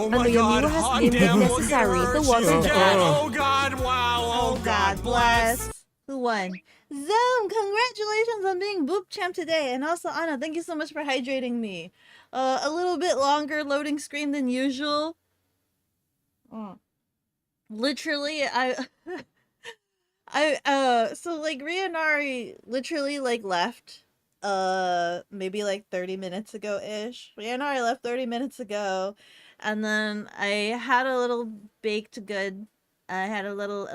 Oh and my the god, renewal has hot been damn, look necessary. at her. The She's water dead. dead. Oh god, wow. Oh god bless. Who won? Zoom, congratulations on being Boop Champ today. And also, Anna, thank you so much for hydrating me. A little bit longer loading screen than usual. Literally, so like Rianari literally like left maybe like 30 minutes ago-ish. Rianari left 30 minutes ago, and then I had a little baked good. I had a little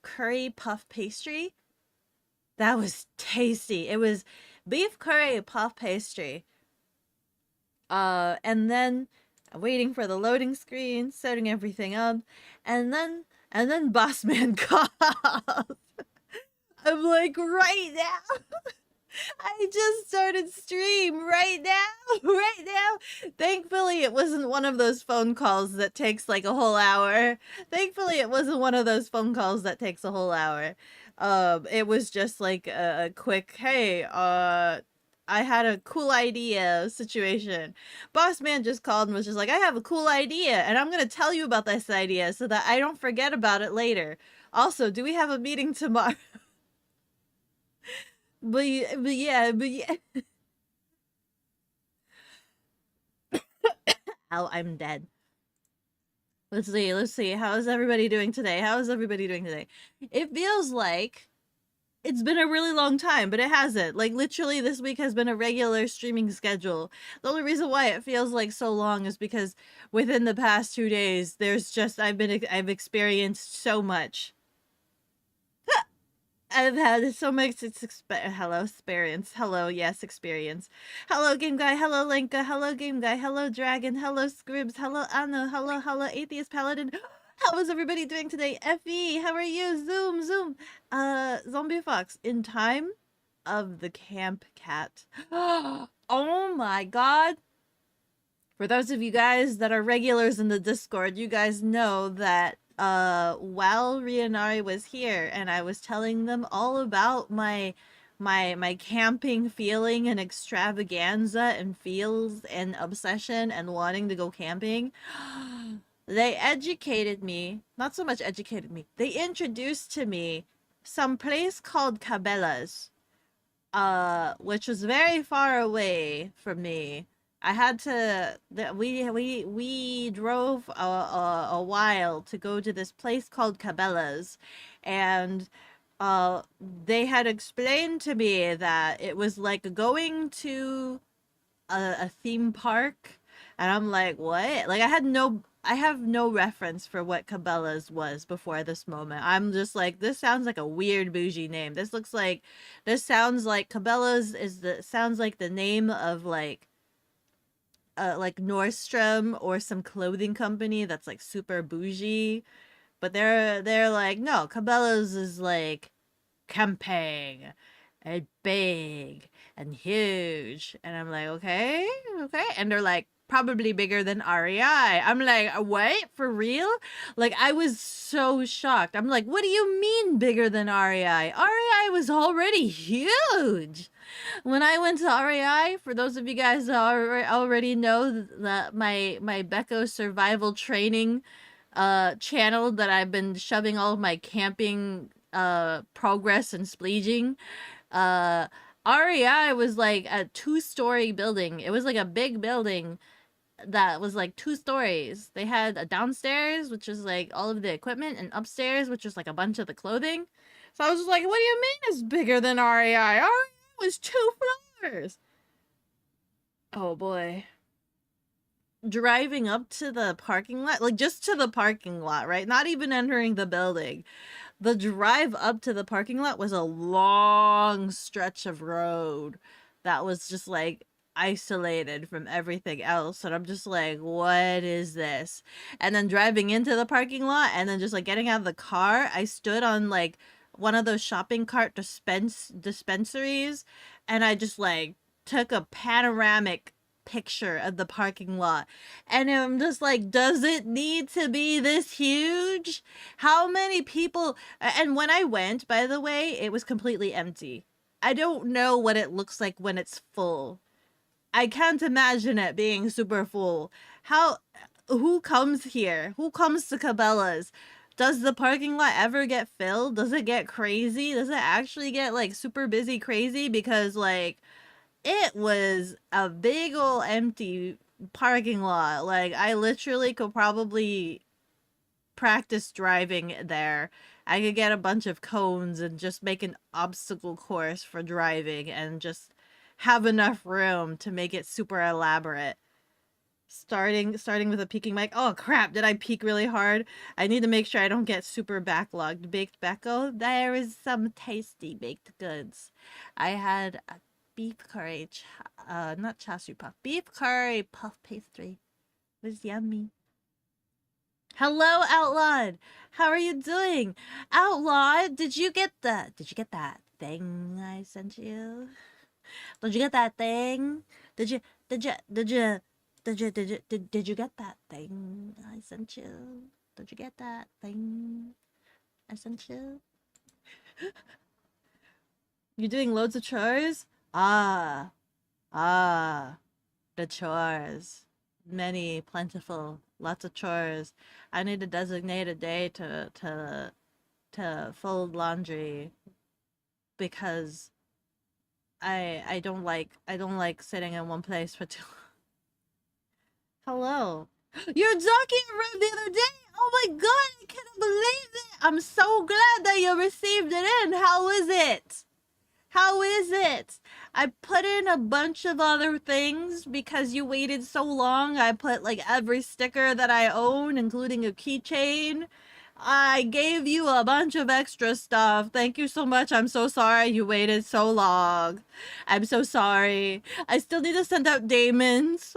curry puff pastry. That was tasty. It was beef curry puff pastry. And then waiting for the loading screen, setting everything up, and then Boss Man calls. I'm like, right now. I just started stream right now, right now. Thankfully, it wasn't one of those phone calls that takes like a whole hour. Thankfully, it wasn't one of those phone calls that takes a whole hour. It was just like a quick, hey, I had a cool idea situation. Boss Man just called and was just like, I have a cool idea, and I'm gonna tell you about this idea so that I don't forget about it later. Also, do we have a meeting tomorrow? But yeah. Ow, I'm dead. Let's see. How is everybody doing today? It feels like it's been a really long time, but it hasn't. Like, literally, this week has been a regular streaming schedule. The only reason why it feels like so long is because within the past 2 days, I've experienced so much. I've had so much experience. Hello, yes, experience. Hello, Game Guy. Hello, Lenka. Hello, Game Guy. Hello, Dragon. Hello, Scribs. Hello, Anna. Hello, Atheist Paladin. How is everybody doing today? Fe, how are you? Zoom. Zombie Fox, in time of the camp cat. Oh my god. For those of you guys that are regulars in the Discord, you guys know that while Rianari was here and I was telling them all about my camping feeling and extravaganza and feels and obsession and wanting to go camping, they educated me, not so much educated me, they introduced to me some place called Cabela's, which was very far away from me. I had to. We drove a while to go to this place called Cabela's, and they had explained to me that it was like going to a theme park, and I'm like, what? Like, I have no reference for what Cabela's was before this moment. I'm just like, this sounds like a weird bougie name. This sounds like Cabela's sounds like the name of like Nordstrom or some clothing company that's like super bougie, but they're like, no, Cabela's is like camping and big and huge, and I'm like, okay, and they're like, probably bigger than REI. I'm like, what, for real? Like, I was so shocked. I'm like, what do you mean bigger than REI? REI was already huge. When I went to REI, for those of you guys that already know that my Beko survival training channel that I've been shoving all of my camping progress and spleeging, REI was like a 2-story building. It was like a big building that was like 2 stories. They had a downstairs, which is like all of the equipment, and upstairs, which is like a bunch of the clothing. So I was just like, what do you mean it's bigger than REI? REI was 2 floors. Oh boy. Driving up to the parking lot, like just to the parking lot, right? Not even entering the building. The drive up to the parking lot was a long stretch of road that was just like isolated from everything else, and I'm just like, what is this? And then driving into the parking lot and then just like getting out of the car, I stood on like one of those shopping cart dispensaries, and I just like took a panoramic picture of the parking lot, and I'm just like, does it need to be this huge? How many people? And when I went, by the way, it was completely empty. I don't know what it looks like when it's full. I can't imagine it being super full. How who comes here? Who comes to Cabela's? Does the parking lot ever get filled? Does it get crazy? Does it actually get like super busy crazy? Because like it was a big ol' empty parking lot. Like I literally could probably practice driving there. I could get a bunch of cones and just make an obstacle course for driving and just have enough room to make it super elaborate. Starting with a peaking mic. Oh crap, did I peak really hard? I need to make sure I don't get super backlogged. Baked Beko, there is some tasty baked goods. I had a beef curry, not chashu puff, beef curry puff pastry. It was yummy. Hello, Outlawed. How are you doing? Outlawed, did you get that thing I sent you? Did you get that thing? Did you did you did you did you get that thing I sent you? Did you get that thing I sent you? You're doing loads of chores? Ah, the chores. Many, plentiful, lots of chores. I need to designate a day to fold laundry because I don't like sitting in one place for too long. Hello. You're talking around the other day. Oh my god, I can't believe it. I'm so glad that you received it in. How is it? How is it? I put in a bunch of other things because you waited so long. I put like every sticker that I own, including a keychain. I gave you a bunch of extra stuff. Thank you so much. I'm so sorry you waited so long. I'm so sorry. I still need to send out Damon's.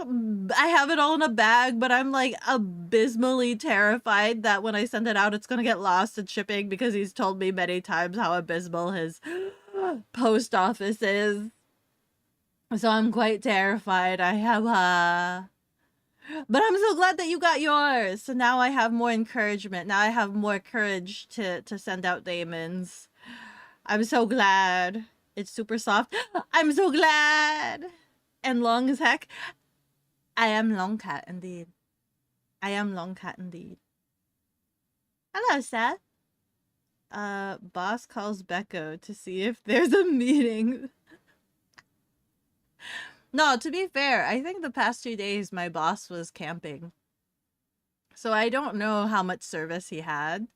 I have it all in a bag, but I'm like abysmally terrified that when I send it out, it's gonna get lost in shipping because he's told me many times how abysmal his post office is. So I'm quite terrified. I have but I'm so glad that you got yours. So now I have more encouragement. Now I have more courage to send out Damon's. I'm so glad. It's super soft. I'm so glad. And long as heck. I am long cat indeed. I am long cat indeed. Hello, Seth. Boss calls Beko to see if there's a meeting. No, to be fair, I think the past 2 days my boss was camping. So I don't know how much service he had.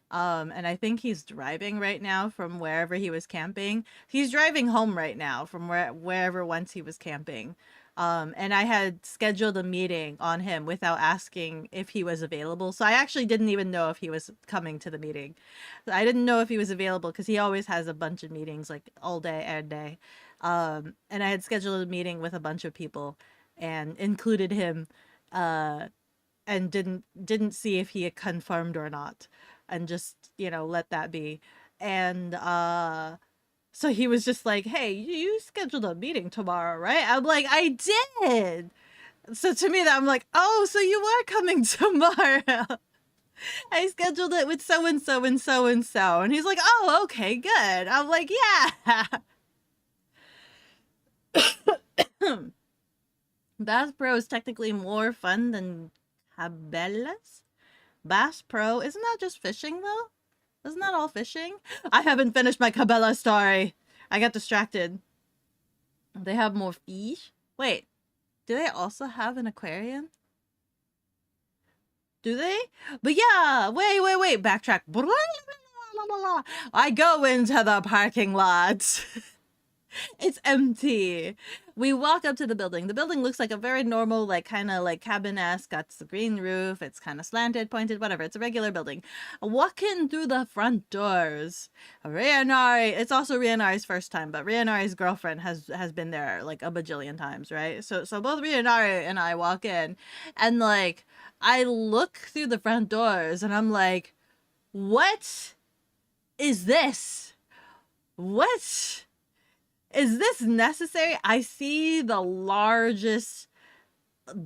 And I think he's driving right now from wherever he was camping. He's driving home right now from wherever once he was camping. And I had scheduled a meeting on him without asking if he was available. So I actually didn't even know if he was coming to the meeting. I didn't know if he was available because he always has a bunch of meetings like all day, every day. And I had scheduled a meeting with a bunch of people and included him, and didn't see if he had confirmed or not, and just, let that be. And so he was just like, hey, you scheduled a meeting tomorrow, right? I'm like, I did. So to me, that I'm like, oh, so you are coming tomorrow. I scheduled it with so and so and so and so. And he's like, oh, okay, good. I'm like, yeah. Bass Pro is technically more fun than Cabela's. Bass Pro, isn't that just fishing though? Isn't that all fishing? I haven't finished my Cabela story. I got distracted. They have more fish? Wait, do they also have an aquarium? Do they? But yeah, wait, backtrack. I go into the parking lot. It's empty. We walk up to the building. The building looks like a very normal, like kind of like cabin-esque. Got the green roof. It's kind of slanted, pointed, whatever. It's a regular building. Walking through the front doors, Rianari. It's also Rianari's first time, but Rianari's girlfriend has been there like a bajillion times, right? So both Rianari and I walk in, and like I look through the front doors, and I'm like, what is this? What? Is this necessary? I see the largest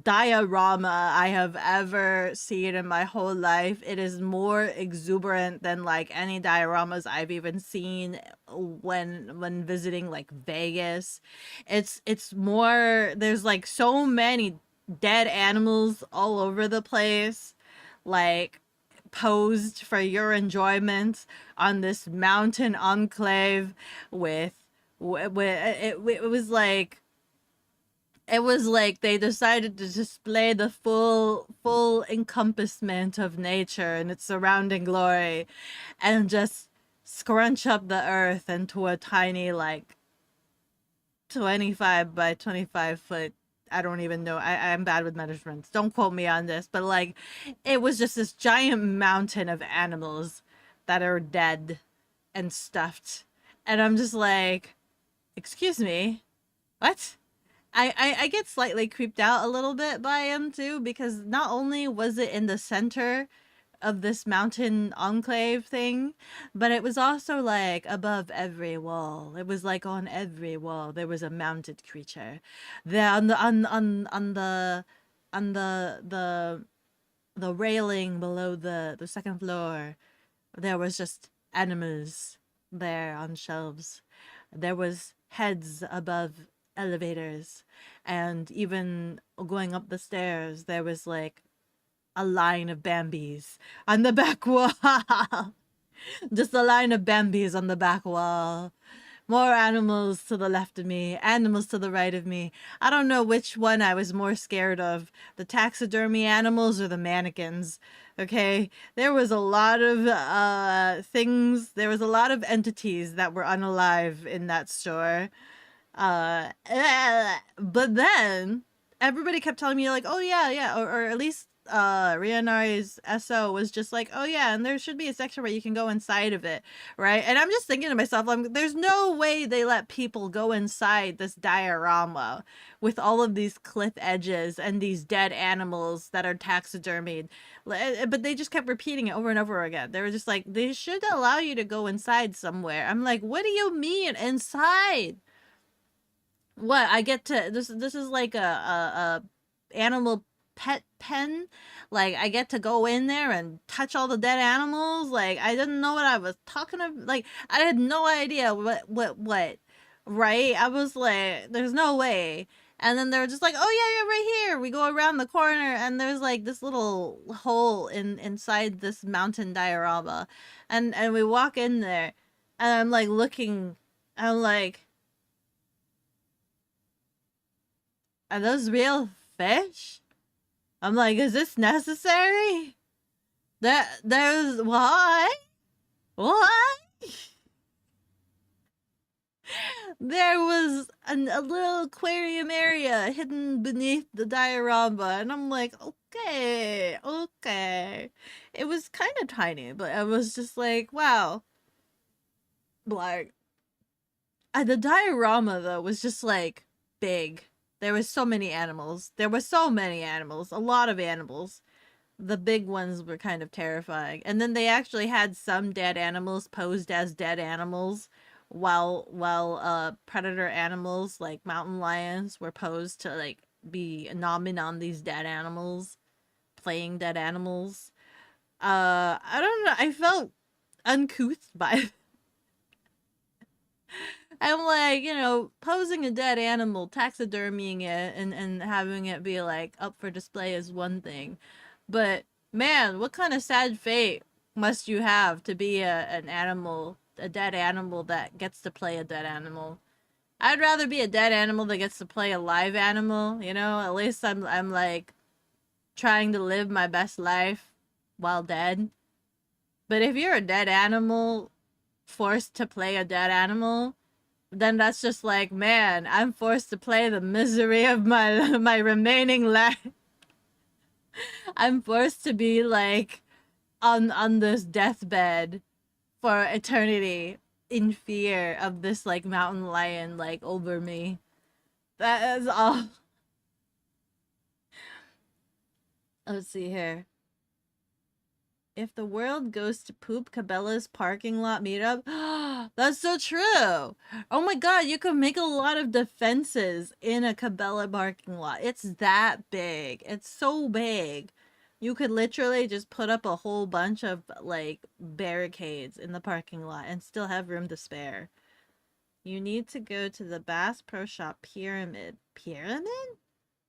diorama I have ever seen in my whole life. It is more exuberant than like any dioramas I've even seen when visiting like Vegas. It's more, there's like so many dead animals all over the place, like posed for your enjoyment on this mountain enclave with, it was like, it was like they decided to display the full encompassment of nature and its surrounding glory, and just scrunch up the earth into a tiny, like, 25 by 25 foot. I don't even know. I'm bad with measurements. Don't quote me on this, but like, it was just this giant mountain of animals that are dead and stuffed. And I'm just like, excuse me, what? I get slightly creeped out a little bit by him too, because not only was it in the center of this mountain enclave thing, but it was also like above every wall. It was like on every wall there was a mounted creature. There on the on the railing below the second floor, there was just animals there on shelves. There was heads above elevators, and even going up the stairs there was like a line of Bambis on the back wall. Just a line of Bambis on the back wall. More animals to the left of me, animals to the right of me. I don't know which one I was more scared of, the taxidermy animals or the mannequins. Okay, there was a lot of things, there was a lot of entities that were unalive in that store. But then everybody kept telling me like, oh yeah, yeah, or at least Rianari's SO was just like, oh yeah, and there should be a section where you can go inside of it, right? And I'm just thinking to myself, there's no way they let people go inside this diorama with all of these cliff edges and these dead animals that are taxidermied. But they just kept repeating it over and over again. They were just like, they should allow you to go inside somewhere. I'm like, what do you mean inside? What, I get to, this is like a animal pet pen? Like, I get to go in there and touch all the dead animals? Like, I didn't know what I was talking about. Like, I had no idea what, right? I was like, there's no way. And then they were just like, oh yeah, yeah, right here. We go around the corner and there's like this little hole inside this mountain diorama. And we walk in there and I'm like looking, I'm like, are those real fish? I'm like, is this necessary? There's why? Why? There was a little aquarium area hidden beneath the diorama, and I'm like, okay, okay. It was kind of tiny, but I was just like, wow. Like, the diorama though was just like big. There was so many animals. There were so many animals. A lot of animals. The big ones were kind of terrifying. And then they actually had some dead animals posed as dead animals, while predator animals like mountain lions were posed to like be nomming on these dead animals, playing dead animals. I don't know. I felt uncouth by I'm like, posing a dead animal, taxidermying it, and having it be like up for display is one thing. But man, what kind of sad fate must you have to be an animal, a dead animal that gets to play a dead animal? I'd rather be a dead animal that gets to play a live animal, At least I'm like trying to live my best life while dead. But if you're a dead animal forced to play a dead animal, then that's just like, man, I'm forced to play the misery of my my remaining life. I'm forced to be like on this deathbed for eternity in fear of this like mountain lion like over me. That is all. Let's see here. If the world goes to poop, Cabela's parking lot meetup. That's so true. Oh my god, you could make a lot of defenses in a Cabela parking lot. It's that big. It's so big. You could literally just put up a whole bunch of like barricades in the parking lot and still have room to spare. You need to go to the Bass Pro Shop Pyramid. Pyramid?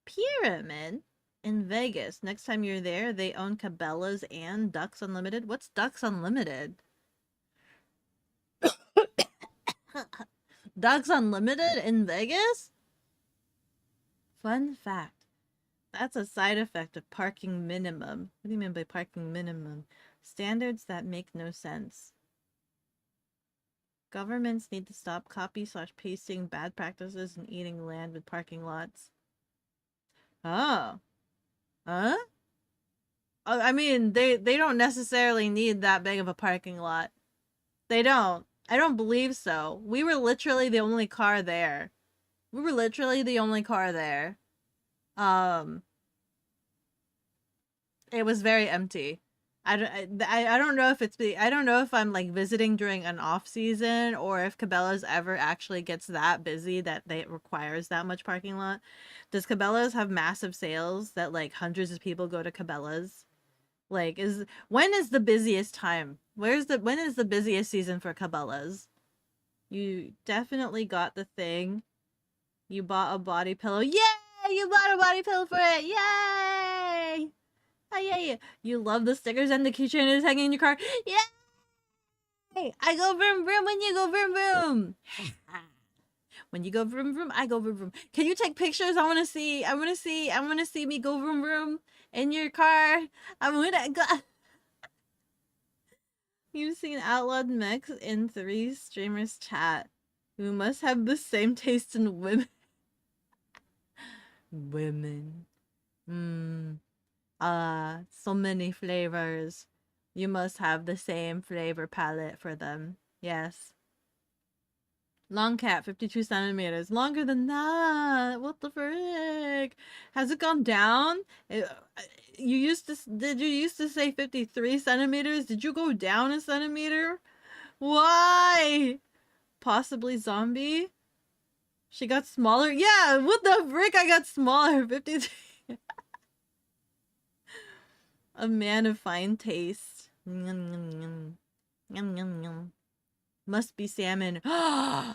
Pyramid in Vegas. Next time you're there, they own Cabela's and Ducks Unlimited. What's Ducks Unlimited? Ducks Unlimited in Vegas? Fun fact. That's a side effect of parking minimum. What do you mean by parking minimum? Standards that make no sense. Governments need to stop copy/pasting bad practices and eating land with parking lots. Oh. Huh? I mean, they don't necessarily need that big of a parking lot. They don't. I don't believe so. We were literally the only car there. We were literally the only car there. It was very empty. I don't know if I don't know if I'm like visiting during an off season or if Cabela's ever actually gets that busy that it requires that much parking lot. Does Cabela's have massive sales that like hundreds of people go to Cabela's? Like when is the busiest time? When is the busiest season for Cabela's? You definitely got the thing. You bought a body pillow. Yay! You bought a body pillow for it. Yay! Oh, yeah. You love the stickers and the keychain is hanging in your car. Yay! I go vroom vroom when you go vroom vroom. When you go vroom vroom, I go vroom vroom. Can you take pictures? I want to see me go vroom vroom in your car. I want to go. You've seen Outlawed Mix in 3 streamers chat who must have the same taste in women. So many flavors. You must have the same flavor palette for them. Yes. Long cat, 52 centimeters. Longer than that. What the frick? Has it gone down? Did you used to say 53 centimeters? Did you go down a centimeter? Why? Possibly zombie? She got smaller? Yeah, what the frick? I got smaller. 53. A man of fine taste. Yum, yum, yum. Yum, yum, yum. Must be salmon.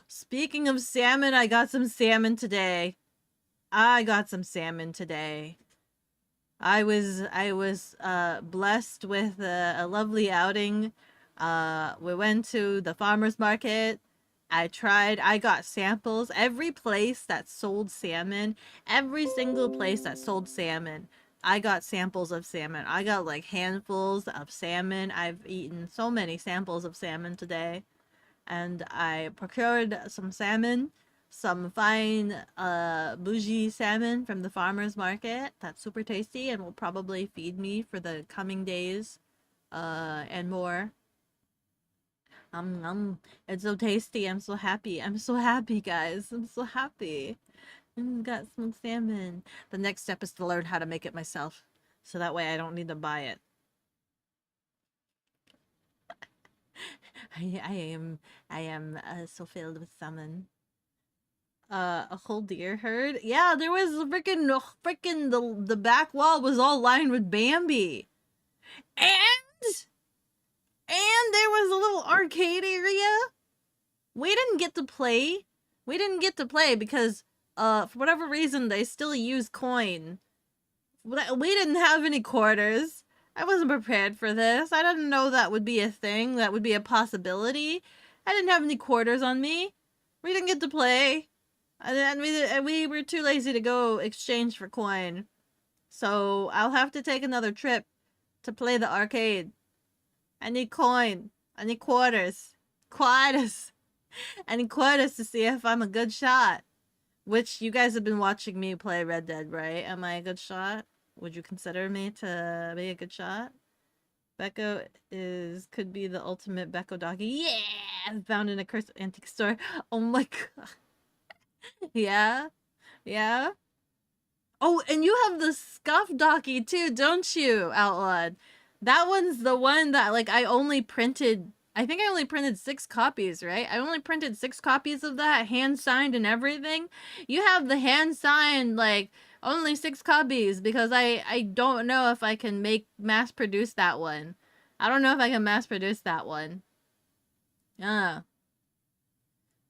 Speaking of salmon, I got some salmon today. I was blessed with a lovely outing. We went to the farmer's market. I got samples. Every place that sold salmon, every single place that sold salmon, I got samples of salmon. I got like handfuls of salmon. I've eaten so many samples of salmon today. And I procured some salmon, some fine bougie salmon from the farmer's market. That's super tasty and will probably feed me for the coming days and more. It's so tasty. I'm so happy. I'm so happy, guys. I'm so happy. Got some salmon. The next step is to learn how to make it myself. So that way I don't need to buy it. I am so filled with salmon. A whole deer herd? Yeah, there was the back wall was all lined with Bambi. And there was a little arcade area. We didn't get to play. Because for whatever reason they still use coin. We didn't have any quarters. I wasn't prepared for this. I didn't know that would be a thing. That would be a possibility. I didn't have any quarters on me. We didn't get to play. And we were too lazy to go exchange for coin. So I'll have to take another trip to play the arcade. I need coin. I need quarters. Quarters. I need quarters to see if I'm a good shot. Which you guys have been watching me play Red Dead, right? Am I a good shot? Would you consider me to be a good shot? Beko could be the ultimate Beko doggy. Yeah! Found in a cursed antique store. Oh my god. Yeah? Yeah? Oh, and you have the Scuff Docky too, don't you, Outlawed? That one's the one that, like, I only printed 6 copies, right? I only printed 6 copies of that, hand-signed and everything. You have the hand-signed, like, only 6 copies, because I don't know if I can mass-produce that one. I don't know if I can mass-produce that one.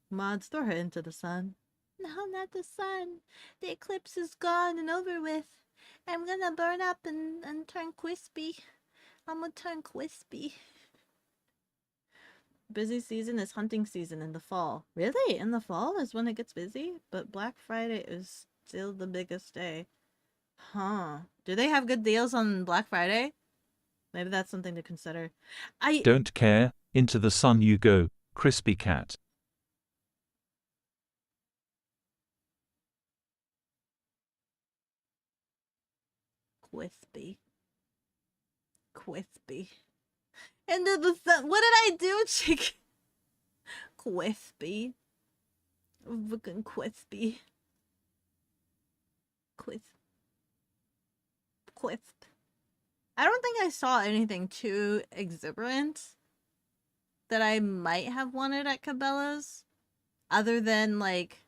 Mods, throw her into the sun. No, not the sun. The eclipse is gone and over with. I'm gonna burn up and turn crispy. I'm gonna turn crispy. Busy season is hunting season in the fall. Really? In the fall is when it gets busy? But Black Friday is still the biggest day. Huh. Do they have good deals on Black Friday? Maybe that's something to consider. Don't care, into the sun you go, crispy cat. Crispy. Crispy. Into the sun. What did I do, chicken? Crispy. Fucking crispy. Crisp. Crisp. I don't think I saw anything too exuberant that I might have wanted at Cabela's, other than like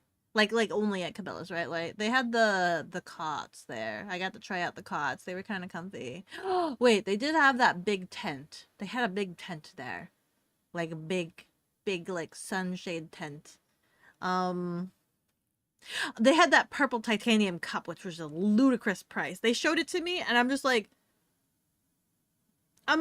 only at Cabela's, right? Like they had the cots there. I got to try out the cots. They were kind of comfy. Wait, they did have that big tent. They had a big tent there, like a big like sunshade tent. They had that purple titanium cup, which was a ludicrous price. They showed it to me, and I'm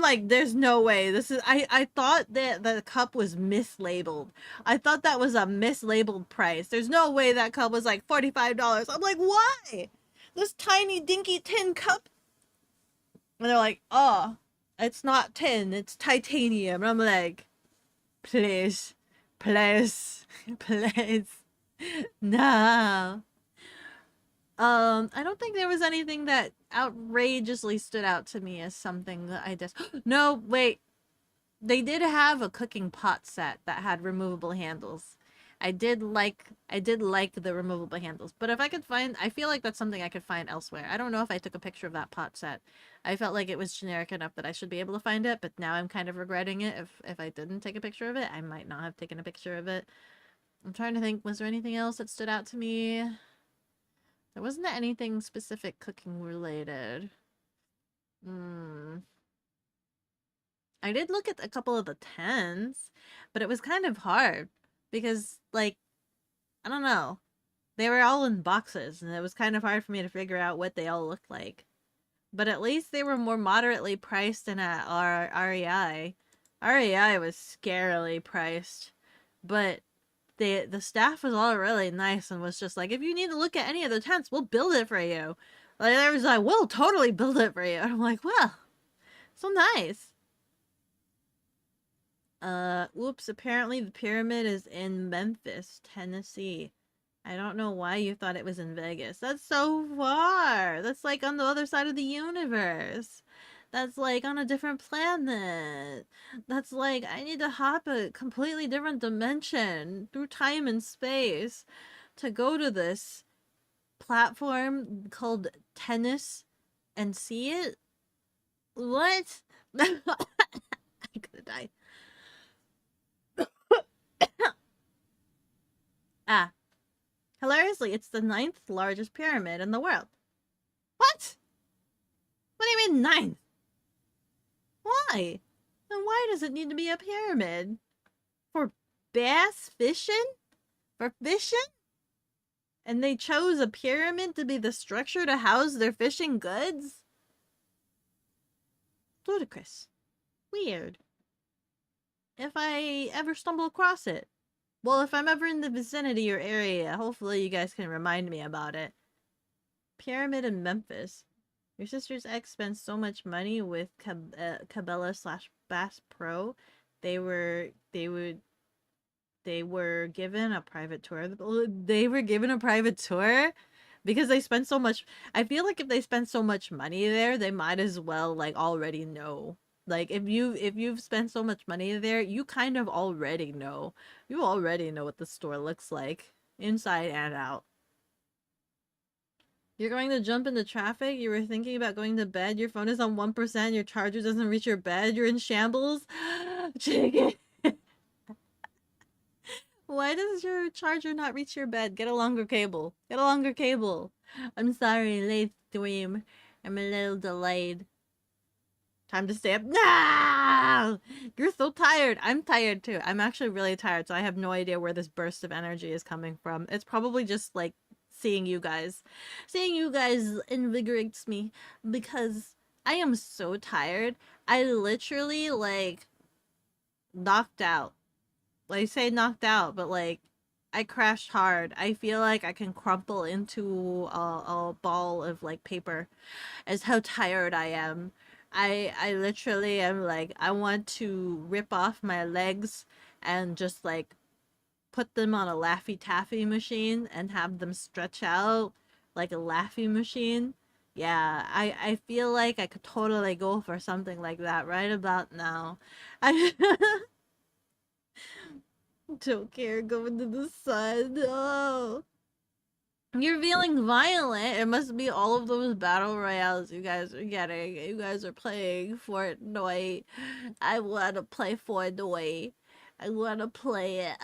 like, there's no way. This is I thought that the cup was mislabeled. I thought that was a mislabeled price. There's no way that cup was like $45. I'm like, why? This tiny dinky tin cup. And they're like, oh, it's not tin, it's titanium. And I'm like, please, please, please. No. I don't think there was anything that outrageously stood out to me as something that I just... No, wait. They did have a cooking pot set that had removable handles. I did like the removable handles. But if I could find... I feel like that's something I could find elsewhere. I don't know if I took a picture of that pot set. I felt like it was generic enough that I should be able to find it, but now I'm kind of regretting it. If I didn't take a picture of it, I might not have taken a picture of it. I'm trying to think, was there anything else that stood out to me? There wasn't anything specific cooking related. I did look at a couple of the tents, but it was kind of hard because, like, I don't know. They were all in boxes, and it was kind of hard for me to figure out what they all looked like. But at least they were more moderately priced than at our REI. REI was scarily priced, but the staff was all really nice and was just like, if you need to look at any of the tents, we'll build it for you. Like, they was like, we'll totally build it for you. And I'm like, well, so nice. Oops, apparently the pyramid is in Memphis, Tennessee. I don't know why you thought it was in Vegas. That's so far. That's like on the other side of the universe. That's like on a different planet. That's like I need to hop a completely different dimension through time and space to go to this platform called tennis and see it. What? I'm gonna die. Ah. Hilariously, it's the 9th largest pyramid in the world. What? What do you mean 9th? Why? And why does it need to be a pyramid? For bass fishing? For fishing? And they chose a pyramid to be the structure to house their fishing goods? Ludicrous. Weird. If I ever stumble across it. Well, if I'm ever in the vicinity or area, hopefully you guys can remind me about it. Pyramid in Memphis. Your sister's ex spent so much money with Cabela / Bass Pro. They were given a private tour. They were given a private tour because they spent so much. I feel like if they spend so much money there, they might as well like already know. Like if you've spent so much money there, you kind of already know. You already know what the store looks like inside and out. You're going to jump into traffic? You were thinking about going to bed? Your phone is on 1%, your charger doesn't reach your bed, you're in shambles? Chicken! Why does your charger not reach your bed? Get a longer cable. Get a longer cable. I'm sorry, late stream. I'm a little delayed. Time to stay up. No! You're so tired. I'm tired too. I'm actually really tired, so I have no idea where this burst of energy is coming from. It's probably just like seeing you guys. Seeing you guys invigorates me because I am so tired. I literally like knocked out. Like say knocked out, but like I crashed hard. I feel like I can crumple into a ball of like paper as how tired I am. I literally am like I want to rip off my legs and just like put them on a Laffy Taffy machine and have them stretch out like a Laffy machine. Yeah, I feel like I could totally go for something like that right about now. I don't care going to the sun. Oh. You're feeling violent. It must be all of those battle royales you guys are getting. You guys are playing Fortnite. I want to play Fortnite. I want to play it.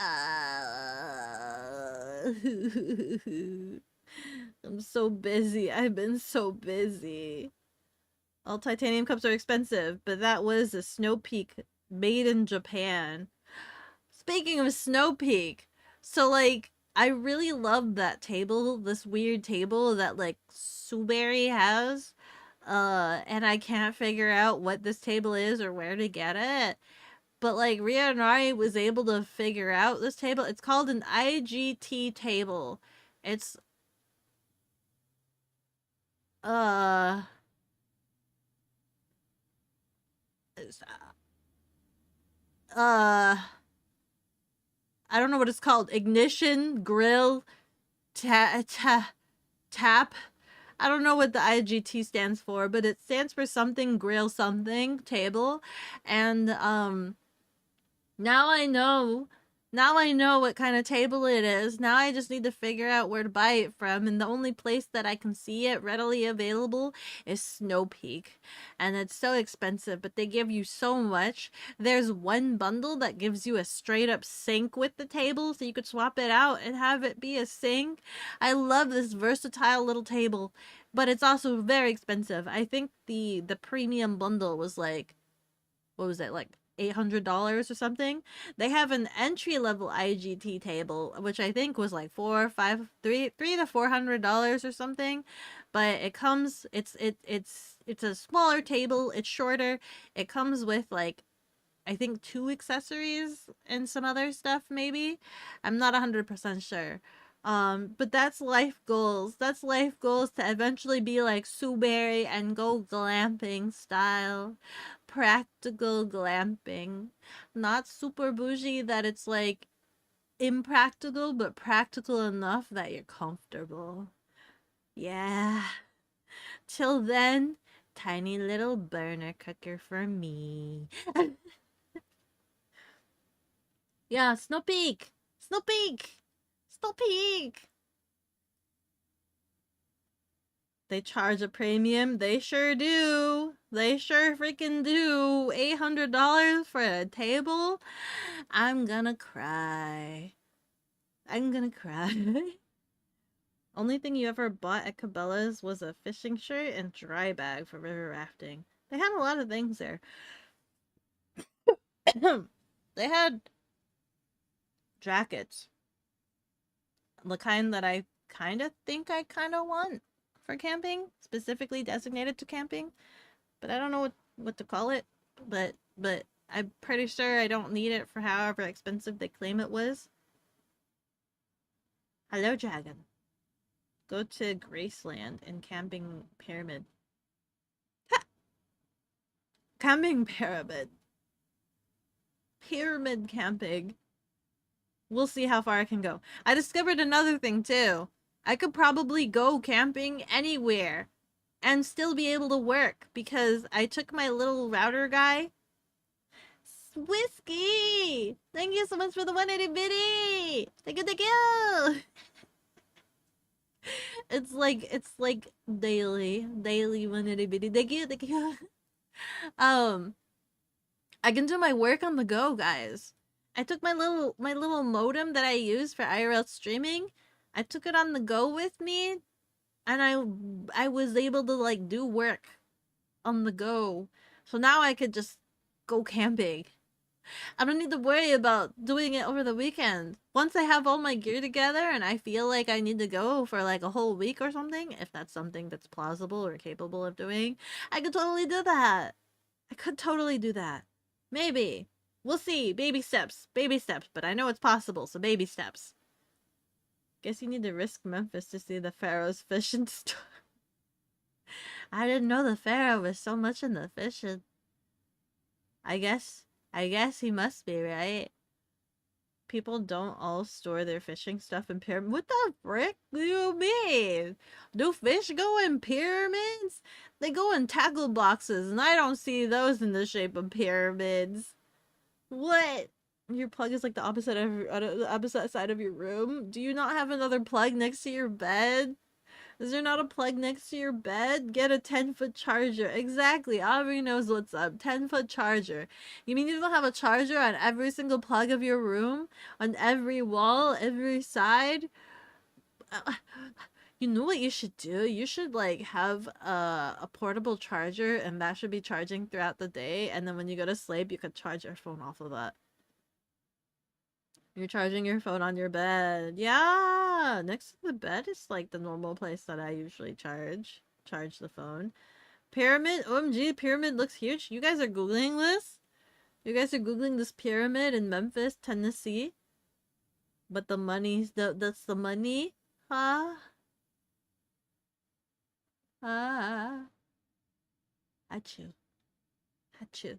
I'm so busy. I've been so busy. All titanium cups are expensive, but that was a Snow Peak made in Japan. Speaking of Snow Peak, so like I really love that table, this weird table that like Suberry has. And I can't figure out what this table is or where to get it. But like Ria and I was able to figure out this table. It's called an IGT table. It's uh it's, I don't know what it's called. Ignition, grill, tap. I don't know what the IGT stands for, but it stands for something grill something table. And now I know. Now I know what kind of table it is. Now I just need to figure out where to buy it from. And the only place that I can see it readily available is Snow Peak. And it's so expensive, but they give you so much. There's one bundle that gives you a straight up sink with the table, so you could swap it out and have it be a sink. I love this versatile little table, but it's also very expensive. I think the premium bundle was like, what was it, like $800 or something. They have an entry level IGT table, which I think was like three to $400 or something. But it comes, it's a smaller table. It's shorter. It comes with like I think 2 accessories and some other stuff maybe. I'm not 100% sure. But that's life goals. That's life goals to eventually be like Suberry and go glamping style. Practical glamping. Not super bougie that it's like impractical, but practical enough that you're comfortable. Yeah. Till then, tiny little burner cooker for me. Yeah, Snow Peak! Snow Peak! Snow Peak! They charge a premium. They sure do. They sure freaking do. $800 for a table? I'm gonna cry. I'm gonna cry. Only thing you ever bought at Cabela's was a fishing shirt and dry bag for river rafting. They had a lot of things there. They had jackets. The kind that I kind of think I kind of want for camping, specifically designated to camping, but I don't know what to call it. But I'm pretty sure I don't need it for however expensive they claim it was. Hello, Dragon. Go to Graceland and Camping Pyramid. Ha! Camping Pyramid. Pyramid camping. We'll see how far I can go. I discovered another thing too. I could probably go camping anywhere and still be able to work because I took my little router guy. Whiskey! Thank you so much for the 180 bitty! Thank you, thank you! It's like daily 180 bitty. Thank you, thank you. I can do my work on the go, guys. I took my little modem that I use for IRL streaming. I took it on the go with me, and I was able to like do work on the go. So now I could just go camping. I don't need to worry about doing it over the weekend. Once I have all my gear together and I feel like I need to go for like a whole week or something, if that's something that's plausible or capable of doing, I could totally do that. I could totally do that. Maybe. We'll see. Baby steps. Baby steps. But I know it's possible, so baby steps. Guess you need to risk Memphis to see the Pharaoh's fishing store. I didn't know the Pharaoh was so much in the fishing. I guess he must be, right? People don't all store their fishing stuff in pyramids. What the frick do you mean? Do fish go in pyramids? They go in tackle boxes, and I don't see those in the shape of pyramids. What? Your plug is like the opposite side of your room? Do you not have another plug next to your bed? Is there not a plug next to your bed? Get a 10-foot charger. Exactly. Aubrey knows what's up. 10-foot charger. You mean you don't have a charger on every single plug of your room? On every wall? Every side? You know what you should do? You should like have a portable charger, and that should be charging throughout the day, and then when you go to sleep you could charge your phone off of that. You're charging your phone on your bed. Yeah, next to the bed is like the normal place that I usually charge the phone. Pyramid, OMG, pyramid looks huge. You guys are Googling this? You guys are Googling this pyramid in Memphis, Tennessee? But the money's, that's the money? Huh? Achoo. Achoo.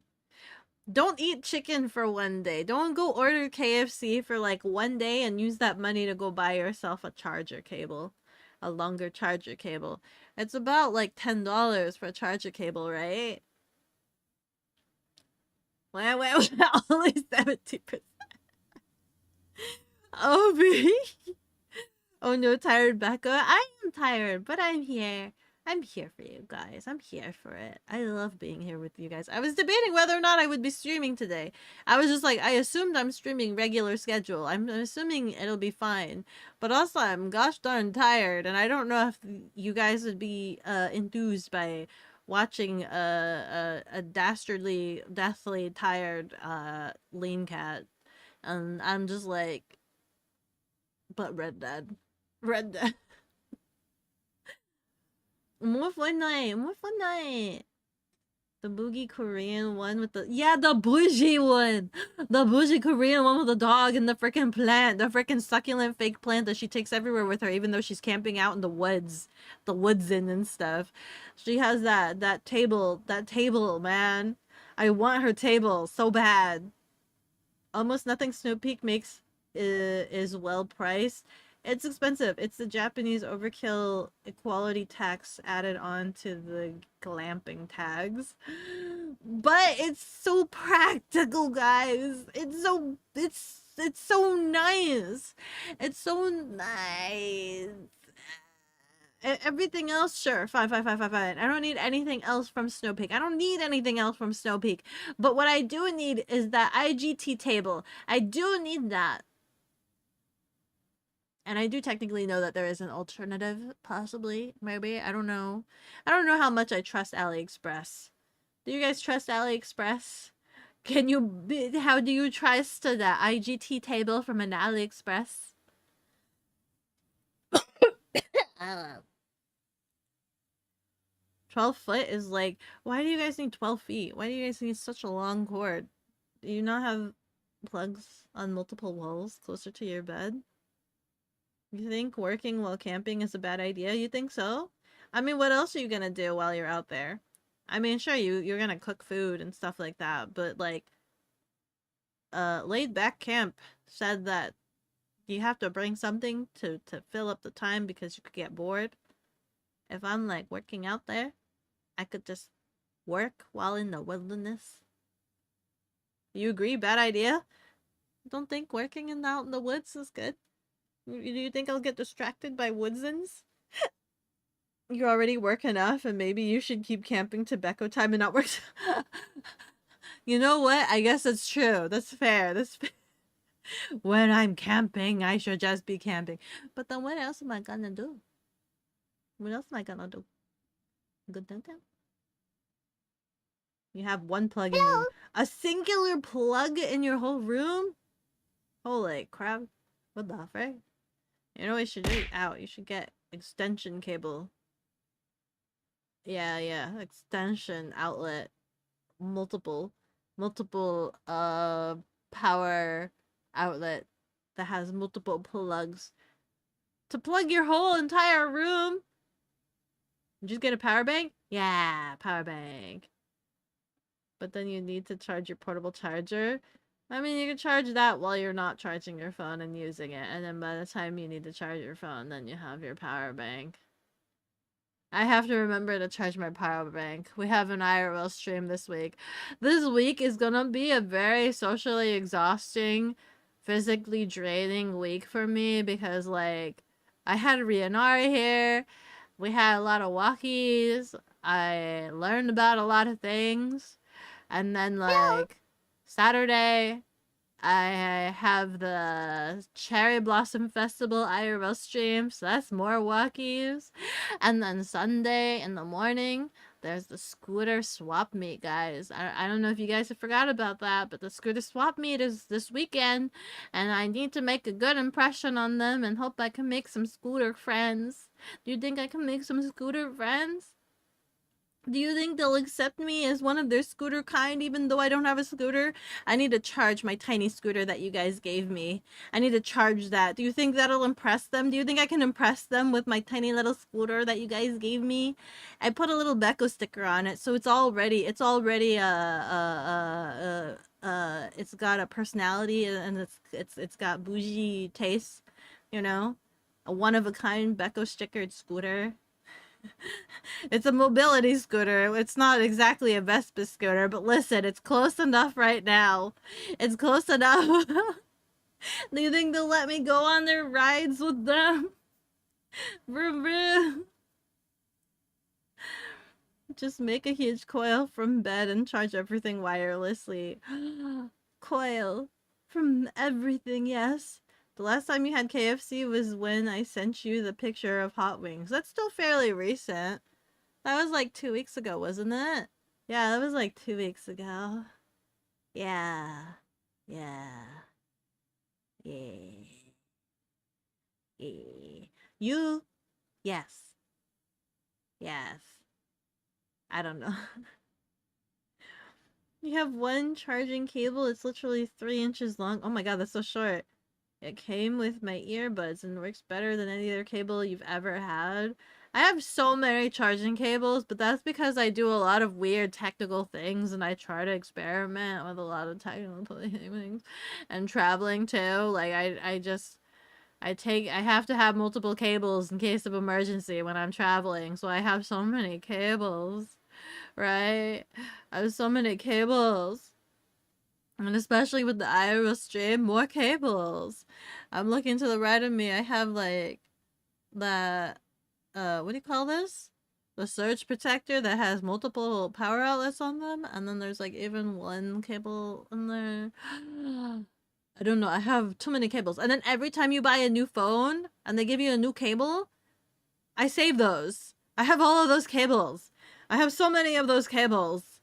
Don't eat chicken for one day. Don't go order KFC for like one day and use that money to go buy yourself a charger cable. A longer charger cable. It's about like $10 for a charger cable, right? Wait, only 70%. Oh, oh no, tired Becca. I am tired, but I'm here. I'm here for you guys. I'm here for it. I love being here with you guys. I was debating whether or not I would be streaming today. I was just like, I assumed I'm streaming regular schedule. I'm assuming it'll be fine. But also, I'm gosh darn tired, and I don't know if you guys would be enthused by watching a dastardly, deathly tired lean cat. And I'm just like, but Red Dead. Red Dead. More Fortnite. The boogie Korean one with the the bougie one. The bougie Korean one with the dog and the freaking plant, the freaking succulent fake plant that she takes everywhere with her, even though she's camping out in the woods, and stuff. She has that table, man. I want her table so bad. Almost nothing Snow Peak makes is well priced. It's expensive. It's the Japanese overkill equality tax added on to the glamping tags. But it's so practical, guys. It's so nice. It's so nice. Everything else, sure, fine. I don't need anything else from Snow Peak. I don't need anything else from Snow Peak. But what I do need is that IGT table. I do need that. And I do technically know that there is an alternative, possibly, maybe. I don't know. I don't know how much I trust AliExpress. Do you guys trust AliExpress? How do you trust the IGT table from an AliExpress? 12 foot is like, why do you guys need 12 feet? Why do you guys need such a long cord? Do you not have plugs on multiple walls closer to your bed? You think working while camping is a bad idea? You think so? I mean, what else are you gonna do while you're out there? I mean, sure, you're gonna cook food and stuff like that, but like, Laid Back Camp said that you have to bring something to fill up the time because you could get bored. If I'm like working out there, I could just work while in the wilderness. You agree? Bad idea? Don't think working out in the woods is good? Do you think I'll get distracted by woodsins? You already work enough, and maybe you should keep camping to Beko time and not work. You know what? I guess that's true. That's fair. When I'm camping, I should just be camping. But then what else am I gonna do? What else am I gonna do? Good night. You have one plug in your, a singular plug in your whole room? Holy crap. What the frick? You know what you should do? Ow, you should get extension cable. Yeah, extension outlet. Multiple power outlet that has multiple plugs to plug your whole entire room. Just get a power bank? Yeah, power bank. But then you need to charge your portable charger. I mean, you can charge that while you're not charging your phone and using it. And then by the time you need to charge your phone, then you have your power bank. I have to remember to charge my power bank. We have an IRL stream this week. This week is gonna be a very socially exhausting, physically draining week for me because, like, I had Rianari here. We had a lot of walkies. I learned about a lot of things. And then, like, Saturday, I have the Cherry Blossom Festival IRL stream, so that's more walkies. And then Sunday in the morning, there's the scooter swap meet, guys. I don't know if you guys have forgot about that, but the scooter swap meet is this weekend, and I need to make a good impression on them and hope I can make some scooter friends. Do you think I can make some scooter friends? Do you think they'll accept me as one of their scooter kind even though I don't have a scooter? I need to charge my tiny scooter that you guys gave me. I need to charge that. Do you think that'll impress them? Do you think I can impress them with my tiny little scooter that you guys gave me? I put a little Beko sticker on it, so it's already it's got a personality and it's got bougie taste, you know? A one of a kind Beko stickered scooter. It's a mobility scooter. It's not exactly a Vespa scooter, but listen, it's close enough right now. It's close enough. Do you think they'll let me go on their rides with them? Vroom vroom. Just make a huge coil from bed and charge everything wirelessly. Coil from everything, yes. The last time you had KFC was when I sent you the picture of hot wings. That's still fairly recent. That was like 2 weeks ago, wasn't it? Yeah, that was like 2 weeks ago. Yeah. Yeah. Yeah. Yeah. You? Yes. Yes. I don't know. You have one charging cable. It's literally 3 inches long. Oh my god, that's so short. It came with my earbuds and works better than any other cable you've ever had. I have so many charging cables, but that's because I do a lot of weird technical things and I try to experiment with a lot of technical things and traveling too. Like I have to have multiple cables in case of emergency when I'm traveling. So I have so many cables, right? I have so many cables. And especially with the IRL stream, more cables. I'm looking to the right of me. I have like that, what do you call this? The surge protector that has multiple power outlets on them. And then there's like even one cable in there. I don't know. I have too many cables. And then every time you buy a new phone and they give you a new cable, I save those. I have all of those cables. I have so many of those cables.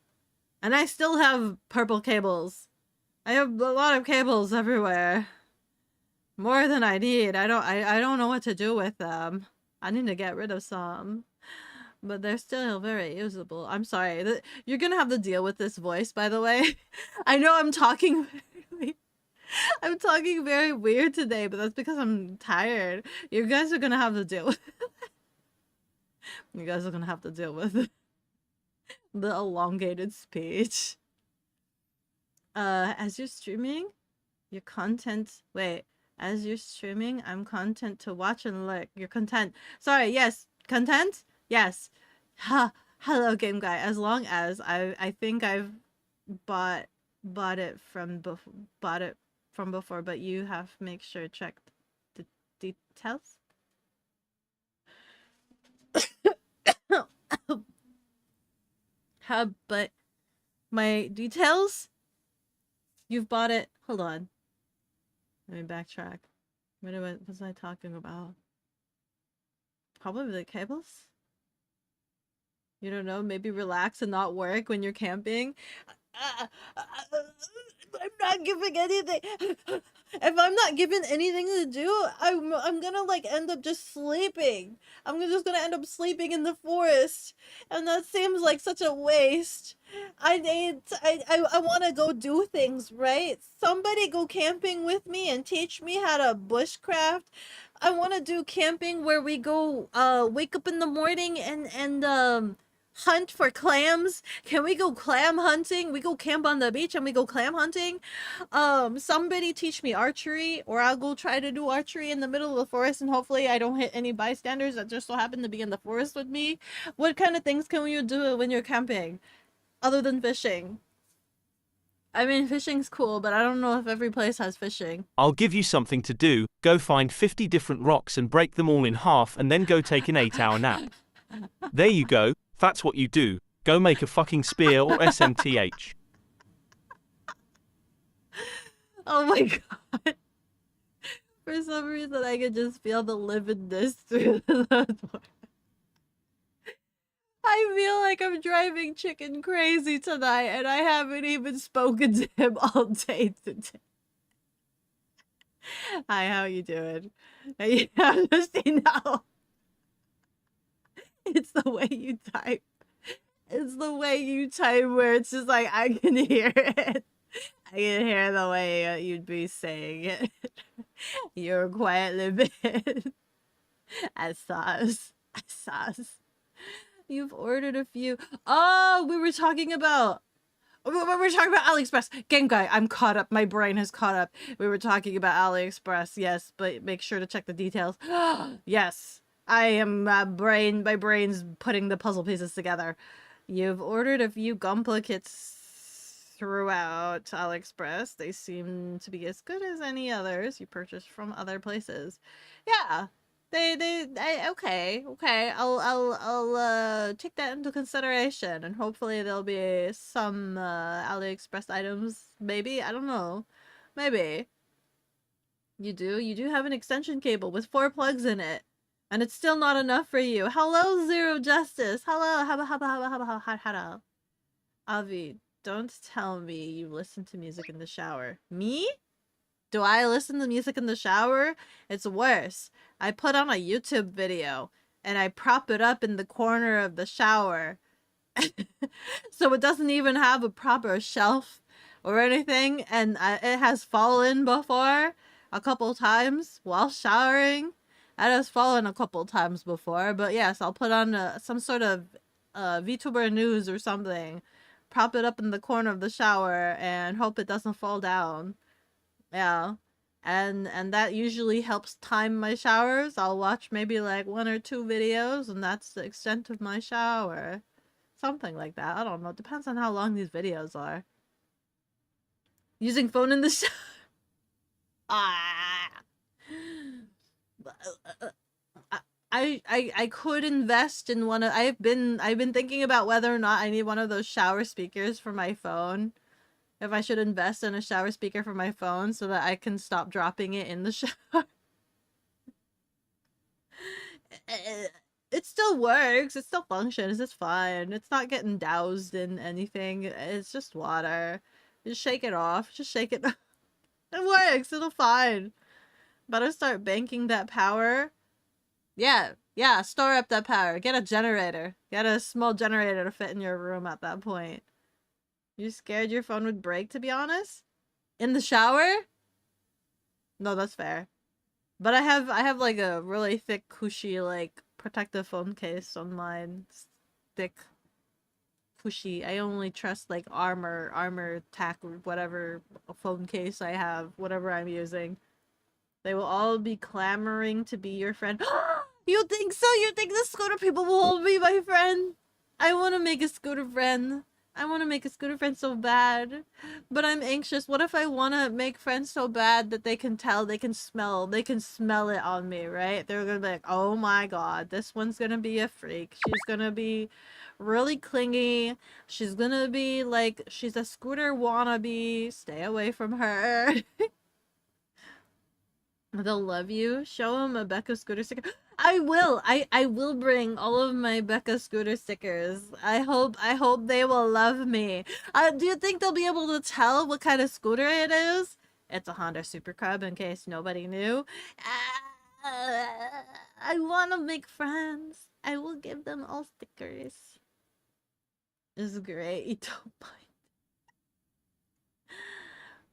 And I still have purple cables. I have a lot of cables everywhere. More than I need. I don't know what to do with them. I need to get rid of some. But they're still very usable. I'm sorry. You're gonna have to deal with this voice, by the way. I know I'm talking I'm talking very weird today, but that's because I'm tired. You guys are gonna have to deal with You guys are gonna have to deal with the elongated speech. As you're streaming, your content. Wait, as you're streaming, I'm content to watch and look. Your content. Sorry, yes, content. Yes. Ha. Hello, game guy. As long as I think I've bought it from before, but you have to make sure check the details. But my details. You've bought it. Hold on. Let me backtrack. What was I talking about? Probably the cables? You don't know, maybe relax and not work when you're camping. Uh, uh, I'm not giving anything. If I'm not given anything to do, I'm gonna like end up just sleeping. Just gonna end up sleeping in the forest, and that seems like such a waste. I want to go do things, right? Somebody go camping with me and teach me how to bushcraft. I want to do camping where we go wake up in the morning and hunt for clams. Can we go clam hunting? We go camp on the beach and we go clam hunting. Somebody teach me archery, or I'll go try to do archery in the middle of the forest, and hopefully I don't hit any bystanders that just so happen to be in the forest with me. What kind of things can you do when you're camping other than fishing? I mean, fishing's cool, but I don't know if every place has fishing. I'll give you something to do. Go find 50 different rocks and break them all in half and then go take an 8-hour nap. There you go. That's what you do. Go make a fucking spear or SMTH. Oh my god. For some reason, I could just feel the lividness through the door. I feel like I'm driving chicken crazy tonight, and I haven't even spoken to him all day today. Hi, how you doing? Hey, you know, it's the way you type. It's the way you type where it's just like, I can hear it. I can hear the way you'd be saying it. You're quite livid. I sauce. You've ordered a few. Oh, we were talking about AliExpress. Game guy, I'm caught up. My brain has caught up. We were talking about AliExpress, yes, but make sure to check the details. Yes, I am my brain's putting the puzzle pieces together. You've ordered a few Gunpla kits throughout AliExpress. They seem to be as good as any others you purchased from other places. Yeah. Okay. I'll take that into consideration, and hopefully there'll be some AliExpress items. Maybe, I don't know. Maybe. You do have an extension cable with 4 plugs in it, and it's still not enough for you. Hello, Zero Justice. Hello. Avi, don't tell me you listen to music in the shower. Me? Do I listen to music in the shower? It's worse. I put on a YouTube video and I prop it up in the corner of the shower. So it doesn't even have a proper shelf or anything, and it has fallen before a couple times while showering. It has fallen a couple times before, but yes, I'll put on some sort of Vtuber news or something, prop it up in the corner of the shower, and hope it doesn't fall down. Yeah. And that usually helps time my showers. I'll watch maybe like 1 or 2 videos, and that's the extent of my shower. Something like that. I don't know. Depends on how long these videos are. Using phone in the shower. I could invest in one of. I've been thinking about whether or not I need one of those shower speakers for my phone. If I should invest in a shower speaker for my phone so that I can stop dropping it in the shower. It still works. It still functions. It's fine. It's not getting doused in anything. It's just water. Just shake it off. Just shake it. It works. It'll fine. Better start banking that power. Yeah. Store up that power. Get a generator. Get a small generator to fit in your room at that point. You scared your phone would break, to be honest? In the shower? No, that's fair. But I have like a really thick, cushy, like, protective phone case on mine. It's thick, cushy. I only trust like armor tack, or whatever phone case I have, whatever I'm using. They will all be clamoring to be your friend. You think so? You think the scooter people will be my friend? I want to make a scooter friend. I want to make a scooter friend so bad, but I'm anxious. What if I want to make friends so bad that they can tell, they can smell it on me, right? They're gonna be like, oh my god, this one's gonna be a freak. She's gonna be really clingy. She's gonna be like, she's a scooter wannabe. Stay away from her. They'll love you. Show them a Beko scooter sticker. I will. I will bring all of my Becca scooter stickers. I hope they will love me. Do you think they'll be able to tell what kind of scooter it is? It's a Honda Super Cub, in case nobody knew. I want to make friends. I will give them all stickers. It's great. You don't mind.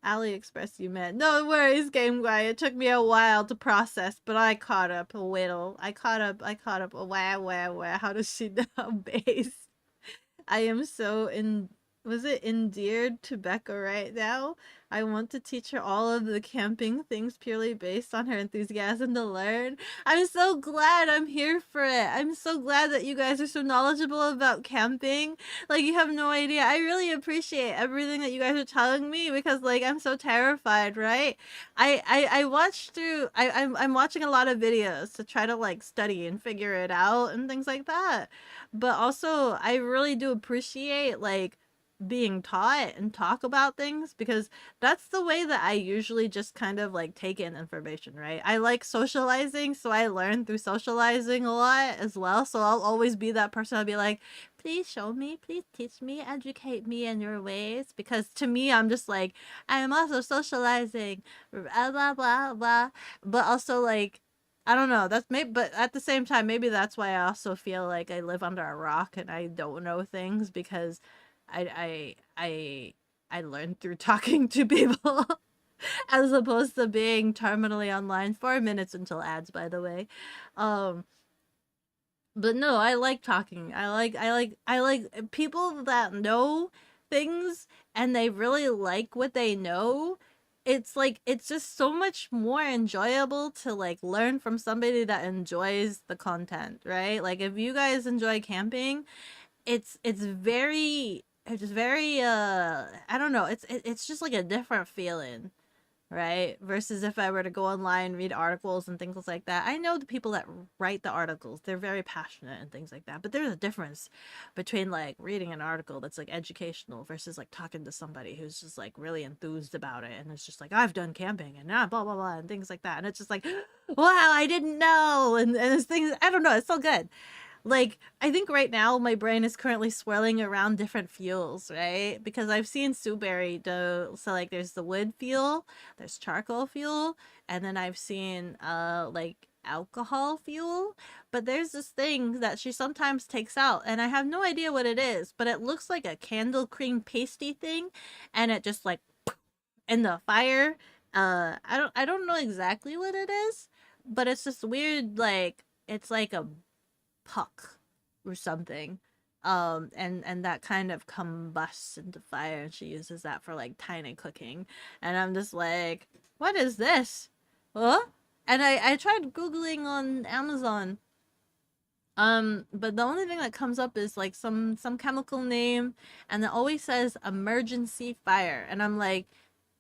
AliExpress, you meant. No worries, Game Guy. It took me a while to process, but I caught up a whittle. I caught up a wow. How does she know base? I am so was it endeared to Becca right now? I want to teach her all of the camping things purely based on her enthusiasm to learn. I'm so glad I'm here for it. I'm so glad that you guys are so knowledgeable about camping. Like, you have no idea. I really appreciate everything that you guys are telling me because, like, I'm so terrified, right? I watched through I'm watching a lot of videos to try to like study and figure it out and things like that. But also I really do appreciate like being taught and talk about things because that's the way that I usually just kind of like take in information, right? I like socializing, so I learn through socializing a lot as well. So I'll always be that person. I'll be like, please show me, please teach me, educate me in your ways. Because to me, I'm just like, I'm also socializing, blah, blah, blah, blah. But also, like, I don't know. That's maybe, but at the same time, maybe that's why I also feel like I live under a rock and I don't know things because I learned through talking to people as opposed to being terminally online. 4 minutes until ads, by the way. Um, but no, I like talking. I like people that know things and they really like what they know. It's like it's just so much more enjoyable to like learn from somebody that enjoys the content, right? Like if you guys enjoy camping, it's very I don't know, it's just like a different feeling, right? Versus if I were to go online, read articles and things like that. I know the people that write the articles, they're very passionate and things like that. But there's a difference between like reading an article that's like educational versus like talking to somebody who's just like really enthused about it and it's just like, I've done camping and blah blah blah and things like that. And it's just like, wow, I didn't know. And it's things, I don't know, it's so good. Like, I think right now my brain is currently swirling around different fuels, right? Because I've seen Sueberry do, so like there's the wood fuel, there's charcoal fuel, and then I've seen like alcohol fuel. But there's this thing that she sometimes takes out, and I have no idea what it is, but it looks like a candle cream pasty thing, and it just like in the fire. I don't know exactly what it is, but it's this weird like it's like a puck or something, and that kind of combusts into fire and she uses that for like tiny cooking and I'm just like, what is this? Huh? And I tried googling on Amazon, but the only thing that comes up is like some chemical name and it always says emergency fire and I'm like,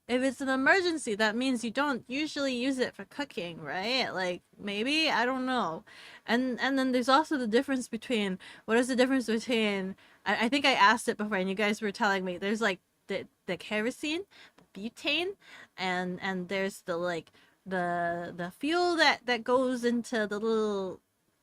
if it's an emergency, that means you don't usually use it for cooking, right? Like maybe, I don't know. And then there's also the difference between what is the difference between I think I asked it before and you guys were telling me there's like the kerosene, the butane, and there's the like the fuel that goes into the little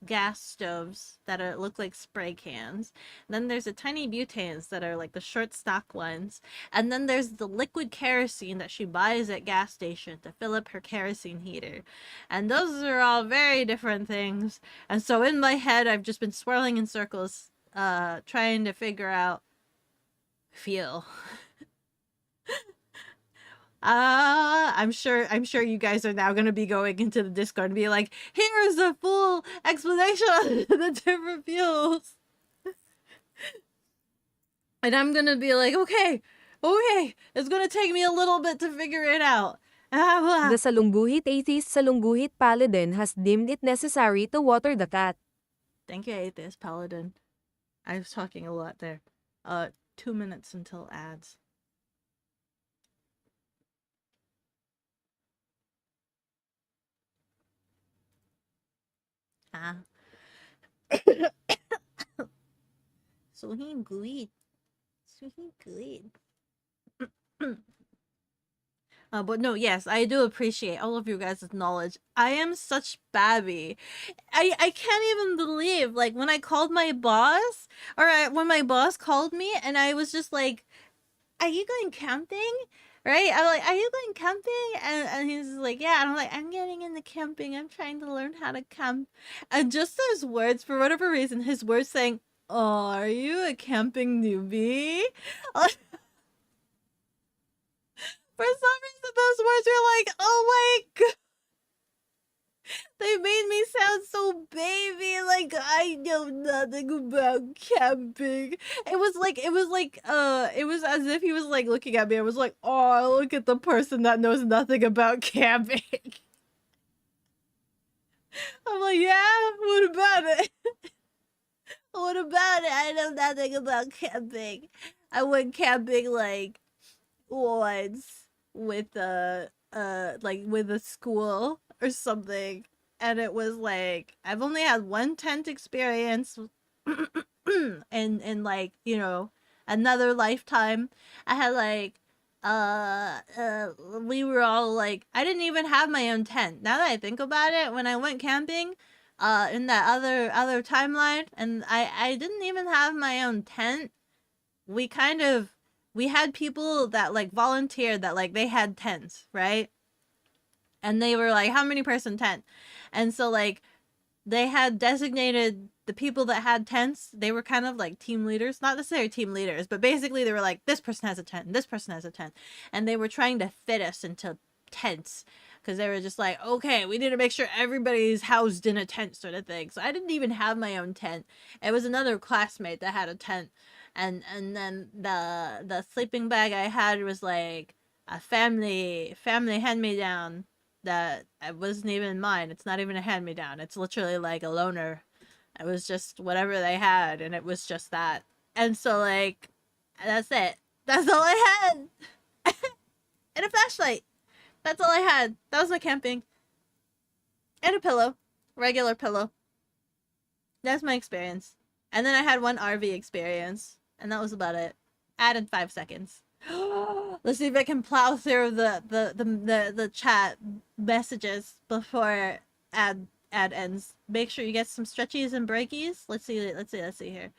gas stoves that are look like spray cans. Then there's the tiny butanes that are like the short stock ones. And then there's the liquid kerosene that she buys at gas station to fill up her kerosene heater. And those are all very different things. And so in my head I've just been swirling in circles trying to figure out feel. I'm sure you guys are now gonna be going into the Discord and be like, here's a full explanation of the different fuels. And I'm gonna be like, okay, it's gonna take me a little bit to figure it out. The Salungguhit atheist Salungguhit Paladin has deemed it necessary to water the cat. Thank you, Atheist Paladin. I was talking a lot there. 2 minutes until ads. Ah. Suhin good. But no, yes, I do appreciate all of you guys' knowledge. I am such babby. I can't even believe, like, when I called my boss, when my boss called me, and I was just like, "Are you going camping?" Right? I'm like, "Are you going camping?" And he's just like, "Yeah." And I'm like, "I'm getting into camping. I'm trying to learn how to camp." And just those words, for whatever reason, his words saying, "Oh, are you a camping newbie?" For some reason, those words were like, "Oh my god." They made me sound so baby, like I know nothing about camping. It was as if he was like looking at me. I was like, "Oh, look at the person that knows nothing about camping." I'm like, "Yeah, what about it? What about it? I know nothing about camping. I went camping like once with like with a school or something, and it was like I've only had one tent experience in like, you know, another lifetime. I had like we were all like, I didn't even have my own tent. Now that I think about it, when I went camping in that other timeline, and I didn't even have my own tent. We kind of we had people that like volunteered that like they had tents, right? And they were like, "How many person tent?" And so like they had designated the people that had tents. They were kind of like team leaders, not necessarily team leaders, but basically they were like, "This person has a tent, and this person has a tent," and they were trying to fit us into tents because they were just like, "Okay, we need to make sure everybody's housed in a tent," sort of thing. So I didn't even have my own tent. It was another classmate that had a tent, and then the sleeping bag I had was like a family hand me down that it wasn't even mine. It's not even a hand me down. It's literally like a loaner. It was just whatever they had, and it was just that. And so like that's it. That's all I had. And a flashlight. That's all I had. That was my camping. And a pillow. Regular pillow. That's my experience. And then I had one RV experience. And that was about it. Added 5 seconds. Let's see if I can plow through the chat messages before ad ends. Make sure you get some stretchies and breakies. Let's see here.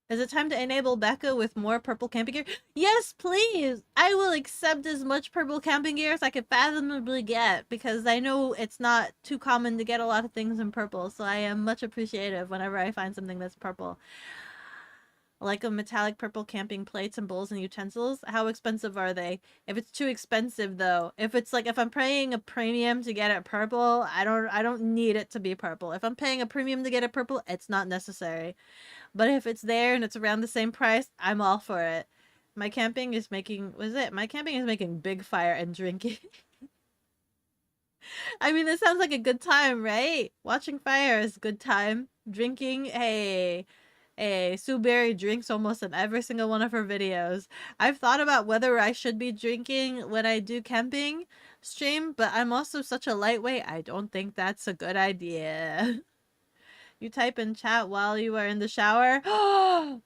Is it time to enable Beko with more purple camping gear? Yes, please! I will accept as much purple camping gear as I can fathomably get, because I know it's not too common to get a lot of things in purple, so I am much appreciative whenever I find something that's purple. Like a metallic purple camping plates and bowls and utensils. How expensive are they? If it's too expensive though, if it's like, if I'm paying a premium to get it purple, I don't need it to be purple. If I'm paying a premium to get it purple, it's not necessary. But if it's there and it's around the same price, I'm all for it. My camping is making big fire and drinking. I mean, it sounds like a good time, right? Watching fire is a good time. Drinking, hey. Sue Berry drinks almost in every single one of her videos. I've thought about whether I should be drinking when I do camping stream, but I'm also such a lightweight, I don't think that's a good idea. You type in chat while you are in the shower?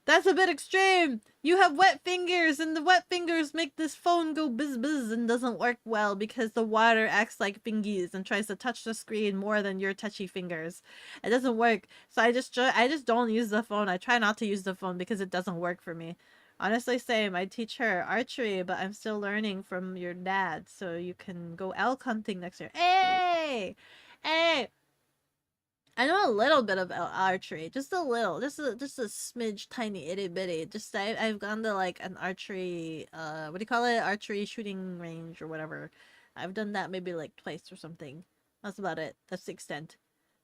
That's a bit extreme! You have wet fingers, and the wet fingers make this phone go buzz buzz and doesn't work well because the water acts like fingies and tries to touch the screen more than your touchy fingers. It doesn't work. So I just don't use the phone. I try not to use the phone because it doesn't work for me. Honestly, same. I teach her archery, but I'm still learning from your dad, so you can go elk hunting next year. Hey! Hey! I know a little bit of archery, just a little, just a smidge, tiny itty bitty. Just I've gone to like an archery, what do you call it? Archery shooting range or whatever. I've done that maybe like twice or something. That's about it. That's the extent.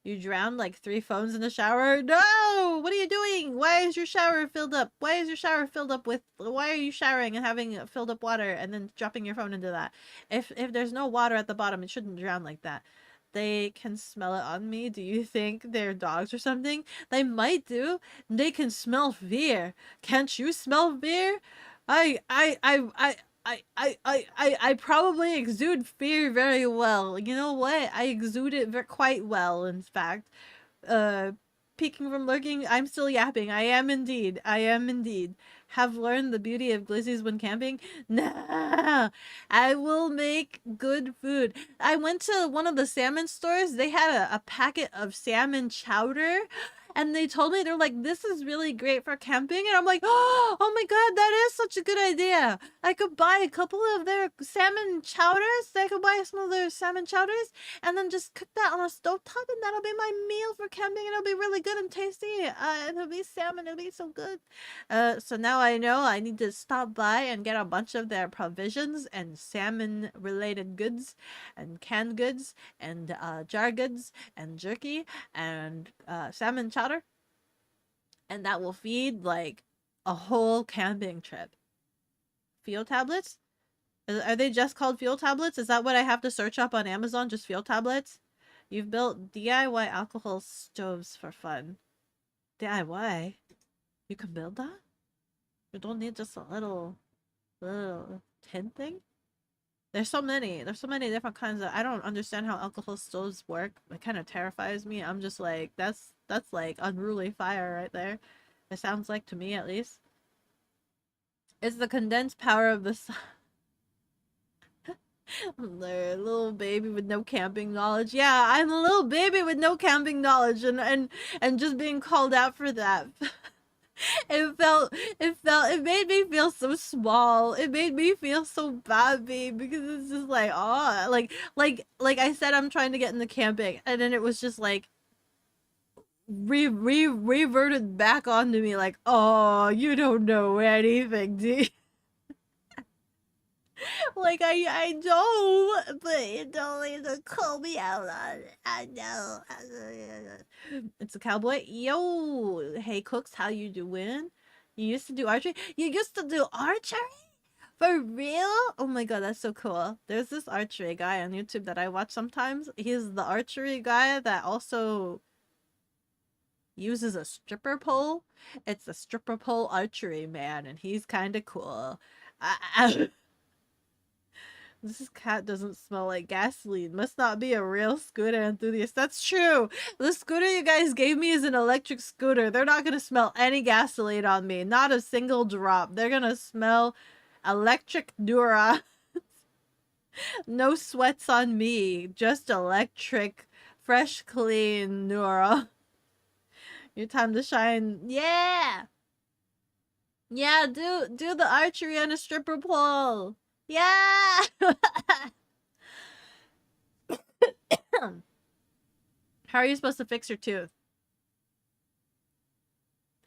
You drowned like 3 phones in the shower? No! What are you doing? Why is your shower filled up? Why is your shower filled up with? Why are you showering and having filled up water and then dropping your phone into that? If there's no water at the bottom, it shouldn't drown like that. They can smell it on me. Do you think they're dogs or something? They might do. They can smell fear. Can't you smell fear? I probably exude fear very well. You know what? I exude it quite well, in fact. Peeking from lurking, I'm still yapping. I am indeed. have learned the beauty of glizzies when camping? No, I will make good food. I went to one of the salmon stores. They had a packet of salmon chowder. And they told me, they're like, this is really great for camping. And I'm like, oh my God, that is such a good idea. I could buy a couple of their salmon chowders. I could buy some of their salmon chowders and then just cook that on a stovetop. And that'll be my meal for camping. And it'll be really good and tasty. It'll be salmon. It'll be so good. So now I know I need to stop by and get a bunch of their provisions and salmon related goods and canned goods and jar goods and jerky and salmon chowder, and that will feed like a whole camping trip. Fuel tablets? Are they just called fuel tablets? Is that what I have to search up on Amazon? Just fuel tablets? You've built DIY alcohol stoves for fun. DIY? You can build that? You don't need just a little tin thing? There's so many different kinds of. I don't understand how alcohol stoves work. It kind of terrifies me. I'm just like, that's like unruly fire right there. It sounds like, to me at least. It's the condensed power of the sun. They're a little baby with no camping knowledge. Yeah, I'm a little baby with no camping knowledge, and just being called out for that. It made me feel so small. It made me feel so bad, babe, because it's just like, oh, like I said, I'm trying to get into camping, and then it was just like reverted back onto me, like, oh, you don't know anything, do you? Like, I know, but you don't need to call me out on it. I know. It's a cowboy. Yo, hey Cooks, how you doing? You used to do archery? You used to do archery? For real? Oh my God, that's so cool. There's this archery guy on YouTube that I watch sometimes. He's the archery guy that also uses a stripper pole. It's a stripper pole archery, man, and he's kind of cool. This cat doesn't smell like gasoline. Must not be a real scooter enthusiast. That's true. The scooter you guys gave me is an electric scooter. They're not going to smell any gasoline on me. Not a single drop. They're going to smell electric Dura. No sweats on me. Just electric, fresh, clean Nura. Your time to shine. Yeah! Yeah, do the archery on a stripper pole. Yeah! How are you supposed to fix your tooth?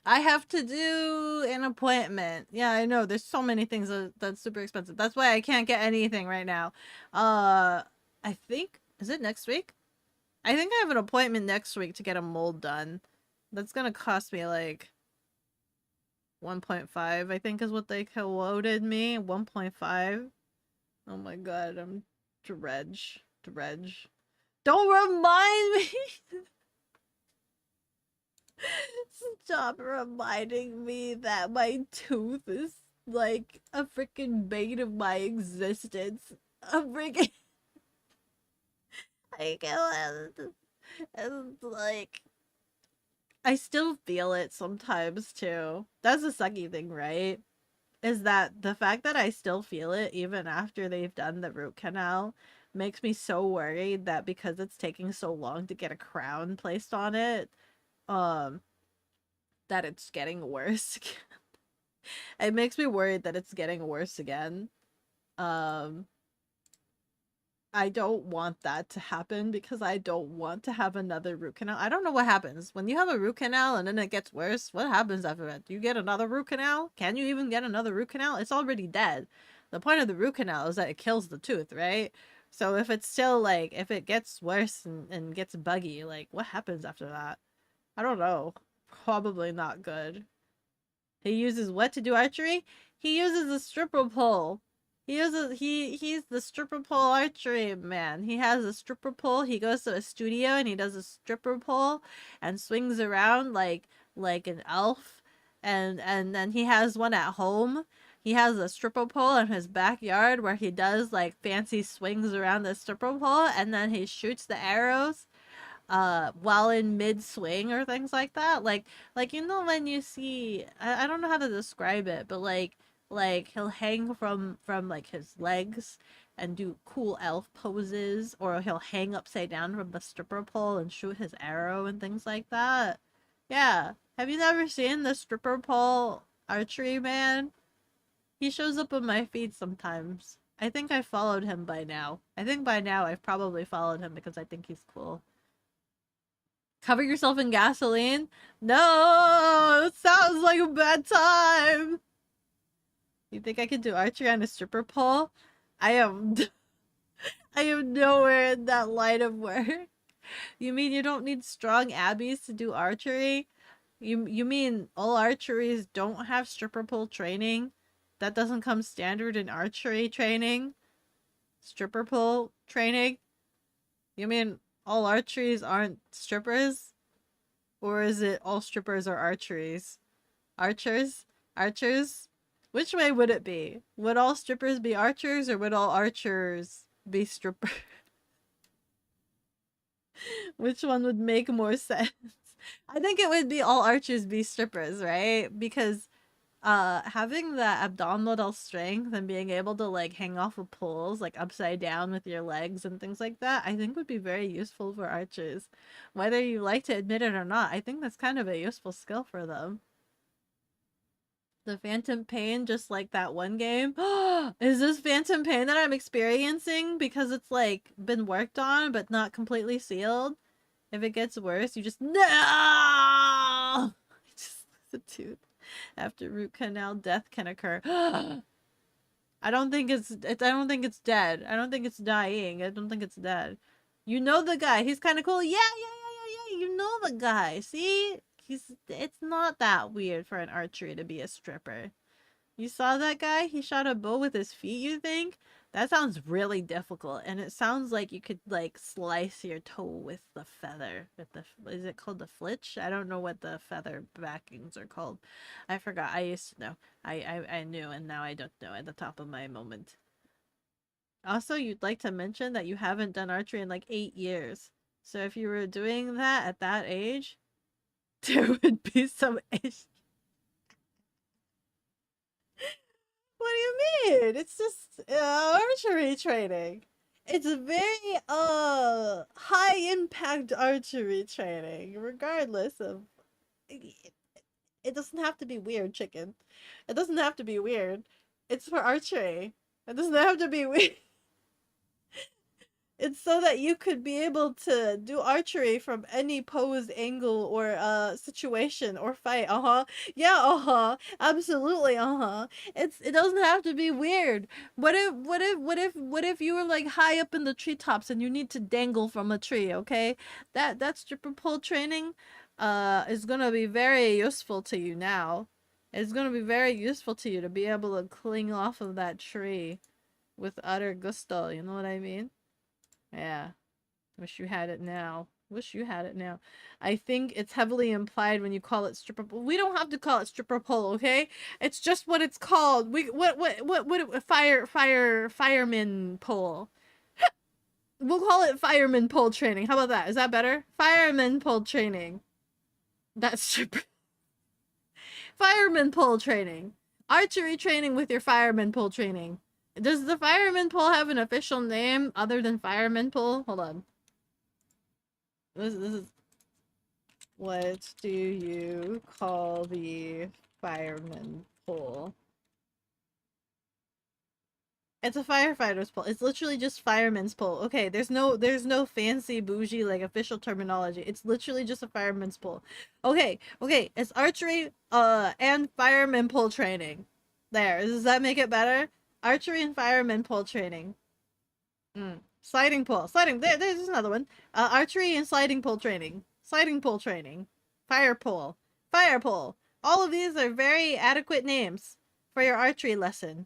I have to do an appointment. Yeah, I know. There's so many things that's super expensive. That's why I can't get anything right now. I think... Is it next week? I think I have an appointment next week to get a mold done. That's gonna cost me like 1.5, I think is what they quoted me. 1.5. Oh my God, I'm dredge. Don't remind me! Stop reminding me that my tooth is like a freaking bane of my existence. A freaking... I can't... And like... I still feel it sometimes too. That's the sucky thing, right? Is that the fact that I still feel it even after they've done the root canal makes me so worried that because it's taking so long to get a crown placed on it, that it's getting worse. It makes me worried that it's getting worse again. I don't want that to happen because I don't want to have another root canal. I don't know what happens when you have a root canal and then it gets worse. What happens after that? Do you get another root canal? Can you even get another root canal? It's already dead. The point of the root canal is that it kills the tooth, right? So if it's still like, if it gets worse and gets buggy, like what happens after that? I don't know. Probably not good. He uses what to do archery? He uses a stripper pole. He's the stripper pole archery man. He has a stripper pole. He goes to a studio and he does a stripper pole and swings around like an elf. And then he has one at home. He has a stripper pole in his backyard where he does like fancy swings around the stripper pole and then he shoots the arrows. while in mid swing or things like that. Like you know when you see, I don't know how to describe it, but like he'll hang from like his legs and do cool elf poses, or he'll hang upside down from the stripper pole and shoot his arrow and things like that. Yeah. Have you never seen the stripper pole archery man? He shows up on my feed sometimes. I think I followed him by now. I think by now I've probably followed him because I think he's cool. Cover yourself in gasoline? No! It sounds like a bad time! You think I could do archery on a stripper pole? I am I am nowhere in that line of work. You mean you don't need strong abbeys to do archery? You mean all archeries don't have stripper pole training? That doesn't come standard in archery training? Stripper pole training? You mean all archeries aren't strippers? Or is it all strippers are archeries? Archers? Archers? Which way would it be? Would all strippers be archers, or would all archers be strippers? Which one would make more sense? I think it would be all archers be strippers, right? Because having that abdominal strength and being able to like hang off of poles like upside down with your legs and things like that, I think would be very useful for archers. Whether you like to admit it or not, I think that's kind of a useful skill for them. The phantom pain, just like that one game. Is this phantom pain that I'm experiencing because it's like been worked on but not completely sealed? If it gets worse, you just no. Just lose a tooth. After root canal, death can occur. I don't think it's dead. I don't think it's dying. I don't think it's dead. You know the guy. He's kind of cool. Yeah. You know the guy. See? It's not that weird for an archery to be a stripper. You saw that guy? He shot a bow with his feet, you think? That sounds really difficult, and it sounds like you could like slice your toe with the feather. Is it called the flitch? I don't know what the feather backings are called. I forgot. I used to know. I knew, and now I don't know at the top of my moment. Also, you'd like to mention that you haven't done archery in like 8 years. So if you were doing that at that age, there would be some issue. What do you mean? It's just archery training. It's a very high impact archery training, regardless of it doesn't have to be weird, chicken. It doesn't have to be weird. It's for archery. It doesn't have to be weird. It's so that you could be able to do archery from any pose, angle, or situation or fight. Yeah, absolutely, it doesn't have to be weird. What if you were like high up in the treetops and you need to dangle from a tree, okay? That stripper pole training is gonna be very useful to you now. It's gonna be very useful to you to be able to cling off of that tree with utter gusto, you know what I mean? Yeah. Wish you had it now. Wish you had it now. I think it's heavily implied when you call it stripper pole. We don't have to call it stripper pole, okay? It's just what it's called. What fireman pole. We'll call it fireman pole training. How about that? Is that better? Fireman pole training. That's stripper. Fireman pole training. Archery training with your fireman pole training. Does the fireman pole have an official name other than fireman pole? Hold on. This is... What do you call the fireman pole? It's a firefighter's pole. It's literally just fireman's pole. Okay, there's no fancy bougie like official terminology. It's literally just a fireman's pole. Okay, it's archery and fireman pole training. There. Does that make it better? Archery and fireman pole training. Sliding pole. There's another one. Archery and sliding pole training. Sliding pole training. Fire pole. Fire pole. All of these are very adequate names for your archery lesson.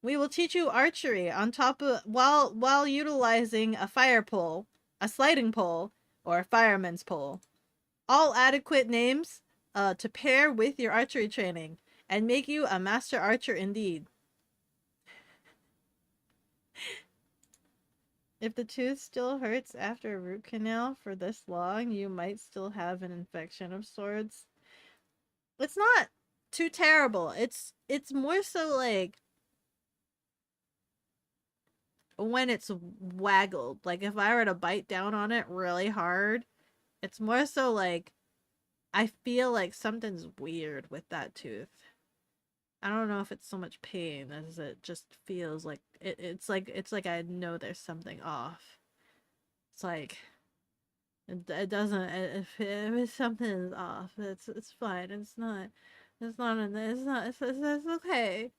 We will teach you archery on top of while utilizing a fire pole, a sliding pole, or a fireman's pole. All adequate names to pair with your archery training and make you a master archer indeed. If the tooth still hurts after a root canal for this long, you might still have an infection of sorts. It's not too terrible. It's more so like when it's waggled. Like if I were to bite down on it really hard, it's more so like I feel like something's weird with that tooth. I don't know if it's so much pain as it just feels like it's like I know there's something off. It's like it doesn't if something is off, it's fine. It's not it's okay.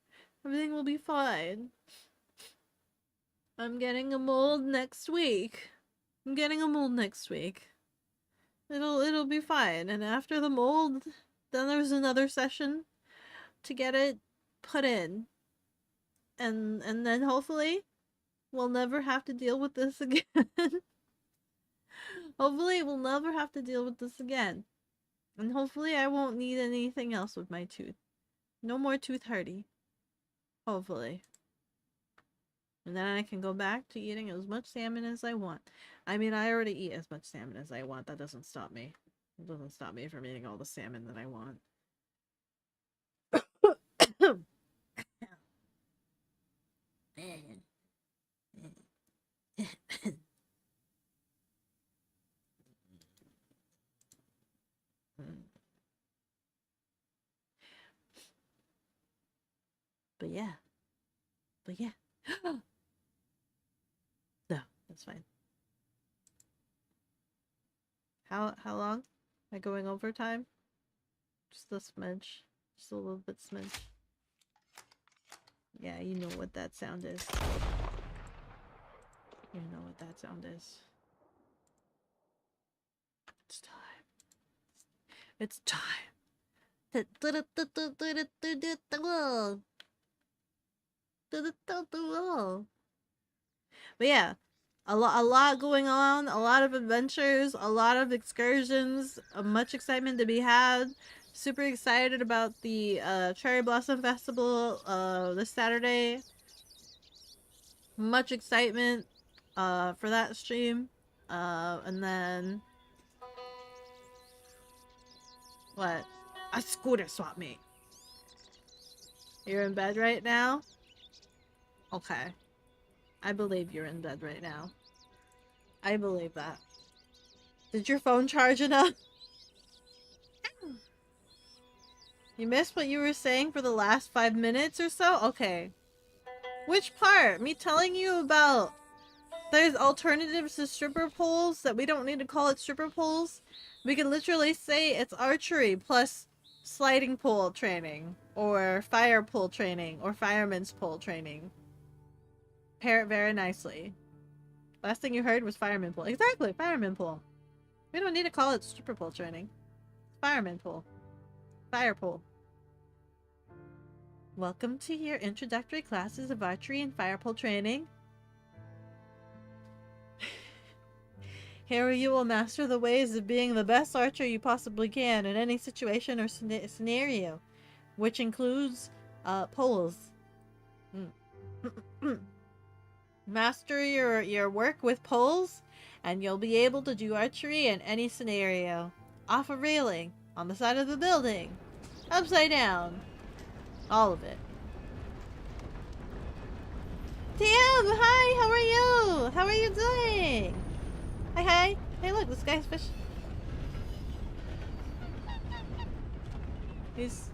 Everything will be fine. I'm getting a mold next week. I'm getting a mold next week. It'll be fine. And after the mold, then there's another session to get it put in. And then hopefully we'll never have to deal with this again. Hopefully we'll never have to deal with this again. And hopefully I won't need anything else with my tooth. No more tooth hurty. Hopefully. And then I can go back to eating as much salmon as I want. I mean, I already eat as much salmon as I want. That doesn't stop me. It doesn't stop me from eating all the salmon that I want. But yeah. No, that's fine. How long? Am I going overtime? Just a smidge. Just a little bit smidge. Yeah, you know what that sound is. You know what that sound is. It's time. It's time. But yeah, a lot going on, a lot of adventures, a lot of excursions, much excitement to be had. Super excited about the Cherry Blossom Festival this Saturday. Much excitement for that stream. And then what? A scooter swap meet. You're in bed right now? Okay. I believe you're in bed right now. I believe that. Did your phone charge enough? You missed what you were saying for the last 5 minutes or so? Okay. Which part? Me telling you about there's alternatives to stripper poles that we don't need to call it stripper poles? We can literally say it's archery plus sliding pole training or fire pole training or fireman's pole training. Pair it very nicely. Last thing you heard was fireman pole. Exactly, fireman pole. We don't need to call it stripper pole training. Fireman pole. Fire pole. Welcome to your introductory classes of archery and fire pole training. Here you will master the ways of being the best archer you possibly can in any situation or scenario, which includes poles. Master your work with poles, and you'll be able to do archery in any scenario. Off a railing, on the side of the building, upside down, all of it. Tim, hi, how are you? How are you doing? Hi. Hey, look, this guy's fish. He's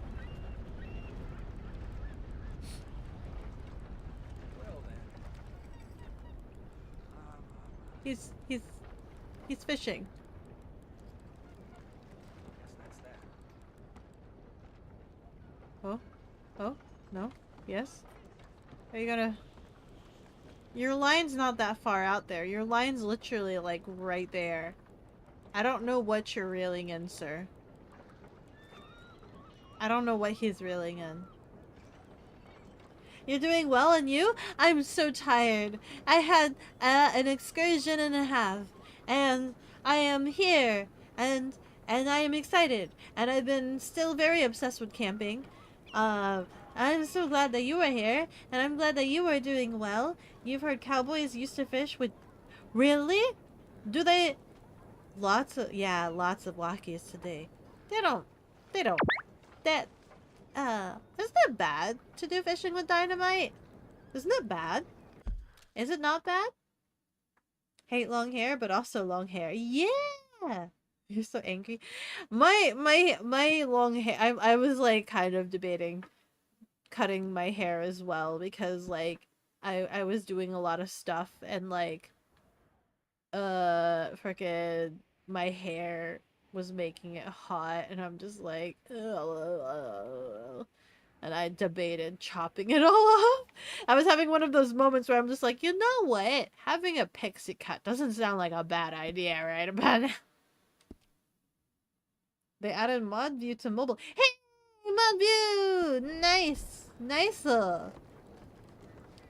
fishing. Oh, no, yes. Are you gonna... Your line's not that far out there. Your line's literally, like, right there. I don't know what you're reeling in, sir. I don't know what he's reeling in. You're doing well, and you? I'm so tired. I had an excursion and a half, and I am here, and I am excited, and I've been still very obsessed with camping. I'm so glad that you are here, and I'm glad that you are doing well. You've heard cowboys used to fish with Really? Do they? Lots of lockies today. They don't. That isn't that bad to do fishing with dynamite? Isn't it bad? Is it not bad? Hate long hair, but also long hair. Yeah. You're so angry. My long hair. I was like kind of debating cutting my hair as well because like I was doing a lot of stuff and like freaking my hair was making it hot and I'm just like ugh. And I debated chopping it all off. I was having one of those moments where I'm just like, you know what? Having a pixie cut doesn't sound like a bad idea right about now. They added mod view to mobile. Hey, mod view! Nice! Nicer!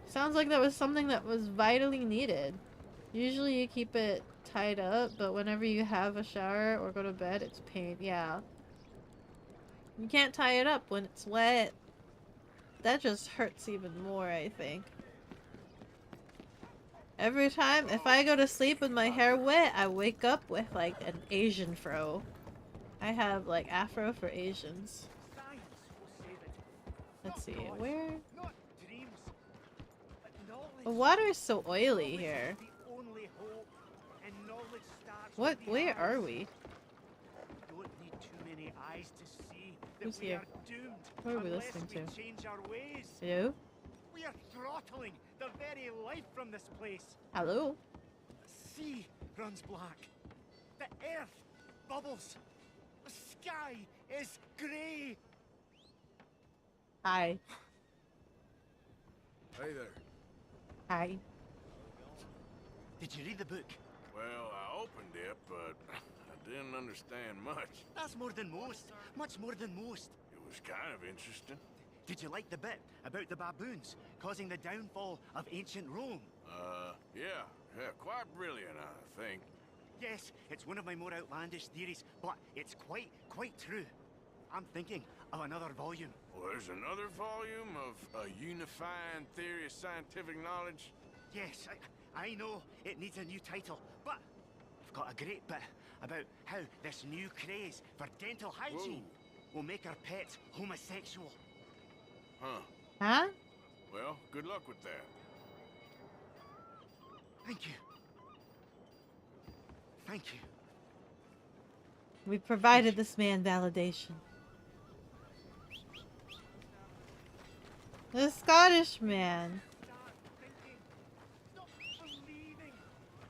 Sounds like that was something that was vitally needed. Usually you keep it tied up, but whenever you have a shower or go to bed, it's pain. Yeah. You can't tie it up when it's wet. That just hurts even more, I think. Every time, if I go to sleep with my hair wet, I wake up with like an Asian fro. I have like afro for Asians. Let's see, where? The water is so oily here. What? Where are we? Who's here? What are we listening to? Hello? We are throttling the very life from this place. Hello? The sea runs black. The earth bubbles. The sky is grey. Hi. Hey there. Hi. Did you read the book? Well, I opened it, but I didn't understand much. That's more than most. Much more than most. It was kind of interesting. Did you like the bit about the baboons causing the downfall of ancient Rome? Yeah, quite brilliant, I think. Yes, it's one of my more outlandish theories, but it's quite true. I'm thinking of another volume. Well, there's another volume of a unifying theory of scientific knowledge. Yes, I know it needs a new title, but I've got a great bit about how this new craze for dental hygiene will make our pets homosexual. Huh. Huh? Well, good luck with that. Thank you. Thank you. We provided this man validation. The Scottish man.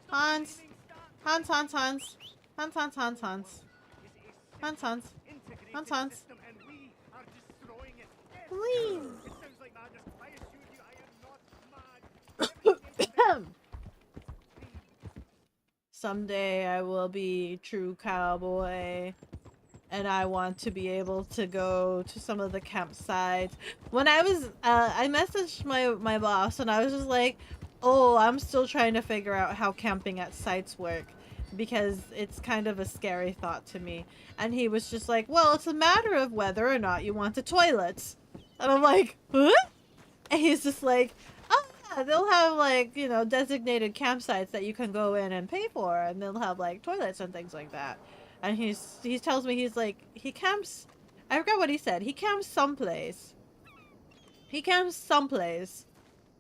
Hans. Hans, Hans, Hans. Hans, Hans, Hans, Hans. Hans, Hans. Hans, Hans. Please. Someday I will be true cowboy. And I want to be able to go to some of the campsites. When I was, I messaged my boss and I was just like, oh, I'm still trying to figure out how camping at sites work. Because it's kind of a scary thought to me. And he was just like, well, it's a matter of whether or not you want the toilets. And I'm like, huh? And he's just like, oh yeah, they'll have like, you know, designated campsites that you can go in and pay for. And they'll have like toilets and things like that. And he tells me, he's like, he camps, I forgot what he said. He camps someplace. He camps someplace.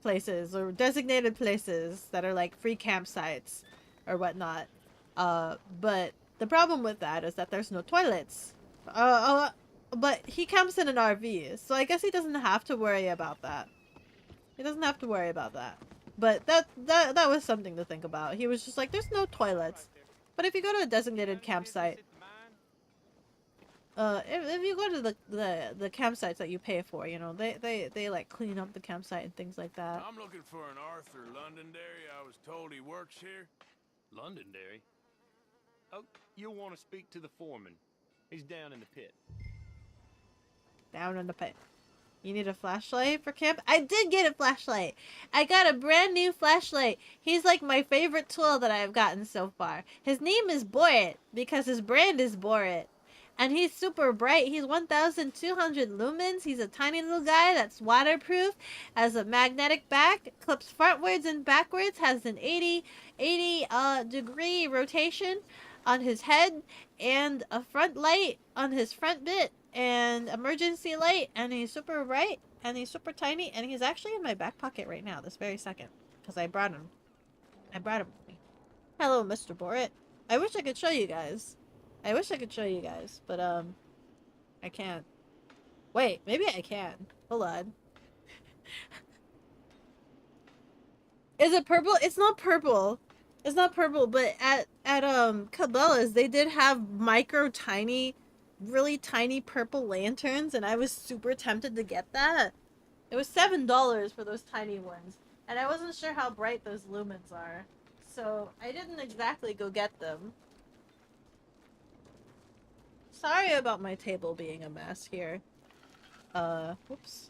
Places or designated places that are like free campsites or whatnot. But the problem with that is that there's no toilets. But he camps in an RV, so I guess he doesn't have to worry about that. He doesn't have to worry about that. But that was something to think about. He was just like, there's no toilets. But if you go to a designated campsite, if you go to the campsites that you pay for, you know, they like clean up the campsite and things like that. I'm looking for an Arthur Londonderry. I was told he works here. Londonderry? Oh, you'll want to speak to the foreman. He's down in the pit. Down in the pit. You need a flashlight for camp? I did get a flashlight. I got a brand new flashlight. He's like my favorite tool that I've gotten so far. His name is Borit because his brand is Borit. And he's super bright. He's 1,200 lumens. He's a tiny little guy that's waterproof, has a magnetic back, clips frontwards and backwards, has an 80 degree rotation on his head, and a front light on his front bit, and emergency light, and he's super bright, and he's super tiny, and he's actually in my back pocket right now, this very second, because I brought him. I brought him with me. Hello, Mr. Borit. I wish I could show you guys. I wish I could show you guys, but I can't. Wait, maybe I can. Hold on. Is it purple? It's not purple. It's not purple, but at Cabela's they did have micro tiny, really tiny purple lanterns, and I was super tempted to get that. It was $7 for those tiny ones, and I wasn't sure how bright those lumens are, so I didn't exactly go get them. Sorry about my table being a mess here. Whoops.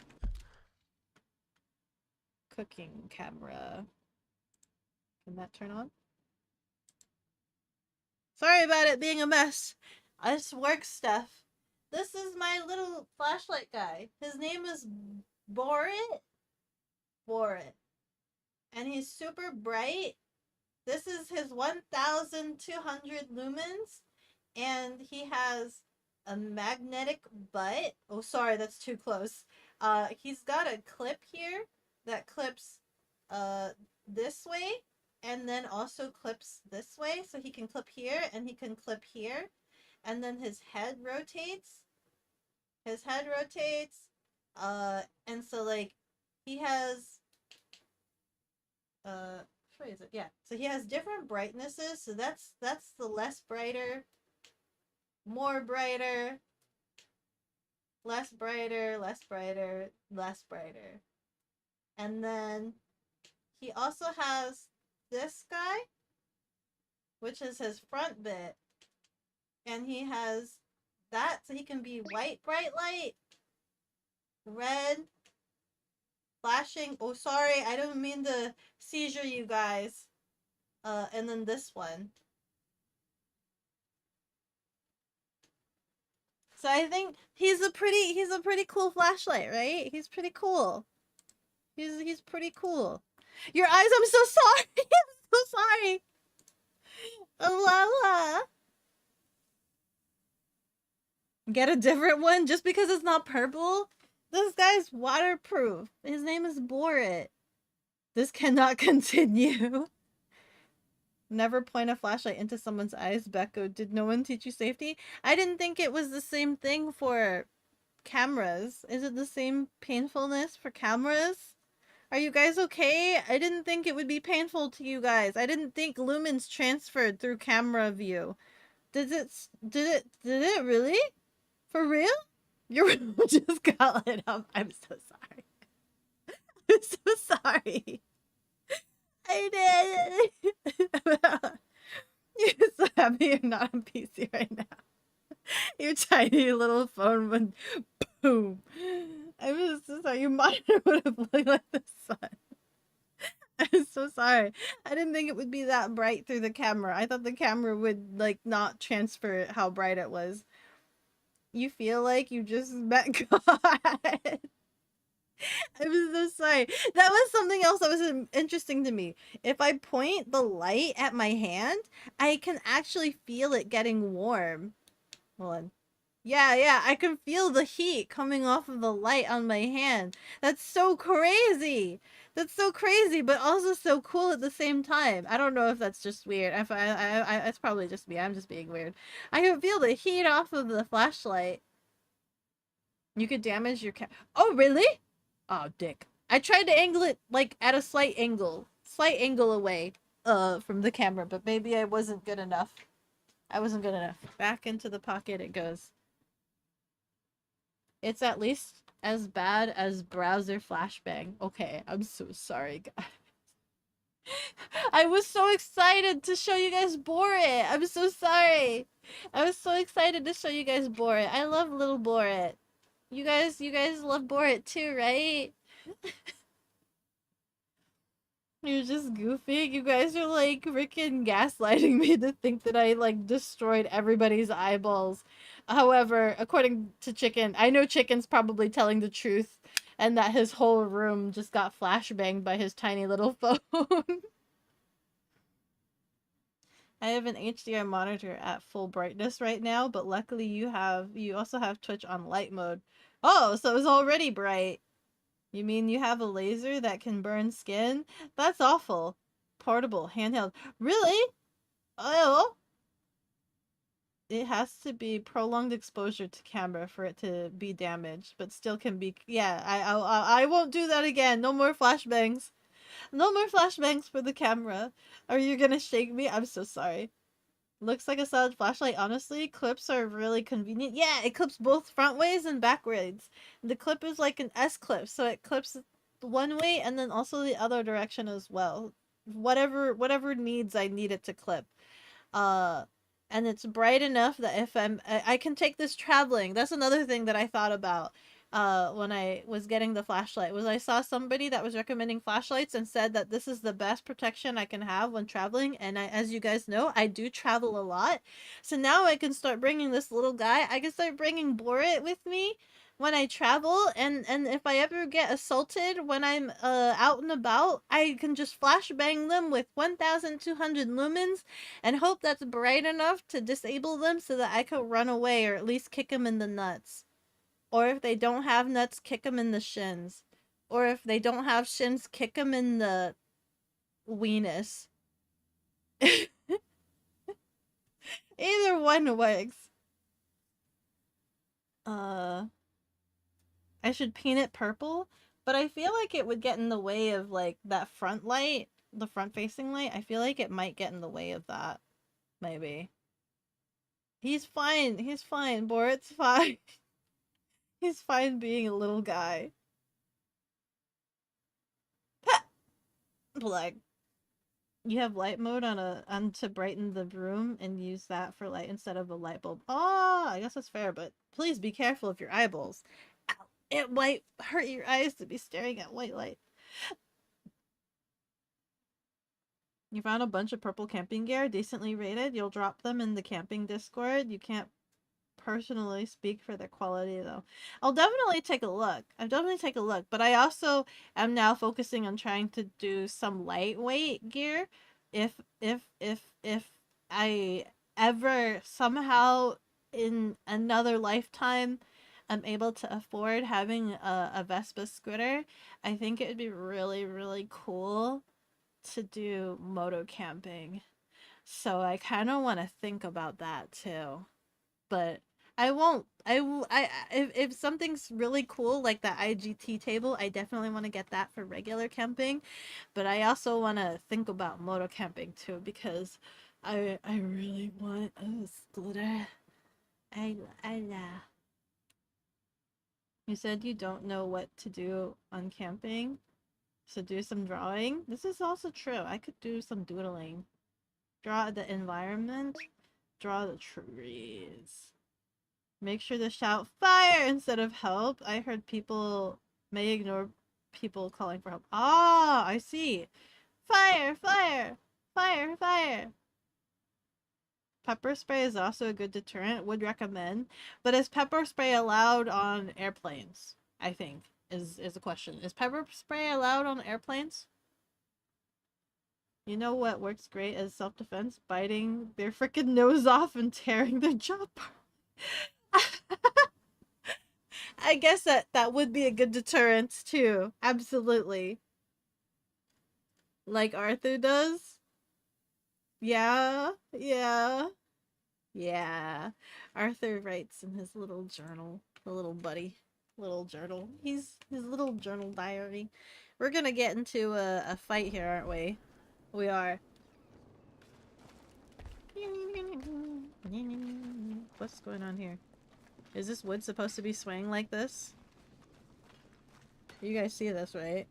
Cooking camera. Can that turn on? Sorry about it being a mess. This work stuff. This is my little flashlight guy. His name is Borit. Borit. And he's super bright. This is his 1,200 lumens. And he has a magnetic butt. Oh, sorry, that's too close. He's got a clip here that clips this way, and then also clips this way. So he can clip here, and he can clip here. And then his head rotates. His head rotates. And so, like, he has... which way is it? Yeah. So he has different brightnesses. So that's the less brighter, more brighter, less brighter, less brighter, less brighter. And then he also has this guy, which is his front bit. And he has that, so he can be white bright light, red, flashing. Oh, sorry, I don't mean to seizure you guys. And then this one. So I think he's a pretty cool flashlight, right? He's pretty cool. He's pretty cool. Your eyes, I'm so sorry. I'm so sorry. Lala. Get a different one just because it's not purple? This guy's waterproof. His name is Borit. This cannot continue. Never point a flashlight into someone's eyes, Beko. Did no one teach you safety? I didn't think it was the same thing for cameras. Is it the same painfulness for cameras? Are you guys okay? I didn't think it would be painful to you guys. I didn't think lumens transferred through camera view. Did it really? For real? Your room just got lit up. I'm so sorry. I'm so sorry. I did. You're so happy you're not on PC right now. Your tiny little phone went boom. I'm just so sorry. Your monitor would have looked like the sun. I'm so sorry. I didn't think it would be that bright through the camera. I thought the camera would, like, not transfer how bright it was. You feel like you just met God. I'm so sorry. That was something else that was interesting to me. If I point the light at my hand, I can actually feel it getting warm. Hold on. Yeah, I can feel the heat coming off of the light on my hand. That's so crazy. That's so crazy, but also so cool at the same time. I don't know if that's just weird. It's probably just me. I'm just being weird. I can feel the heat off of the flashlight. You could damage your Oh, really? Oh, dick. I tried to angle it, like, at a slight angle away, from the camera, but maybe I wasn't good enough. Back into the pocket it goes. It's at least as bad as browser flashbang. Okay, I'm so sorry, guys. I was so excited to show you guys Borit. I'm so sorry. I was so excited to show you guys Borit. I love little Borit. You guys love Borit too, right? You're just goofy. You guys are like freaking gaslighting me to think that I like destroyed everybody's eyeballs. However, according to Chicken, I know Chicken's probably telling the truth and that his whole room just got flashbanged by his tiny little phone. I have an HDR monitor at full brightness right now, but luckily you also have Twitch on light mode. Oh, so it's already bright. You mean you have a laser that can burn skin? That's awful. Portable, handheld. Really? Oh. It has to be prolonged exposure to camera for it to be damaged, but still can be. Yeah, I won't do that again. No more flashbangs. No more flashbangs for the camera. Are you gonna shake me? I'm so sorry. Looks like a solid flashlight. Honestly, clips are really convenient. Yeah, it clips both front ways and back ways. The clip is like an S clip, so it clips one way and then also the other direction as well. Whatever needs I need it to clip. And it's bright enough that if I can take this traveling. That's another thing that I thought about when I was getting the flashlight, was I saw somebody that was recommending flashlights and said that this is the best protection I can have when traveling. And as you guys know, I do travel a lot, so now I can start bringing this little guy. I can start bringing Borit with me when I travel, and if I ever get assaulted when I'm out and about, I can just flashbang them with 1200 lumens and hope that's bright enough to disable them so that I could run away or at least kick them in the nuts. Or if they don't have nuts, kick them in the shins. Or if they don't have shins, kick them in the weenus. Either one works. I should paint it purple, but I feel like it would get in the way of like that front light, the front facing light. I feel like it might get in the way of that. Maybe. He's fine. He's fine. Borit's fine. He's fine being a little guy. Like, you have light mode on to brighten the room and use that for light instead of a light bulb. Oh, I guess that's fair, but please be careful of your eyeballs. Ow, it might hurt your eyes to be staring at white light. You found a bunch of purple camping gear, decently rated. You'll drop them in the camping Discord. You can't personally speak for their quality though. I'll definitely take a look. But I also am now focusing on trying to do some lightweight gear. If I ever somehow in another lifetime I'm able to afford having a Vespa scooter, I think it would be really, really cool to do moto camping. So I kind of want to think about that too. But I won't. If something's really cool like that IGT table, I definitely want to get that for regular camping. But I also want to think about moto camping too, because I really want a scooter. I You said you don't know what to do on camping, so do some drawing. This is also true. I could do some doodling. Draw the environment. Draw the trees. Make sure to shout fire instead of help. I heard people may ignore people calling for help. Ah, I see. Fire, fire, fire, fire. Pepper spray is also a good deterrent. Would recommend. But is pepper spray allowed on airplanes? I think is the question. Is pepper spray allowed on airplanes? You know what works great as self-defense? Biting their freaking nose off and tearing their jaw apart. I guess that would be a good deterrent too. Absolutely. Like Arthur does. Yeah. Arthur writes in his little journal, the little buddy, little journal. His little journal diary. We're gonna get into a fight here, aren't we? We are. What's going on here? Is this wood supposed to be swaying like this? You guys see this, right?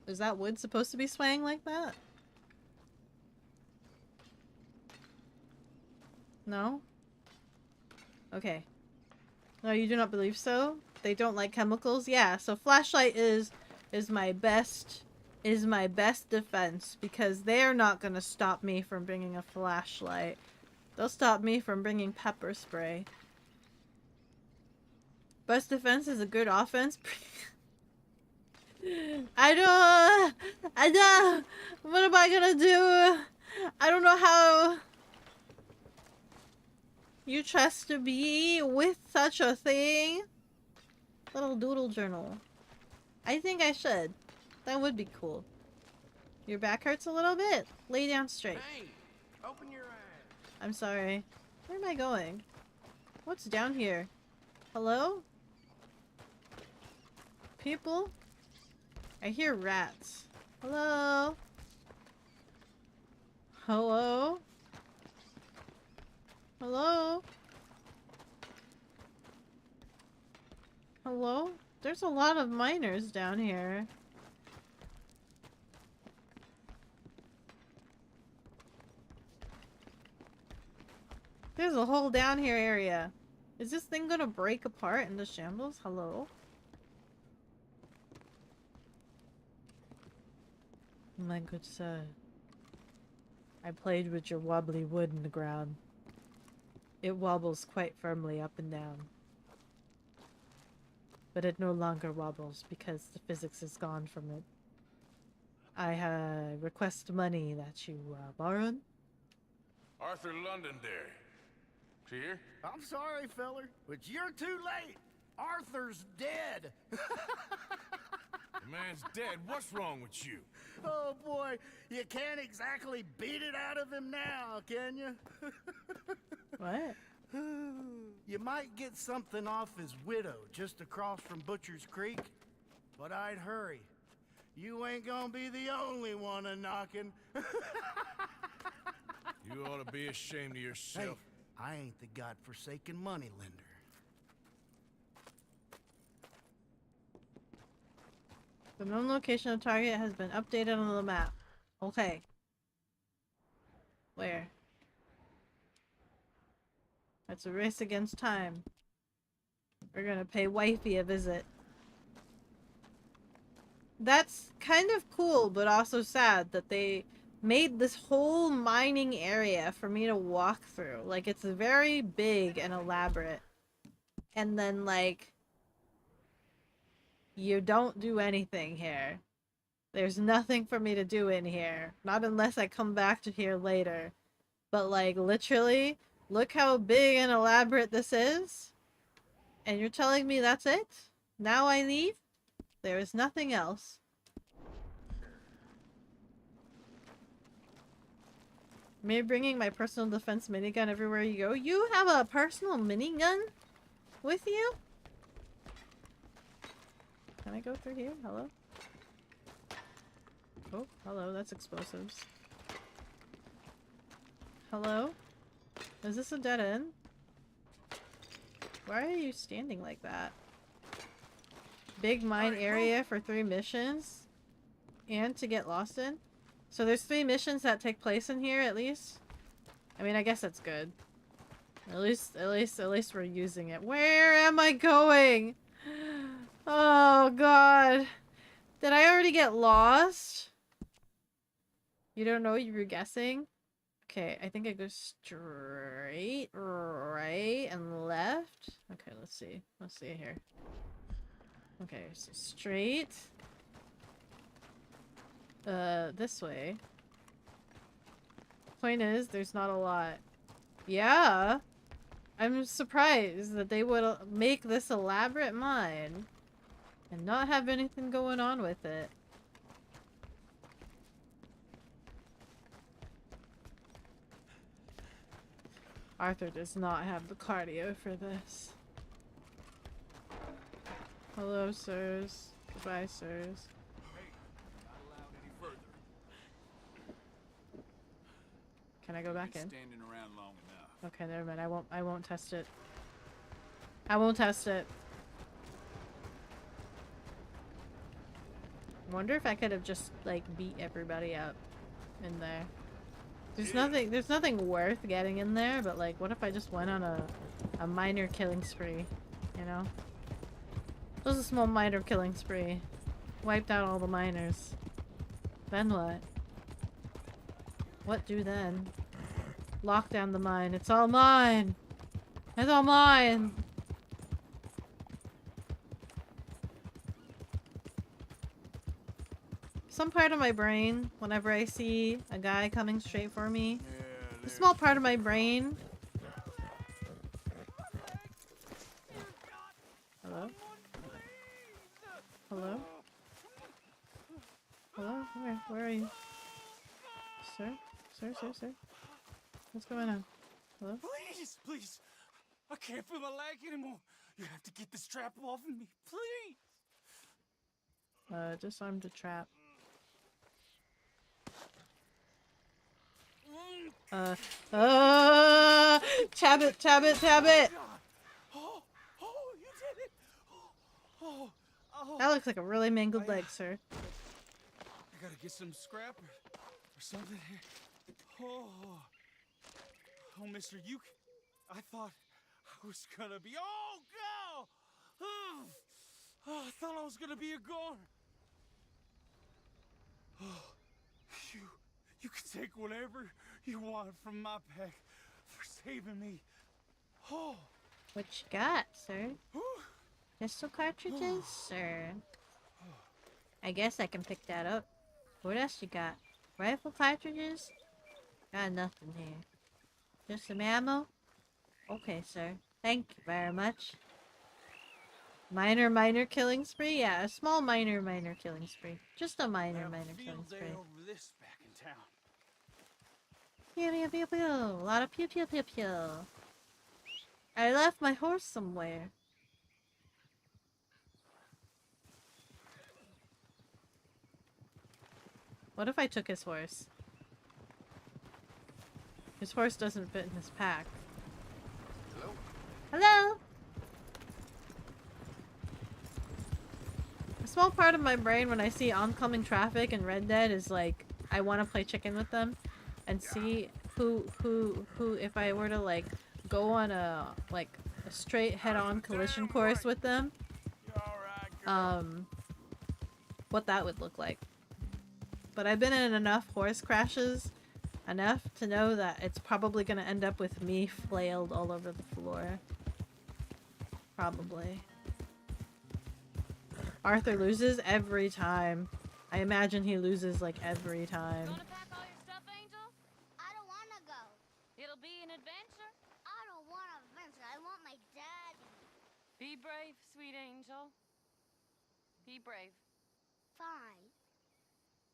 Is that wood supposed to be swaying like that? No? Okay. No, you do not believe so? They don't like chemicals? Yeah, so flashlight is my best defense, because they're not gonna stop me from bringing a flashlight. They'll stop me from bringing pepper spray. Best defense is a good offense. I don't. What am I gonna do? I don't know how you trust to be with such a thing. Little doodle journal. I think I should. That would be cool. Your back hurts a little bit? Lay down straight. Hey, open your eyes. I'm sorry. Where am I going? What's down here? Hello? People? I hear rats. Hello? Hello? Hello? Hello? There's a lot of miners down here. There's a whole down here area. Is this thing gonna break apart into shambles? Hello? My good sir. I played with your wobbly wood in the ground. It wobbles quite firmly up and down. But it no longer wobbles because the physics is gone from it. I request money that you borrowed. Arthur Londonderry. Is he here? I'm sorry, feller, but you're too late. Arthur's dead. The man's dead. What's wrong with you? Oh boy, you can't exactly beat it out of him now, can you? What? You might get something off his widow just across from Butcher's Creek, but I'd hurry. You ain't gonna be the only one a-knocking. You ought to be ashamed of Hey, yourself. I ain't the godforsaken moneylender. The known location of target has been updated on the map. Okay. Where? That's a race against time. We're gonna pay wifey a visit. That's kind of cool, but also sad that they made this whole mining area for me to walk through. Like, it's very big and elaborate. And then, like, you don't do anything here. There's nothing for me to do in here. Not unless I come back to here later. But, like, literally, look how big and elaborate this is. And you're telling me that's it? Now I leave? There is nothing else. Me bringing my personal defense minigun everywhere you go. You have a personal minigun with you? Can I go through here? Hello? Oh, hello. That's explosives. Hello? Is this a dead end? Why are you standing like that? Big mine area for 3 missions? And to get lost in? So there's 3 missions that take place in here, at least? I mean, I guess that's good. At least we're using it. Where am I going? Oh, God. Did I already get lost? You don't know? You were guessing? Okay, I think I go straight, right, and left. Okay, let's see. Let's see here. Okay, so straight. This way. Point is, there's not a lot. Yeah. I'm surprised that they would make this elaborate mine and not have anything going on with it. Arthur does not have the cardio for this. Hello, sirs. Goodbye, sirs. Can I go back in? Standing around long enough. Okay, never mind. I won't test it. I won't test it. Wonder if I could have just like beat everybody up in there. There's nothing worth getting in there, but like what if I just went on a minor killing spree, you know? Just a small minor killing spree. Wiped out all the miners. Then what? What do then? Lock down the mine. It's all mine. It's all mine. Some part of my brain, whenever I see a guy coming straight for me, a small part of my brain. Hello? Hello? Hello? Where are you? Sir? Sir? What's going on? Hello? Please, please. I can't feel my leg anymore. You have to get this trap off of me, please. Disarm the trap. Tab it! Oh, you did it. Oh. That looks like a really mangled leg, sir. I gotta get some scrap or something here. Oh, mister, I thought I was gonna be. Oh, go! Oh, I thought I was gonna be a goner. Oh, you can take whatever you want from my pack for saving me. Oh. What you got, sir? Whew. Pistol cartridges, sir? I guess I can pick that up. What else you got? Rifle cartridges? Got nothing here. Just some ammo? Okay, sir. Thank you very much. Minor killing spree? Yeah, a small minor killing spree. Just a minor killing spree. Over this back in town. Pew. A lot of pew. I left my horse somewhere. What if I took his horse? His horse doesn't fit in his pack. Hello? A small part of my brain when I see oncoming traffic in Red Dead is like, I want to play chicken with them and see who if I were to like go on a straight head-on collision course with them, what that would look like. But I've been in enough horse crashes enough to know that it's probably gonna end up with me flailed all over the floor. Probably. Arthur loses every time. I imagine he loses like every time. Gonna pack all your stuff, Angel? I don't wanna go. It'll be an adventure. I don't want an adventure. I want my daddy. Be brave, sweet Angel. Be brave. Fine.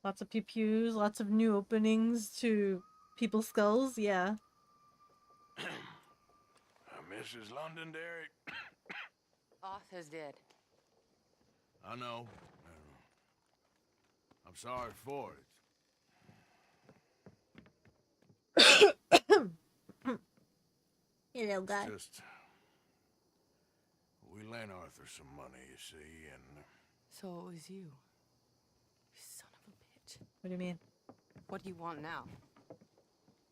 Lots of pew-pews, lots of new openings to people's skulls, yeah. Mrs. Londonderry. Arthur's dead. I know. I'm sorry for it. You little guy. It's just... we lent Arthur some money, you see, and... So it was you. You son of a bitch. What do you mean? What do you want now?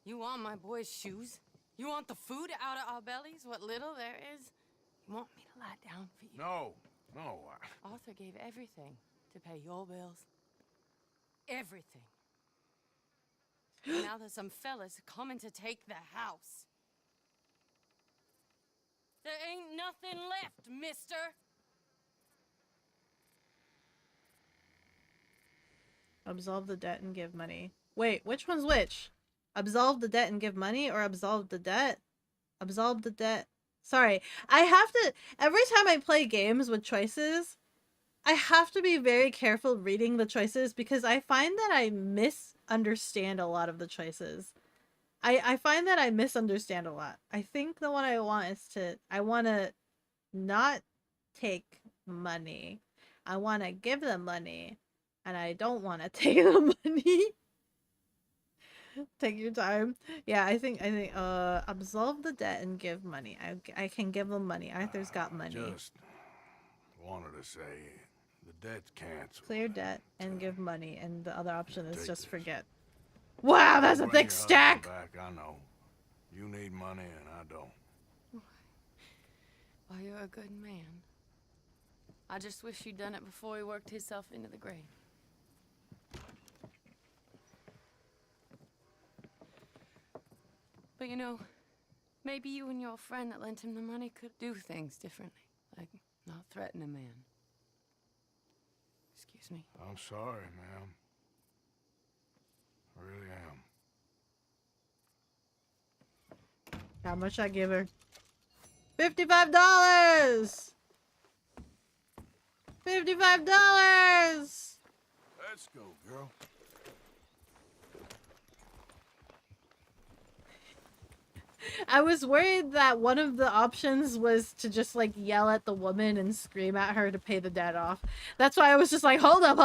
You want my boy's shoes? You want the food out of our bellies? What little there is? You want me to lie down for you? No. Arthur gave everything to pay your bills. Everything. And now there's some fellas coming to take the house. There ain't nothing left, mister. Absolve the debt and give money. Wait, which one's which? Absolve the debt and give money, or absolve the debt? Absolve the debt. Sorry, I have to... Every time I play games with choices, I have to be very careful reading the choices because I find that I misunderstand a lot of the choices. I find that I misunderstand a lot. I think the one I want is to... I want to not take money. I want to give them money. And I don't want to take the money. Take your time. Yeah, I think absolve the debt and give money. I can give them money. Arthur's got money. Just wanted to say the debt's canceled. Clear debt and give money, and the other option is just forget. Wow, that's a thick stack. Back, I know. You need money and I don't. Well, you're a good man. I just wish you'd done it before he worked himself into the grave. But you know, maybe you and your friend that lent him the money could do things differently. Like, not threaten a man. Excuse me. I'm sorry, ma'am. I really am. How much I give her? $55! $55! Let's go, girl. I was worried that one of the options was to just like yell at the woman and scream at her to pay the debt off. That's why I was just like, hold up.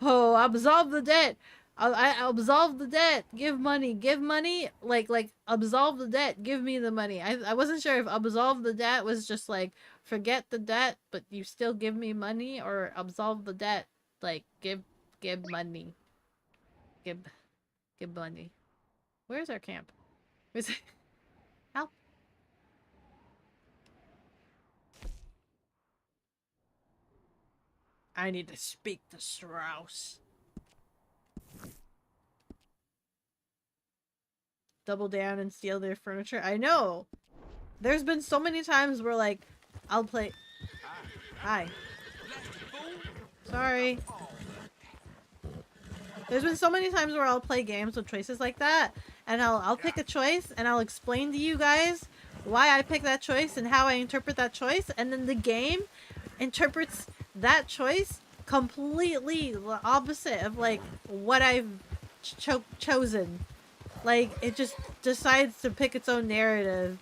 Oh, absolve the debt. I absolve the debt. Give money. Like absolve the debt. Give me the money. I wasn't sure if absolve the debt was just like forget the debt, but you still give me money, or absolve the debt like give money. Give money. Where's our camp? Where's help? I need to speak to Strauss. Double down and steal their furniture. I know. There's been so many times where like I'll play. Hi. Sorry. There's been so many times where I'll play games with choices like that, and I'll pick a choice and I'll explain to you guys why I pick that choice and how I interpret that choice, and then the game interprets that choice completely the opposite of like what I've chosen. Like it just decides to pick its own narrative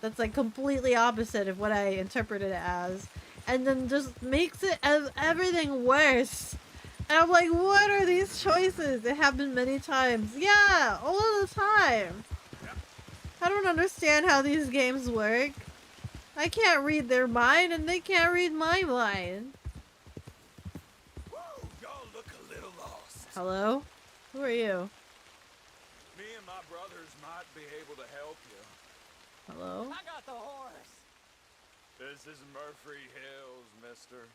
that's like completely opposite of what I interpreted it as, and then just makes it everything worse. And I'm like, what are these choices? It happened many times. Yeah, all of the time. I don't understand how these games work. I can't read their mind, and they can't read my mind. Whoa, y'all look a little lost. Hello? Who are you? Me and my brothers might be able to help you. Hello? I got the horse. This is Murphy Hills, mister.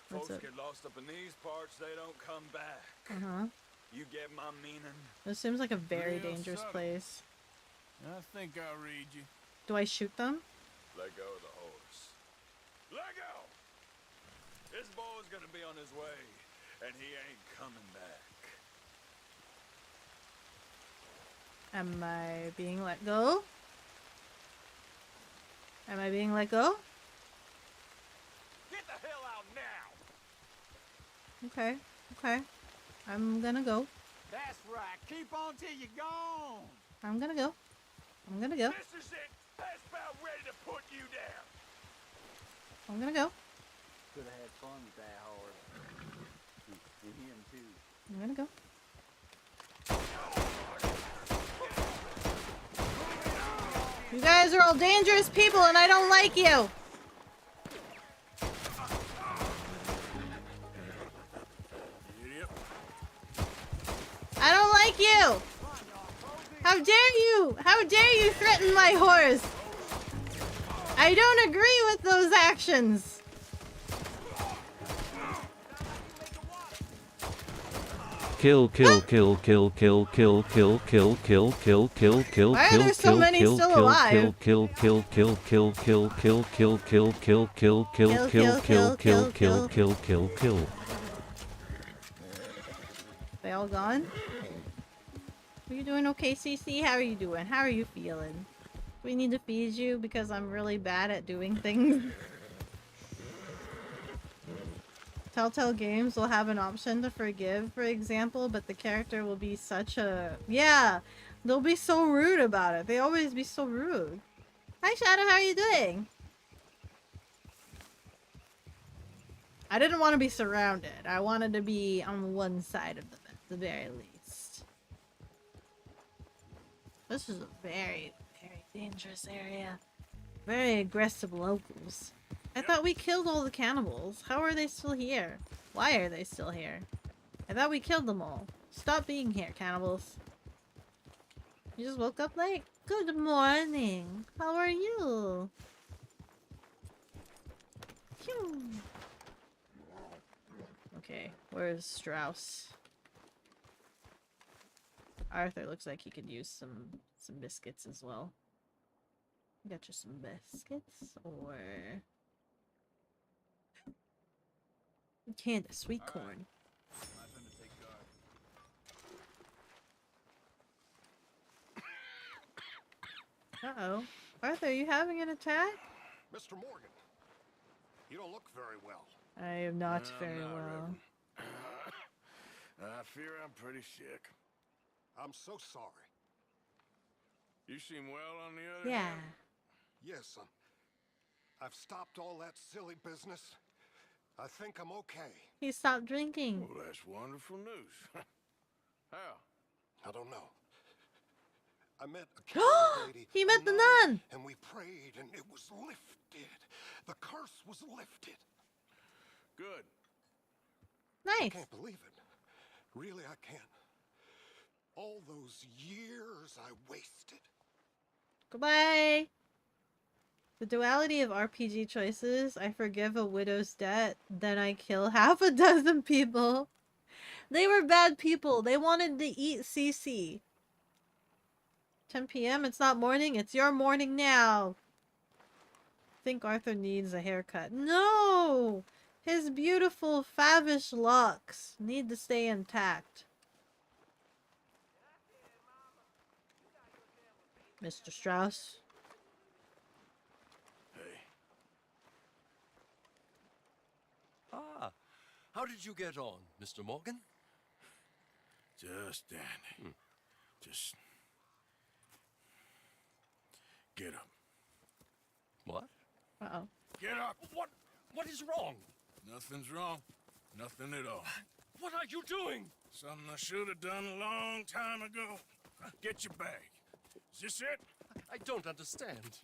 What's Folks up? get lost up in these parts, they don't come back. Uh-huh. You get my meaning? This seems like a very Real dangerous subtle. place. I think I'll read you. Do I shoot them? Let go of the horse. Let go! This boy's gonna be on his way, and he ain't coming back. Am I being let go? Am I being let go? Get the hell out now! Okay. Okay. I'm gonna go. That's right. Keep on till you're gone. I'm gonna go. I'm gonna go. This is it! That's about ready to put you down! I'm gonna go. Could have had fun with that horse. And him too. I'm gonna go. You guys are all dangerous people and I don't like you! I don't like you! How dare you! How dare you threaten my horse! I don't agree with those actions! Kill kill kill kill kill kill kill kill kill kill kill kill Why are kill there so kill many kill still kill alive? kill kill kill kill kill kill kill kill kill kill kill kill kill kill kill kill kill kill. They all gone? Are you doing okay, CC? How are you doing? How are you feeling? We need to feed you because I'm really bad at doing things. Telltale Games will have an option to forgive, for example, but the character will be such a... Yeah! They'll be so rude about it. They always be so rude. Hi, Shadow. How are you doing? I didn't want to be surrounded. I wanted to be on one side of them at the very least. This is a very, very dangerous area. Very aggressive locals. I thought we killed all the cannibals. How are they still here? Why are they still here? I thought we killed them all. Stop being here, cannibals. You just woke up late? Good morning. How are you? Phew. Okay, where's Strauss? Arthur looks like he could use some biscuits as well. Got you some biscuits or canned sweet corn. Uh-oh. Arthur, are you having an attack? Mr. Morgan, you don't look very well. I am not very not, well. I fear I'm pretty sick. I'm so sorry. You seem well on the other Yeah. hand. Yes, I've stopped all that silly business. I think I'm okay. He stopped drinking. Well, that's wonderful news. How? I don't know. I met a Catholic lady. He met the nun! And we prayed and it was lifted. The curse was lifted. Good. Nice. I can't believe it. Really, I can't. All those years I wasted. Goodbye. The duality of RPG choices. I forgive a widow's debt, then I kill half a dozen people. They were bad people. They wanted to eat CC. 10 p.m. It's not morning. It's your morning now. Think Arthur needs a haircut. No! His beautiful, favish locks need to stay intact. Mr. Strauss. Hey. Ah, how did you get on, Mr. Morgan? Just dandy. Just get up. What? Uh-oh. Get up. What is wrong? Nothing's wrong. Nothing at all. What are you doing? Something I should have done a long time ago. Get your bag. Is this it? I don't understand.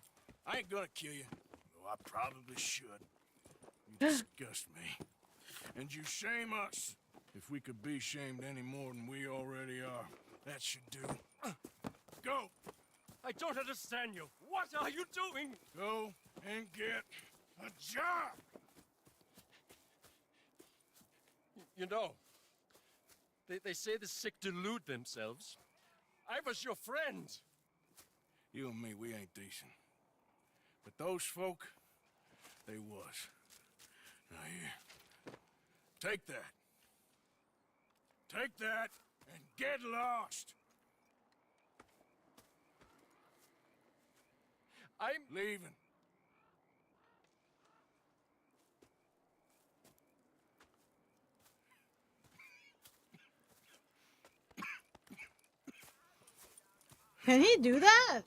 I ain't gonna kill you, though I probably should. You disgust me. And you shame us. If we could be shamed any more than we already are, that should do. Go! I don't understand you. What are you doing? Go and get a job! You know, they say the sick delude themselves. I was your friend. You and me, we ain't decent. But those folk, they was. Now here, take that. Take that and get lost. I'm leaving. Can he do that?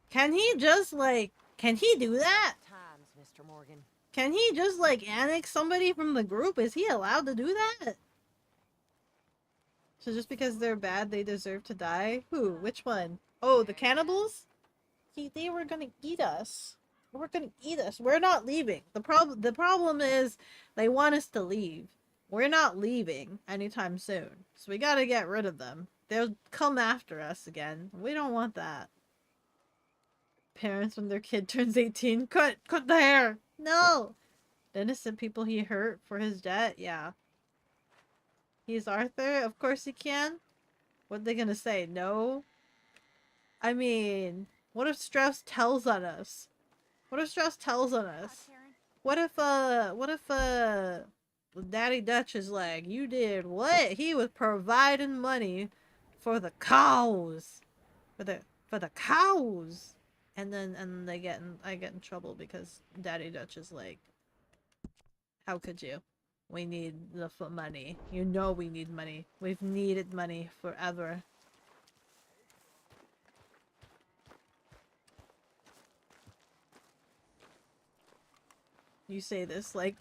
Can he just, like, can he do that? Times, Mr. Morgan. Can he just, like, annex somebody from the group? Is he allowed to do that? So just because they're bad, they deserve to die? Who? Which one? Oh, the cannibals? They were gonna eat us. We're gonna eat us. We're not leaving. The problem is they want us to leave. We're not leaving anytime soon. So we gotta get rid of them. They'll come after us again. We don't want that. Parents when their kid turns 18. Cut the hair. No. The innocent people he hurt for his debt. Yeah. He's Arthur. Of course he can. What are they gonna say? No? I mean, what if Strauss tells on us? What if Strauss tells on us? What if Daddy Dutch is like, you did what? He was providing money for the cows. For the cows. And I get in trouble because Daddy Dutch is like, how could you? We need the money. You know we need money. We've needed money forever. You say this like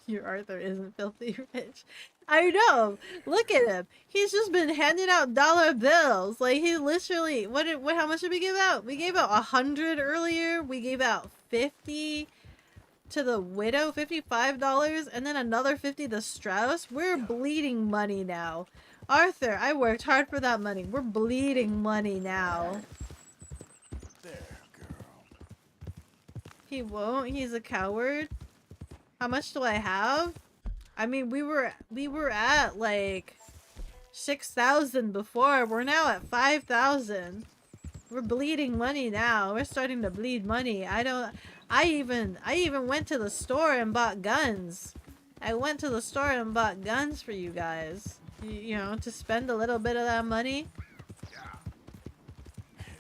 your Arthur isn't filthy rich. I know. Look at him. He's just been handing out dollar bills. Like he literally. How much did we give out? We gave out 100 earlier. We gave out 50 to the widow, $55, and then another 50 to Strauss. We're bleeding money now. Arthur, I worked hard for that money. We're bleeding money now. There, girl. He won't. He's a coward. How much do I have? I mean, we were at like 6,000 before. We're now at 5,000. We're bleeding money now. We're starting to bleed money. I even went to the store and bought guns. I went to the store and bought guns for you guys. You know, to spend a little bit of that money.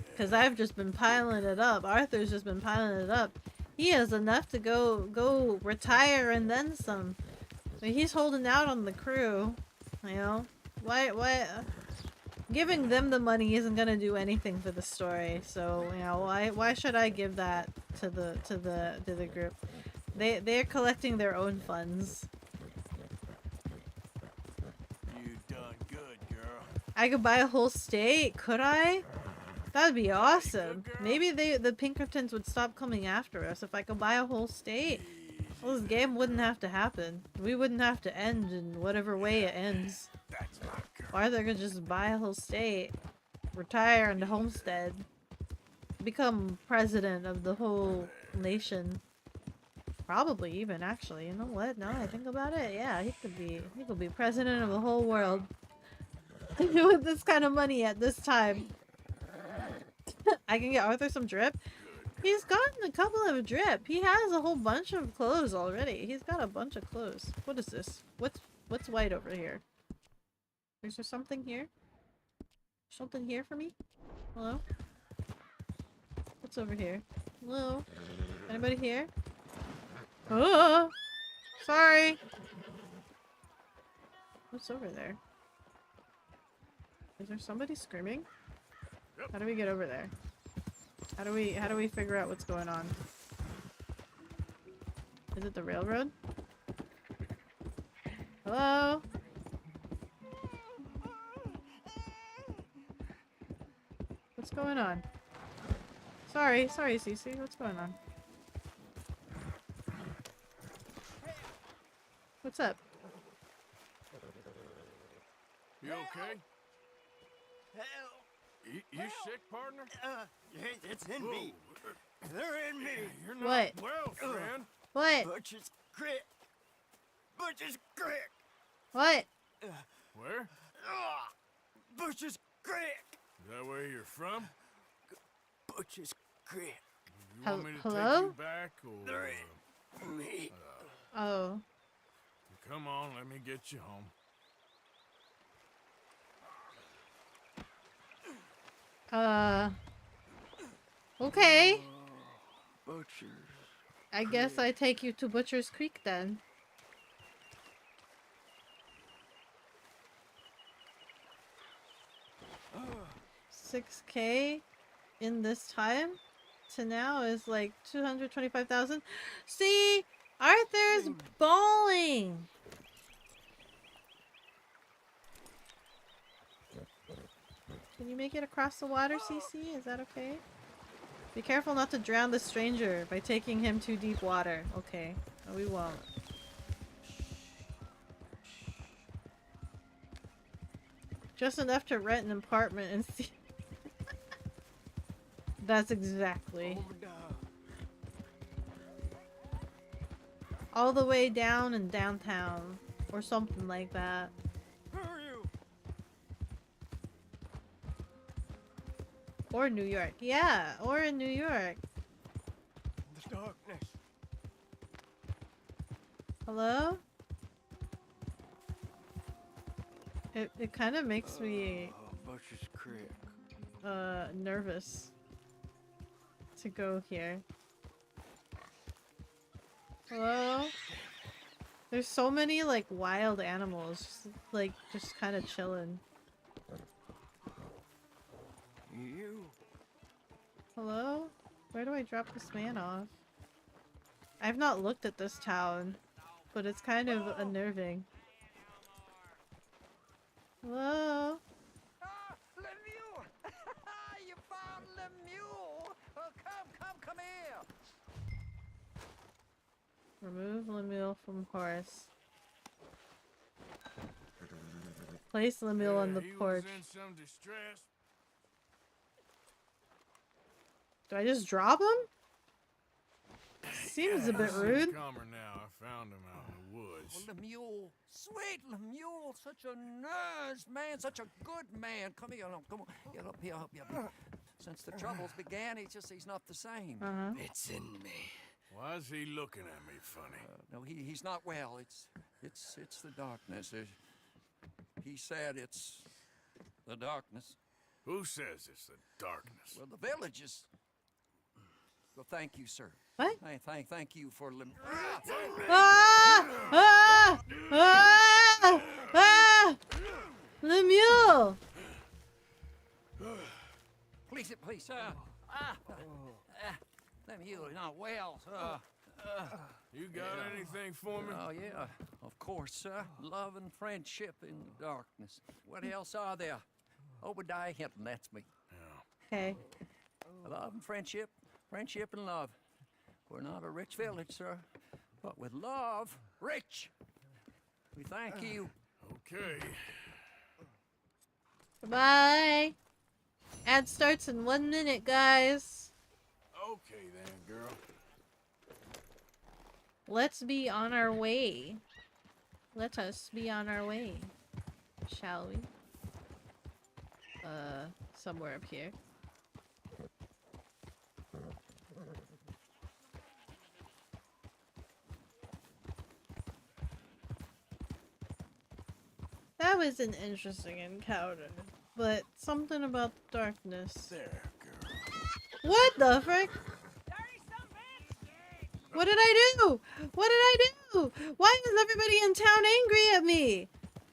Because I've just been piling it up. Arthur's just been piling it up. He has enough to go retire and then some. But he's holding out on the crew. You know? Why giving them the money isn't gonna do anything for the story. So, you know, why should I give that to the group? They're collecting their own funds. You done good, girl. I could buy a whole state, could I? That'd be awesome. Maybe the Pinkertons would stop coming after us if I could buy a whole state. Well, this game wouldn't have to happen. We wouldn't have to end in whatever way it ends. Or they're gonna just buy a whole state, retire and homestead, become president of the whole nation. Probably even, actually. You know what? Now that I think about it, yeah, he could be president of the whole world. With this kind of money at this time. I can get Arthur some drip. He's gotten a couple of drip. He has a whole bunch of clothes already. He's got a bunch of clothes. What is this? What's white over here? Is there something here? Something here for me? Hello? What's over here? Hello? Anybody here? Oh! Sorry! What's over there? Is there somebody screaming? How do we get over there? How do we figure out what's going on? Is it the railroad? Hello? What's going on? Sorry, Cece. What's going on? What's up? You okay? You sick, partner? It's in me. They're in me. You're not What? well, friend. What? Butcher's Creek. Butcher's Creek. What? Where? Butcher's Creek. Is that where you're from? Butcher's Creek. You want me to Hello? take you back, or... They're in me. Oh. Come on, let me get you home. Okay. Butcher's. I guess I take you to Butcher's Creek then. $6K in this time to now is like 225,000. See, Arthur's bawling. Can you make it across the water, CC? Is that okay? Be careful not to drown the stranger by taking him to deep water. Okay, no, we won't. Just enough to rent an apartment and see. That's exactly. All the way down in downtown. Or something like that. Who are you? Or New York. Yeah, or in New York. The darkness. Hello? It kind of makes me Butcher's Creek. nervous to go here. Hello? There's so many like wild animals just kind of chilling. You. Hello? Where do I drop this man off? I've not looked at this town, but it's kind of unnerving. Hello? Lemieux! You found Lemieux! Oh, come here! Remove Lemuel from horse. Place Lemuel on the he porch. was in some distress. Do I just drop him? Seems a bit rude. Calmer now. I found him out in the woods. Oh, Lemuel. Sweet Lemuel. Such a nice man. Such a good man. Come here. Come on. Get up here. Up here. Since the troubles began, he's not the same. It's in me. Why is he looking at me funny? No, he's not well. It's the darkness. He said it's the darkness. Who says it's the darkness? Well, the village is... Well, thank you, sir. What? Thank you for... Lemuel! Please, Lemuel, you're not well. You got anything for me? Oh, yeah, of course, sir. Love and friendship in the darkness. What else are there? Obadiah Hinton, that's me. Okay. Love and friendship and love. We're not a rich village, sir, but with love, rich. We thank you. Okay. Bye. Ad starts in 1 minute, guys. Okay then, girl. Let's be on our way. Let us be on our way. Shall we? Somewhere up here. That was an interesting encounter, but something about the darkness. There, girl. What the frick? What did I do? What did I do? Why is everybody in town angry at me?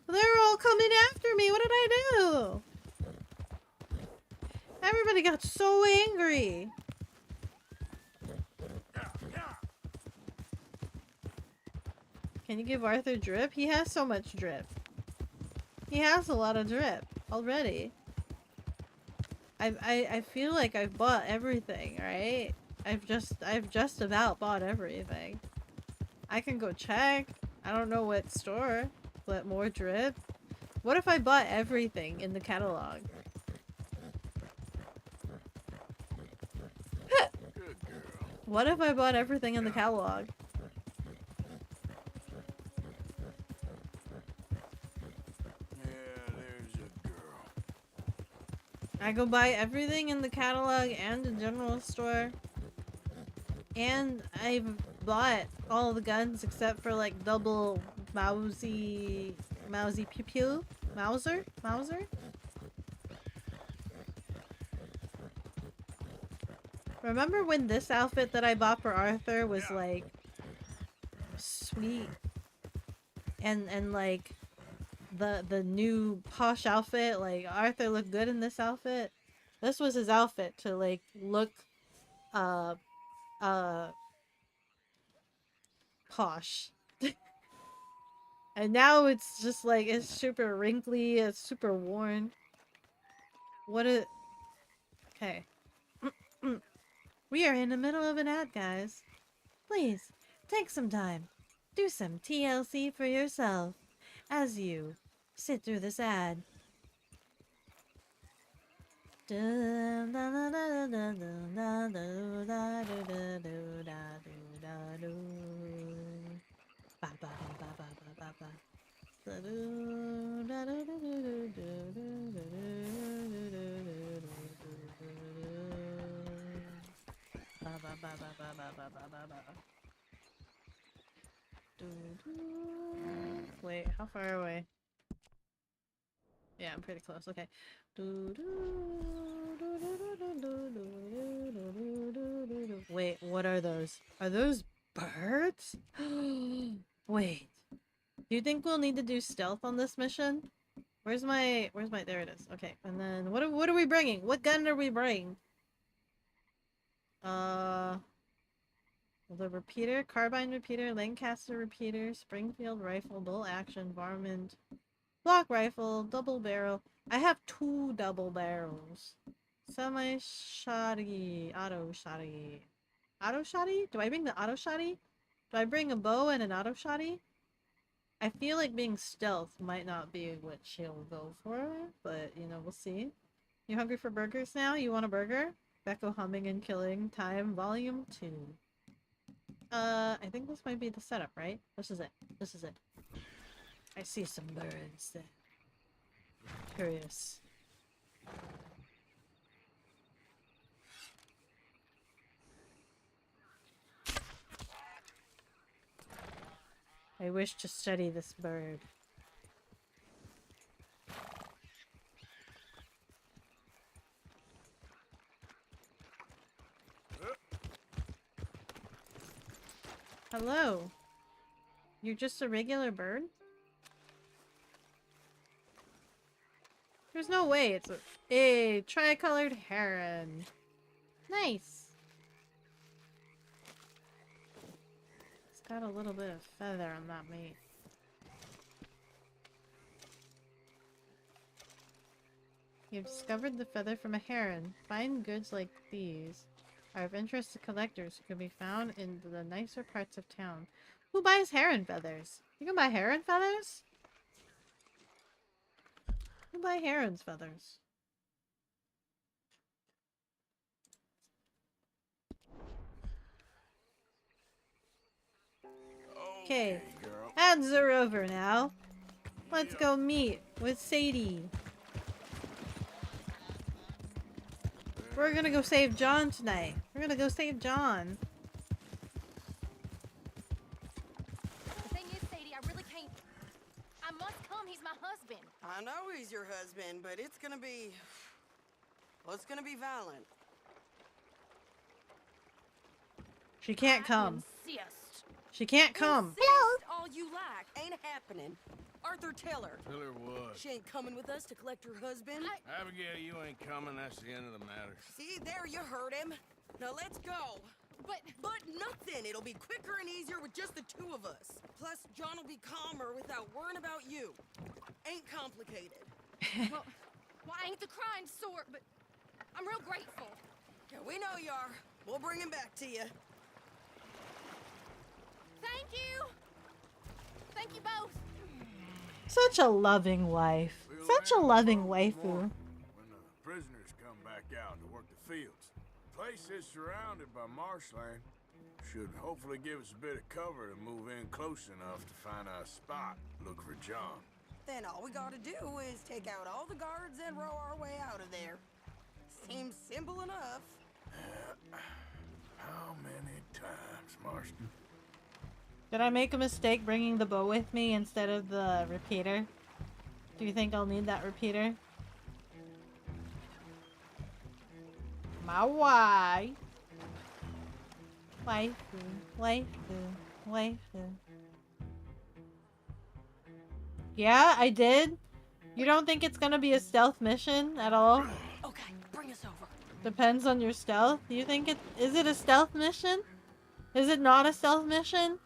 They're all coming after me. What did I do? Everybody got so angry. Can you give Arthur drip? He has so much drip. He has a lot of drip already. I feel like I've bought everything, right? I've just about bought everything. I can go check. I don't know what store, but more drip. What if I bought everything in the catalog? Good girl. What if I bought everything in the catalog? Yeah, there's a girl. I go buy everything in the catalog and the general store. And I've bought all the guns except for like double Mousy pew pew? Mauser? Remember when this outfit that I bought for Arthur was like sweet and like the new posh outfit, like Arthur looked good in this outfit. This was his outfit to like look posh. And now it's just like it's super wrinkly, it's super worn. Okay. We are in the middle of an ad, guys. Please, take some time. Do some TLC for yourself as you sit through this ad. Wait, how far away? Yeah, I'm pretty close. Okay. Wait, what are those? Are those birds? Wait. Do you think we'll need to do stealth on this mission? Where's my there it is. Okay. And then what are we bringing? What gun are we bringing? The repeater, carbine repeater, Lancaster repeater, Springfield rifle, bolt action, varmint, block rifle, double barrel. I have 2 double barrels. Semi-shotty, auto-shotty. Auto-shotty? Do I bring the auto-shotty? Do I bring a bow and an auto-shotty? I feel like being stealth might not be what she'll go for, but, you know, we'll see. You hungry for burgers now? You want a burger? Beko humming and killing time, volume 2. I think this might be the setup, right? This is it. This is it. I see some birds there. Curious. I wish to study this bird. Hello. You're just a regular bird? There's no way it's a tricolored heron. Nice. It's got a little bit of feather on that mate. You've discovered the feather from a heron. Fine goods like these are of interest to collectors who can be found in the nicer parts of town. Who buys heron feathers? You can buy heron feathers? Who buy heron's feathers? Okay, ads are over now. Let's go meet with Sadie. We're gonna go save John tonight. We're gonna go save John. The thing is, Sadie, I really can't. I must come. He's my husband. I know he's your husband, but it's gonna be... Well, it's gonna be violent. She can't come. Insist. She can't come. Insist all you like. Ain't happening. Arthur, tell her. Tell her what? She ain't coming with us to collect her husband. Abigail, you ain't coming. That's the end of the matter. See, there you heard him. Now let's go. But nothing. It'll be quicker and easier with just the two of us. Plus, John will be calmer without worrying about you. Ain't complicated. well, I ain't the crying sort, but I'm real grateful. Yeah, we know you are. We'll bring him back to you. Thank you. Thank you both. Such a loving wife. Such a loving waifu. When the prisoners come back out to work the fields. The place is surrounded by marshland. Should hopefully give us a bit of cover to move in close enough to find a spot. Look for John. Then all we gotta do is take out all the guards and row our way out of there. Seems simple enough. How many times, Marston? Did I make a mistake bringing the bow with me instead of the repeater? Do you think I'll need that repeater? My wife. Waifu. Waifu. Waifu. Yeah, I did. You don't think it's gonna be a stealth mission at all? Okay, bring us over. Depends on your stealth. Do you think is it a stealth mission? Is it not a stealth mission?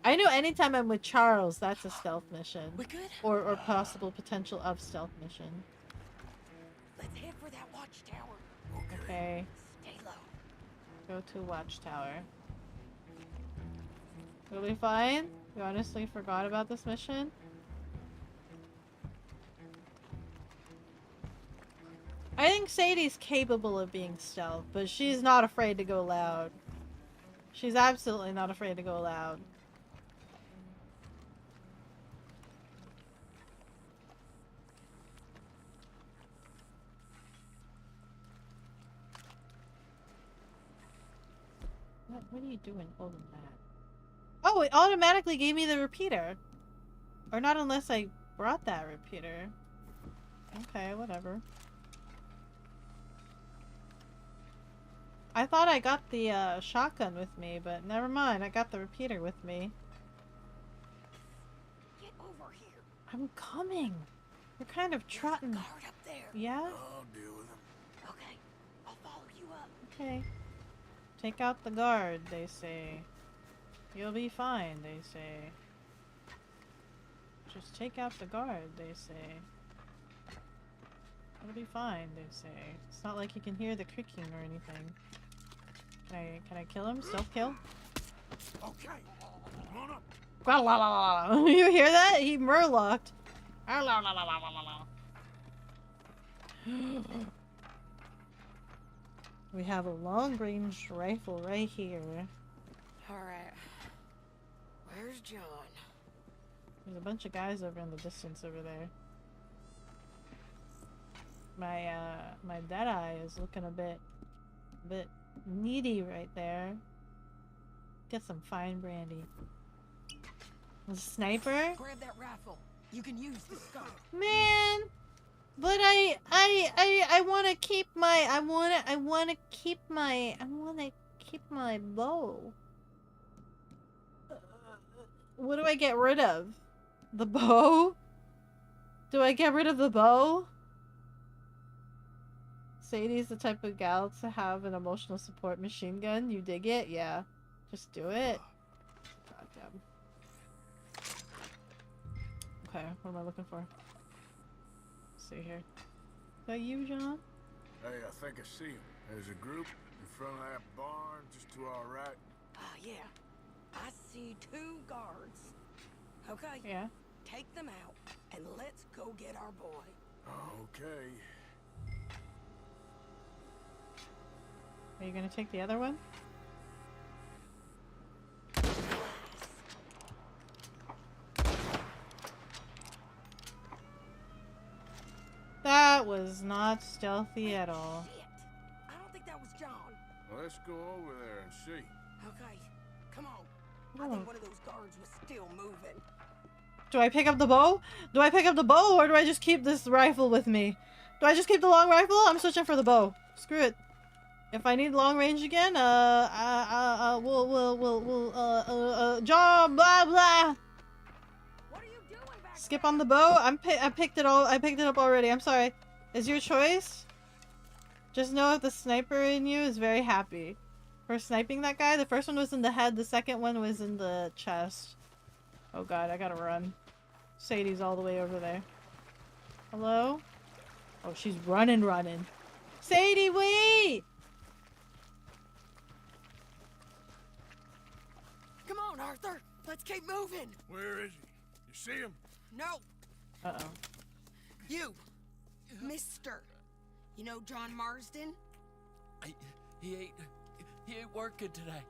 I know anytime I'm with Charles, that's a stealth mission. We good? Or possible potential of stealth mission. Let's head for that watchtower. Okay. Stay low. Go to watchtower. We'll be fine? You honestly forgot about this mission? I think Sadie's capable of being stealth, but she's not afraid to go loud. She's absolutely not afraid to go loud. What are you doing holding that? Oh, it automatically gave me the repeater. Or not unless I brought that repeater. Okay, whatever. I thought I got the shotgun with me, but never mind. I got the repeater with me. Get over here. I'm coming. You're kind of trotting. Guard up there. Yeah? I'll deal with him. Okay, I'll follow you up. Okay. Take out the guard, they say. You'll be fine, they say. Just take out the guard, they say. It'll be fine, they say. It's not like you can hear the creaking or anything. Can I kill him? Stealth kill? Okay, come on up. You hear that? He murlocked. We have a long-range rifle right here. John? There's a bunch of guys over in the distance over there. My dead eye is looking a bit needy right there. Get some fine brandy. A sniper? Grab that rifle. You can use the scope. Man, but I want to keep my I want to keep my bow. What do I get rid of? The bow? Do I get rid of the bow? Sadie's the type of gal to have an emotional support machine gun. You dig it? Yeah. Just do it. Goddamn. Okay, what am I looking for? Let's see here. Is that you, John? Hey, I think I see him. There's a group in front of that barn, just to our right. Ah, yeah. I see 2 guards. Okay. Yeah. Take them out, and let's go get our boy. Okay. Are you gonna take the other one? That was not stealthy at all. Shit. I don't think that was John. Well, let's go over there and see. Okay. Come on. I think one of those guards was still moving. Do I pick up the bow? Do I pick up the bow, or do I just keep this rifle with me? Do I just keep the long rifle? I'm switching for the bow. Screw it. If I need long range again, John, blah blah. What are you doing back Skip on the bow. I picked it up already. I'm sorry. It's your choice. Just know if the sniper in you is very happy for sniping that guy. The first one was in the head. The second one was in the chest. Oh god, I gotta run. Sadie's all the way over there. Hello? Oh, she's running. Sadie, wait! Come on, Arthur. Let's keep moving. Where is he? You see him? No. Uh-oh. You. Mister. You know John Marsden? He ain't working today.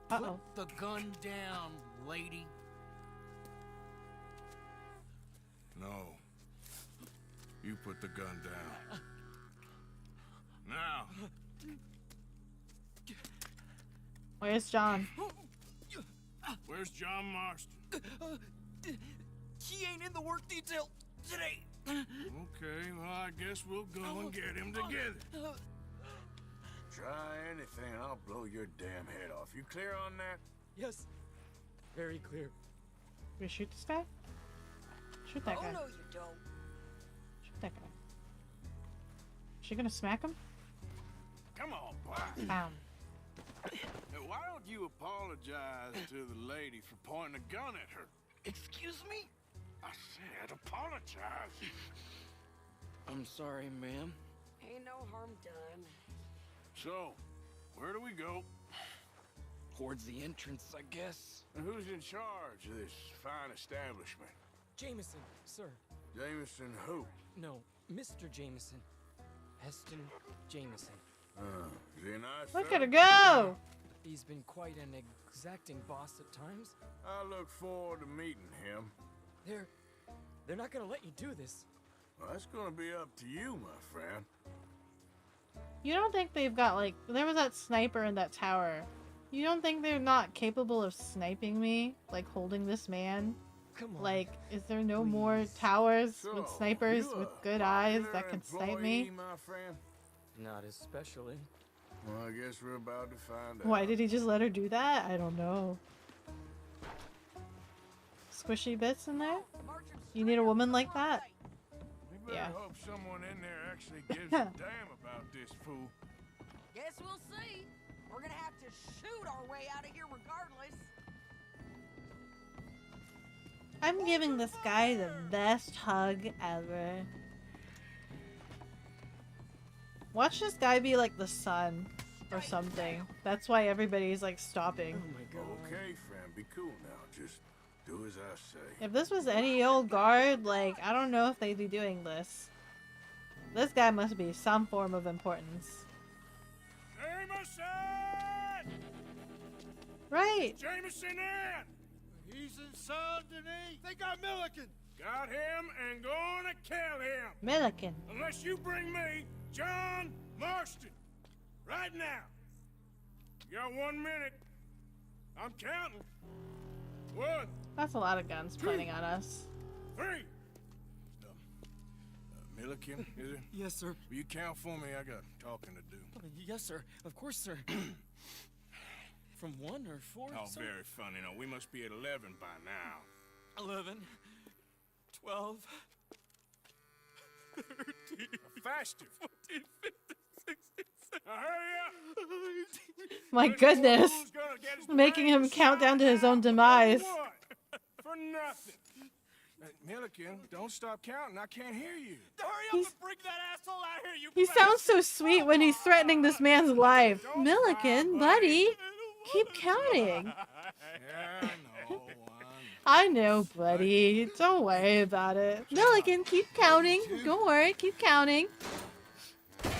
Uh-oh. Put the gun down, lady. No. You put the gun down. Now. Where's John? Where's John Marston? He ain't in the work detail today. Okay, well, I guess we'll go and get him together. Try anything, I'll blow your damn head off. You clear on that? Yes. Very clear. We shoot this guy? Shoot that guy. Oh, no, you don't. Shoot that guy. Is she gonna smack him? Come on, boy. Bam. Now, why don't you apologize to the lady for pointing a gun at her? Excuse me? I said apologize. I'm sorry, ma'am. Ain't no harm done. So, where do we go? Towards the entrance, I guess. And who's in charge of this fine establishment? Jameson, sir. Jameson who? No, Mr. Jameson. Heston Jameson. Is he a nice Look fella? at her go! He's been quite an exacting boss at times. I look forward to meeting him. They're not gonna let you do this. Well, that's gonna be up to you, my friend. You don't think they've got, like, there was that sniper in that tower. You don't think they're not capable of sniping me? Like, holding this man? Come on. Like, is there no more towers with snipers with good eyes that can snipe me? My friend? Not especially. Well, I guess we're about to find out. Why did he just let her do that? I don't know. Squishy bits in there? You need a woman like that? We better hope someone in there actually gives a damn about this fool. Guess we'll see. We're gonna have to shoot our way out of here regardless. I'm giving this guy the best hug ever. Watch this guy be like the sun or something. That's why everybody's like stopping. Oh my god. Okay, friend, be cool now. Just do as I say. If this was any old guard, like, I don't know if they'd be doing this. This guy must be some form of importance. Jameson! Right! Jameson in! He's in Saint-Denis. They got Milliken. Got him and gonna kill him. Milliken. Unless you bring me John Marston. Right now. You got 1 minute. I'm counting. 1. That's a lot of guns pointing at us. 3. Milliken, is it? Yes, sir. Will you count for me? I got talking to do. Yes, sir. Of course, sir. From 1 or 4? Oh, sir? very funny. No, we must be at 11 by now. 11, 12, 13, faster. 14, 15, 16, 17. Hurry up! My goodness. Making him count down to his own demise. For nothing. Milliken, don't stop counting. I can't hear you. Hurry up and bring that asshole out here, you He sounds so sweet when he's threatening this man's life. Milliken, buddy, keep counting. I know, buddy. Don't worry about it. Milliken, keep counting. Don't worry, keep counting. Now,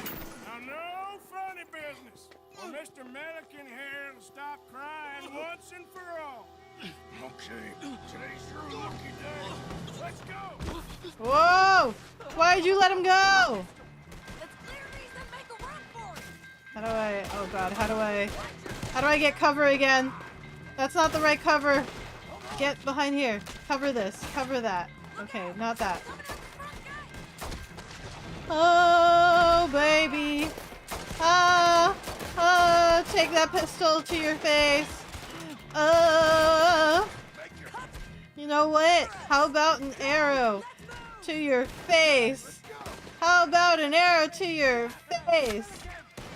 no funny business. Or Mr. Milliken here will stop crying once and for all. Okay, today's your lucky day. Let's go. Whoa! Why'd you let him go? How do I? Oh God! How do I get cover again? That's not the right cover. Get behind here. Cover this. Cover that. Okay, not that. Oh baby! Take that pistol to your face. You know what? How about an arrow to your face? How about an arrow to your face?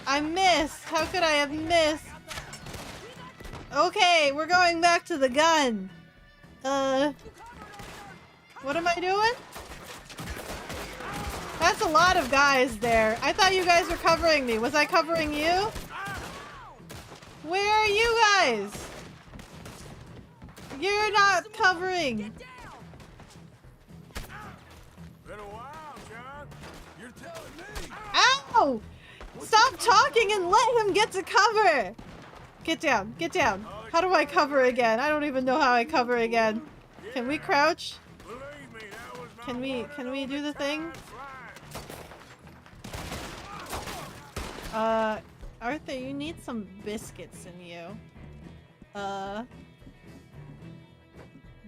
I missed. How could I have missed? Okay, we're going back to the gun. What am I doing? That's a lot of guys there. I thought you guys were covering me. Was I covering you? Where are you guys? You're not covering. Been a while, John. You're telling me. Ow! Stop talking and let him get to cover. Get down. Get down. How do I cover again? I don't even know how I cover again. Can we crouch? Can we do the thing? Arthur, you need some biscuits in you.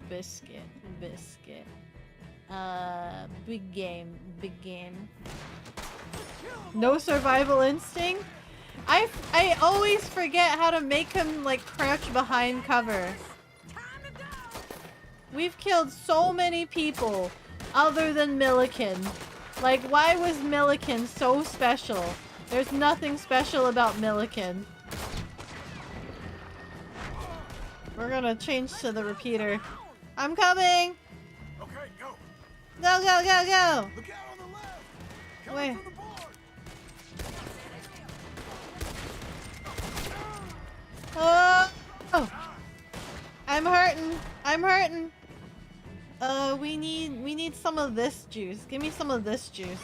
Biscuit. Big game. No survival instinct? I always forget how to make him like crouch behind cover. We've killed so many people other than Milliken. Like, why was Milliken so special? There's nothing special about Milliken. We're gonna change to the repeater. I'm coming! Okay, go. Go, go, go, go! Look out on the left. Wait. Oh! I'm hurting. We need some of this juice. Give me some of this juice.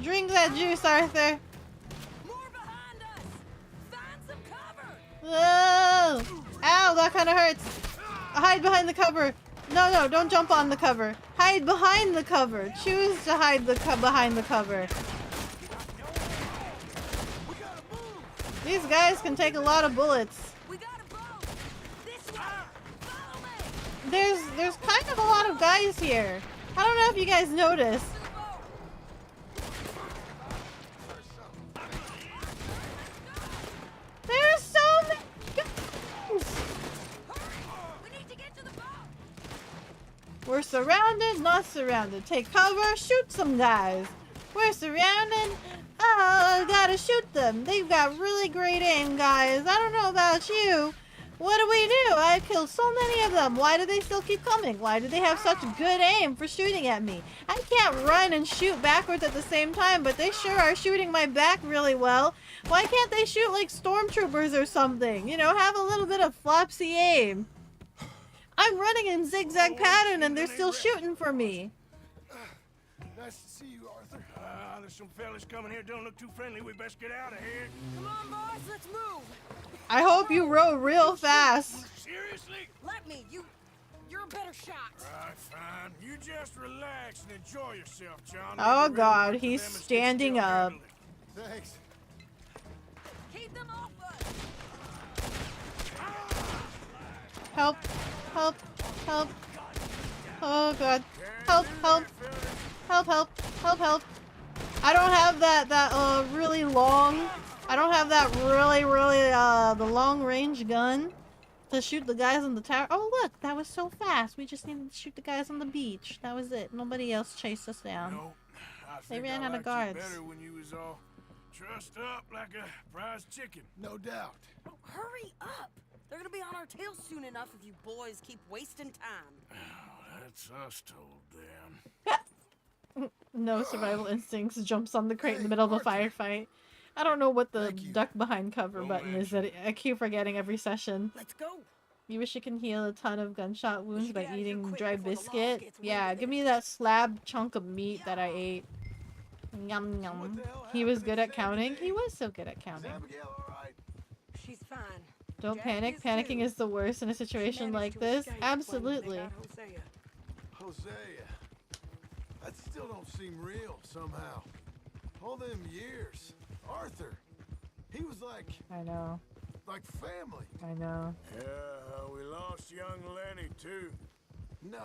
Drink that juice, Arthur. Oh! Ow, that kind of hurts. Hide behind the cover. No, don't jump on the cover. Hide behind the cover. Choose to hide behind the cover. These guys can take a lot of bullets. There's kind of a lot of guys here. I don't know if you guys noticed. There's so many guys. We're surrounded, not surrounded. Take cover, shoot some guys. We're surrounded. Oh, gotta shoot them. They've got really great aim, guys. I don't know about you. What do we do? I've killed so many of them. Why do they still keep coming? Why do they have such good aim for shooting at me? I can't run and shoot backwards at the same time, but they sure are shooting my back really well. Why can't they shoot like stormtroopers or something? You know, have a little bit of flopsy aim. I'm running in zigzag pattern and they're still shooting for me. Nice to see you, Arthur. There's some fellas coming here. Don't look too friendly. We best get out of here. Come on, boys, let's move. I hope you row real fast. Serious? Seriously? Let me. You're a better shot. Right, fine. You just relax and enjoy yourself, John. Oh Maybe God, run to he's them and stick standing still up. handle it. Thanks. Keep them off us. Help! Help! Help! Oh God! Help! Help! Help! Help! Help! Help! I don't have that really long. I don't have that really the long range gun to shoot the guys on the tower. Oh look, that was so fast. We just needed to shoot the guys on the beach. That was it. Nobody else chased us down. No, I They think ran I out of liked you guards. better when you was all trussed up like a prize chicken. No doubt. Oh, hurry up. They're gonna be on our tails soon enough if you boys keep wasting time. That's us told them. No survival instincts. Jumps on the crate in the middle of a firefight. I don't know what the duck behind cover button is. That I keep forgetting every session. Let's go. You wish you can heal a ton of gunshot wounds by eating dry biscuit? Yeah, give me that slab chunk of meat that I ate. Yum yum. He was good at counting? He was so good at counting. She's fine. Don't Jack panic. is Panicking too. is the worst in a situation like this. Absolutely. Hosea. That still don't seem real somehow. All them years. Arthur. He was like I know. family. I know. Yeah, we lost young Lenny too. No.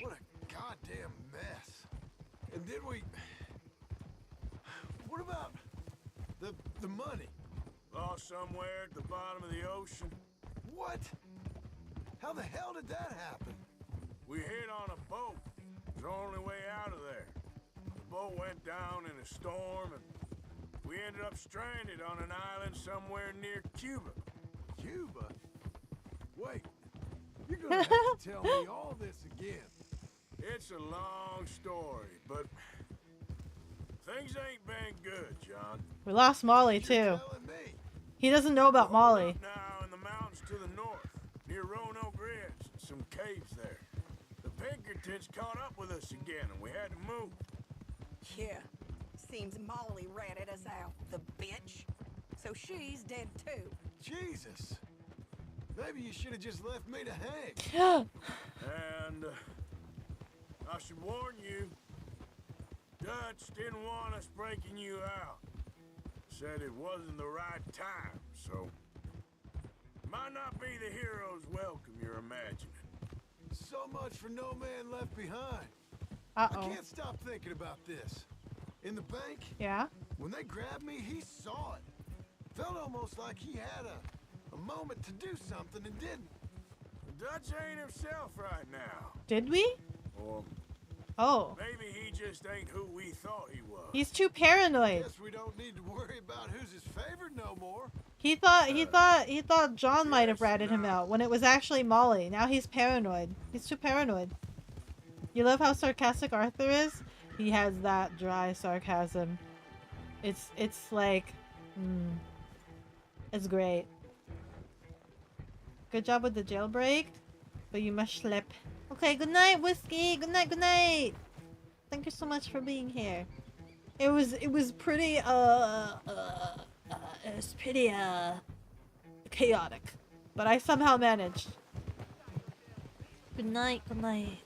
What a goddamn mess. And then we... What about the money? Lost somewhere at the bottom of the ocean. What? How the hell did that happen? We hit on a boat. It was the only way out of there. The boat went down in a storm and we ended up stranded on an island somewhere near Cuba. Cuba? Wait, you're gonna have to tell me all this again. It's a long story, but things ain't been good, John. We lost Molly too. He doesn't know about Molly. Now in the mountains to the north, near Roanoke Ridge, and some caves there. The Pinkertons caught up with us again, and we had to move. Yeah. Seems Molly ratted us out, the bitch. So she's dead too. Jesus. Maybe you should have just left me to hang. And I should warn you, Dutch didn't want us breaking you out. Said it wasn't the right time, so might not be the hero's welcome you're imagining. So much for no man left behind. Uh-oh. I can't stop thinking about this. In the bank? Yeah? When they grabbed me, he saw it. Felt almost like he had a moment to do something and didn't. Dutch ain't himself right now. Did we? Or Oh. maybe he just ain't who we thought he was. He's too paranoid. Guess we don't need to worry about who's his favorite no more. He thought John might have ratted him out when it was actually Molly. Now he's paranoid. He's too paranoid. You love how sarcastic Arthur is? He has that dry sarcasm. It's like, it's great. Good job with the jailbreak, but you must slip. Okay, good night, Whiskey. Good night, good night. Thank you so much for being here. It was pretty chaotic, but I somehow managed. Good night, good night.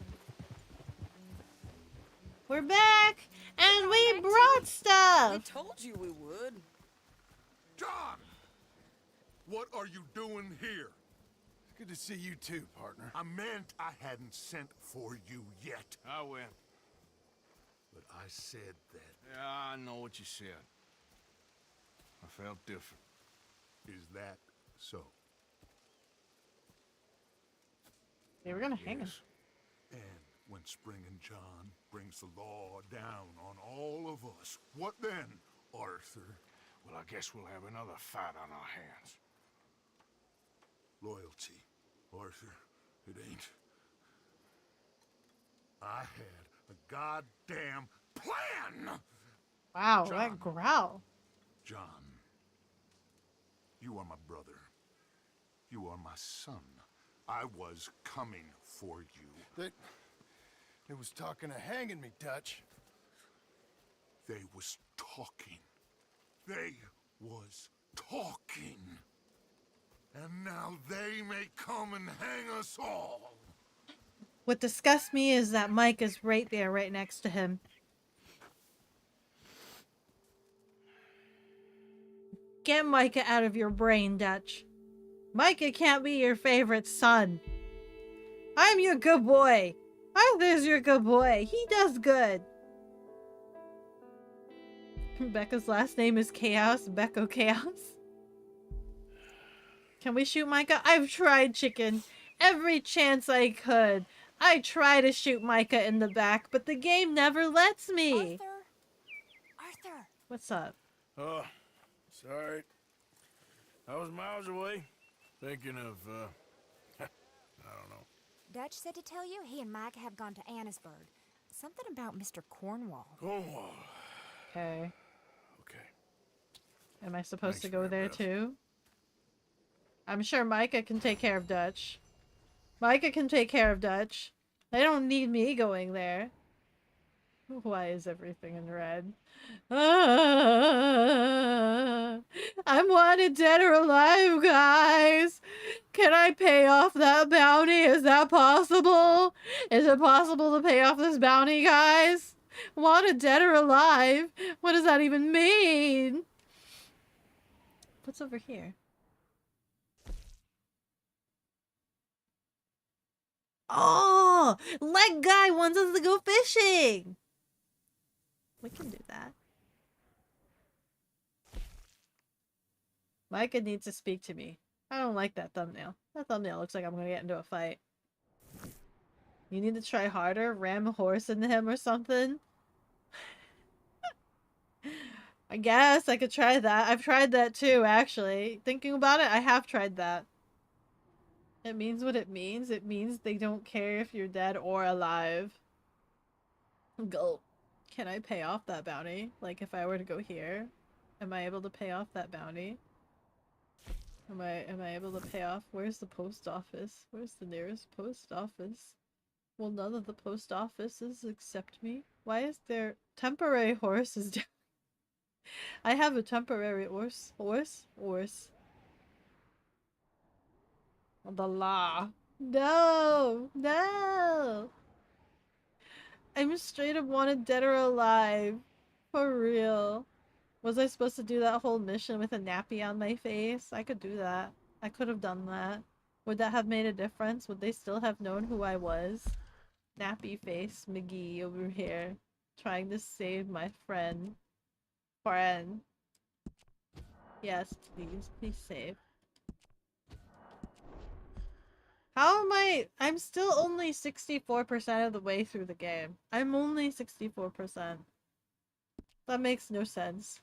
We're back, and we brought stuff. We told you we would. John! What are you doing here? It's good to see you too, partner. I meant I hadn't sent for you yet. I win. But I said that. Yeah, I know what you said. I felt different. Is that so? They were gonna hang him. And when Spring and John brings the law down on all of us, what then, Arthur? Well, I guess we'll have another fight on our hands. Loyalty, Arthur, it ain't. I had a goddamn plan! Wow, John. that growl. John, you are my brother. You are my son. I was coming for you. They was talking of hanging me, Dutch. They was talking. They was talking. and now they may come and hang us all. What disgusts me is that Mike is right there, right next to him. Get Micah out of your brain, Dutch. Micah can't be your favorite son. I'm your good boy. Arthur's your good boy. He does good. Becca's last name is Chaos. Beko Chaos. Can we shoot Micah? I've tried, chicken. Every chance I could. I try to shoot Micah in the back, but the game never lets me. Arthur! What's up? Oh, sorry. I was miles away, thinking of, I don't know. Dutch said to tell you he and Micah have gone to Annisburg. Something about Mr. Cornwall. Cornwall. Okay. Okay. Am I supposed to Thanks, go there Beth. too? I'm sure Micah can take care of Dutch. Micah can take care of Dutch. They don't need me going there. Why is everything in red? Ah, I'm wanted dead or alive, guys. Can I pay off that bounty? Is that possible? Is it possible to pay off this bounty, guys? Wanted dead or alive? What does that even mean? What's over here? Oh, leg guy wants us to go fishing. We can do that. Micah needs to speak to me. I don't like that thumbnail. That thumbnail looks like I'm gonna get into a fight. You need to try harder? Ram a horse into him or something? I guess I could try that. I've tried that too, actually. Thinking about it, I have tried that. It means what it means. It means they don't care if you're dead or alive. Gulp. Can I pay off that bounty? Like, if I were to go here, am I able to pay off that bounty? Am I able to pay off? Where's the post office? Where's the nearest post office? Will none of the post offices accept me? Why is there temporary horses down? I have a temporary horse. The law. No! No! I'm straight up wanted dead or alive. For real. Was I supposed to do that whole mission with a nappy on my face? I could do that. I could have done that. Would that have made a difference? Would they still have known who I was? Nappy face McGee over here. Trying to save my friend. Yes, please. Please save. How am I? I'm still only 64% of the way through the game. I'm only 64%. That makes no sense.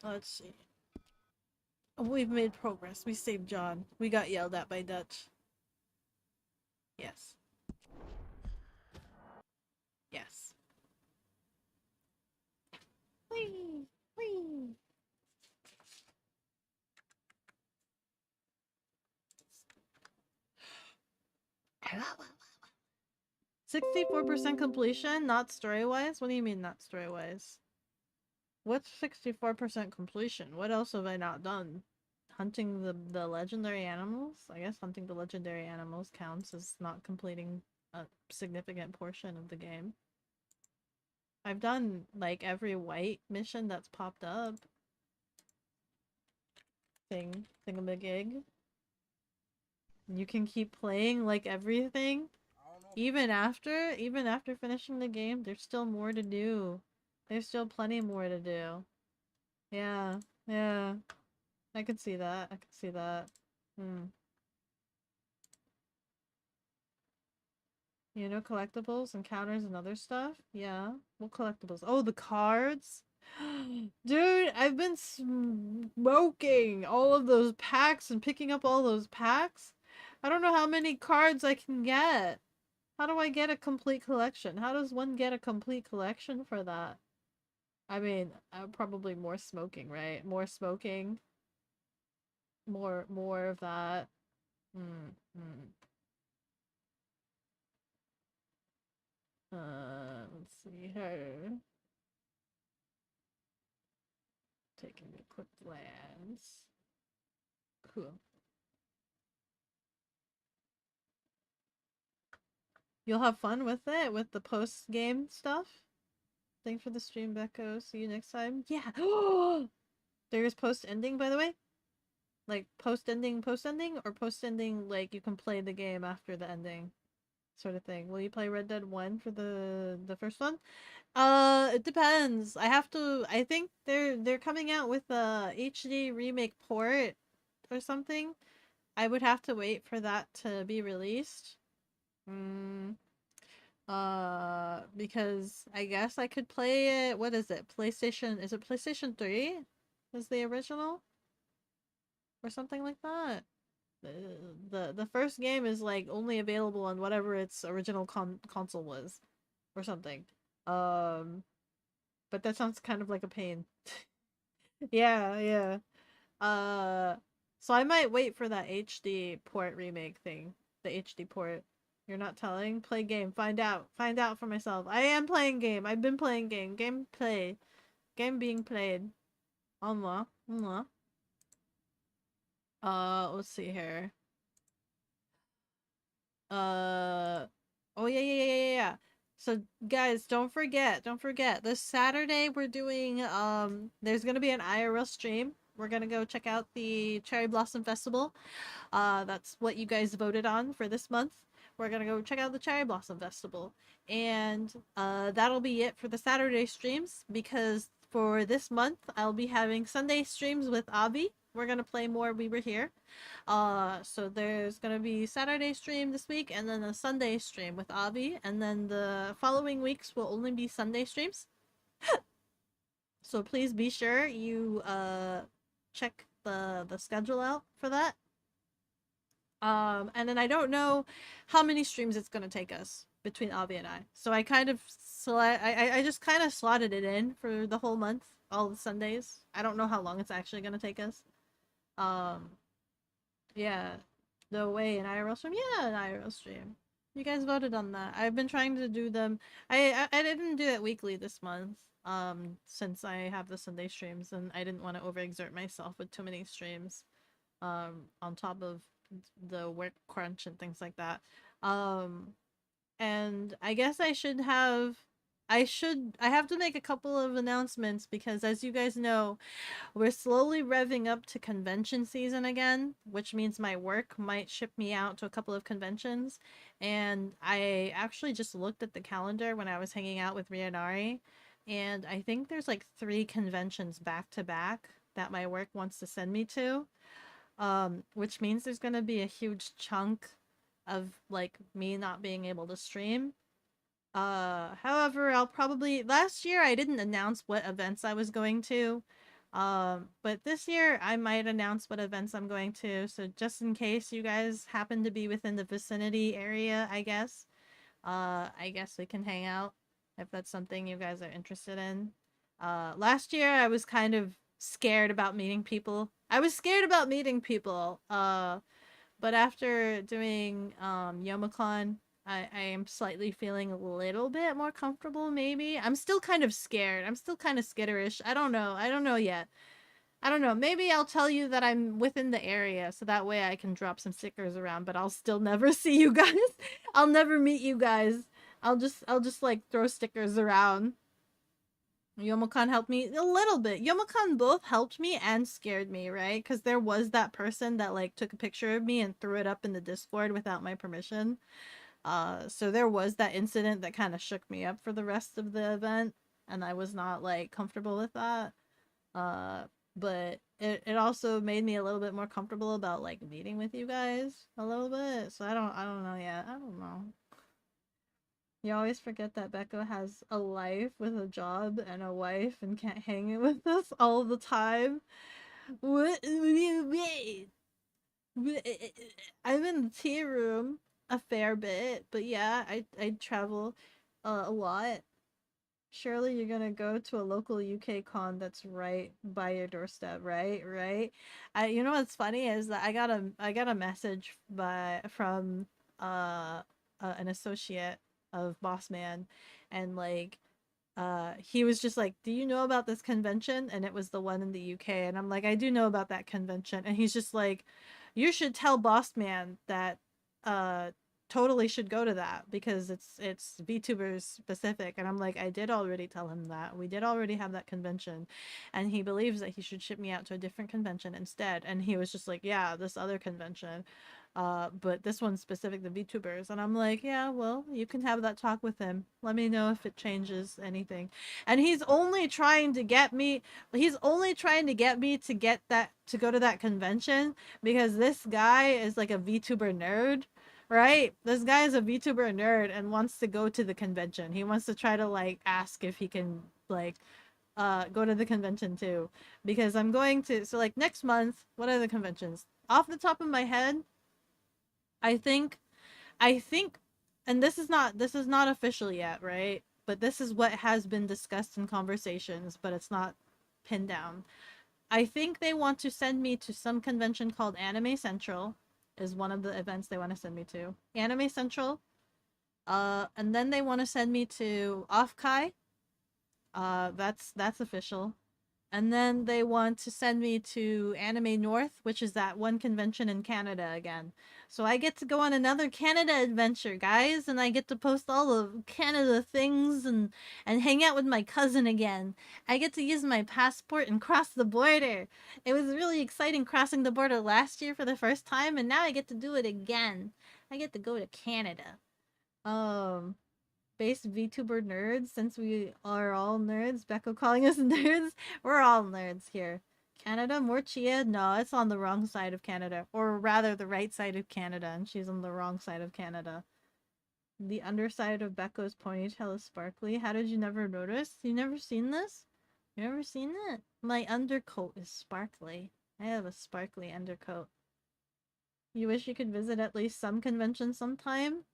Let's see. Oh, we've made progress. We saved John. We got yelled at by Dutch. Yes. Yes. Whee! Whee! 64% completion, not story-wise? What do you mean not story-wise? What's 64% completion? What else have I not done? Hunting the legendary animals? I guess hunting the legendary animals counts as not completing a significant portion of the game. I've done, like, every white mission that's popped up. Thingamajig. You can keep playing, like, everything. Even after finishing the game, there's still more to do. There's still plenty more to do. Yeah, yeah. I could see that. I could see that. You know, collectibles, encounters, and other stuff? Yeah. What collectibles? Oh, the cards? Dude, I've been smoking all of those packs and picking up all those packs. I don't know how many cards I can get. How do I get a complete collection? How does one get a complete collection for that? I mean, probably more smoking, right? More smoking. More of that. Let's see here. taking a quick glance. Cool. You'll have fun with it, with the post-game stuff? Thanks for the stream, Beko. See you next time. Yeah! There's post-ending, by the way? Like, post-ending, or post-ending, like, you can play the game after the ending? Sort of thing. Will you play Red Dead 1 for the first one? It depends. I think they're coming out with a HD remake port or something. I would have to wait for that to be released. Because I guess I could play it. What is it? PlayStation? Is it PlayStation 3? Is the original? Or something like that. The first game is like only available on whatever its original console was, or something. But that sounds kind of like a pain. Yeah, yeah. So I might wait for that HD port remake thing. The HD port. You're not telling? Play game. Find out. Find out for myself. I am playing game. I've been playing game. Gameplay. Game being played. Let's see here. Oh yeah. So guys, don't forget. This Saturday we're doing there's gonna be an IRL stream. We're gonna go check out the Cherry Blossom Festival. That's what you guys voted on for this month. We're gonna go check out the Cherry Blossom Festival. And that'll be it for the Saturday streams, because for this month I'll be having Sunday streams with Avi. We're gonna play more We Were Here. So there's gonna be Saturday stream this week, and then a Sunday stream with Avi, and then the following weeks will only be Sunday streams. So please be sure you check the schedule out for that. And then I don't know how many streams it's gonna take us between Avi and I. So I kind of I just kind of slotted it in for the whole month, all the Sundays. I don't know how long it's actually gonna take us. Yeah, the way an IRL stream. Yeah, an IRL stream. You guys voted on that. I've been trying to do them. I didn't do it weekly this month. Since I have the Sunday streams, and I didn't want to overexert myself with too many streams. On top of the work crunch and things like that. And I guess I have to make a couple of announcements, because as you guys know, we're slowly revving up to convention season again, which means my work might ship me out to a couple of conventions. And I actually just looked at the calendar when I was hanging out with Rianari, and I think there's like 3 conventions back to back that my work wants to send me to. Which means there's gonna be a huge chunk of like me not being able to stream. However, last year I didn't announce what events I was going to. But this year I might announce what events I'm going to, so just in case you guys happen to be within the vicinity area, I guess we can hang out if that's something you guys are interested in. Last year I was kind of scared about meeting people. But after doing Yomicon, I am slightly feeling a little bit more comfortable, maybe. I'm still kind of scared. I'm still kind of skitterish. I don't know yet. I don't know. Maybe I'll tell you that I'm within the area, so that way I can drop some stickers around, but I'll still never see you guys. I'll never meet you guys. I'll just like throw stickers around. Yomocon helped me a little bit. Yomocon both helped me and scared me, right? Because there was that person that like took a picture of me and threw it up in the Discord without my permission. So there was that incident that kind of shook me up for the rest of the event, and I was not like comfortable with that. But it also made me a little bit more comfortable about like meeting with you guys a little bit. So I don't know yet. I don't know. You always forget that Beko has a life with a job and a wife and can't hang with us all the time. What do you mean? I'm in the tea room a fair bit, but yeah, I travel a lot. Surely you're gonna go to a local UK con that's right by your doorstep, right? You know what's funny is that I got a message from an associate of Boss Man, and like he was just like, "Do you know about this convention?" And it was the one in the UK. And I'm like, "I do know about that convention." And he's just like, "You should tell Boss Man that totally should go to that because it's VTubers specific." And I'm like, "I did already tell him that. We did already have that convention." And he believes that he should ship me out to a different convention instead. And he was just like, "Yeah, this other convention. But this one's specific to VTubers." And I'm like, "Yeah, well, you can have that talk with him. Let me know if it changes anything." And he's only trying to get me to get that to go to that convention because this guy is like a VTuber nerd, right? This guy is a VTuber nerd and wants to go to the convention. He wants to try to like ask if he can like go to the convention too because I'm going to so like next month, what are the conventions? Off the top of my head, I think I think and this is not official yet, right? But this is what has been discussed in conversations, but it's not pinned down. I think they want to send me to some convention called Anime Central is one of the events they want to send me to. Anime Central. And then they want to send me to Offkai. That's official. And then they want to send me to Anime North, which is that one convention in Canada again. So I get to go on another Canada adventure, guys, and I get to post all of Canada things and hang out with my cousin again. I get to use my passport and cross the border. It was really exciting crossing the border last year for the first time, and now I get to do it again. I get to go to Canada. Based VTuber nerds, since we are all nerds. Beko calling us nerds. We're all nerds here. Canada, more Chia? No, it's on the wrong side of Canada. Or rather, the right side of Canada, and she's on the wrong side of Canada. The underside of Beko's ponytail is sparkly. How did you never notice? You never seen this? You never seen it? My undercoat is sparkly. I have a sparkly undercoat. You wish you could visit at least some convention sometime?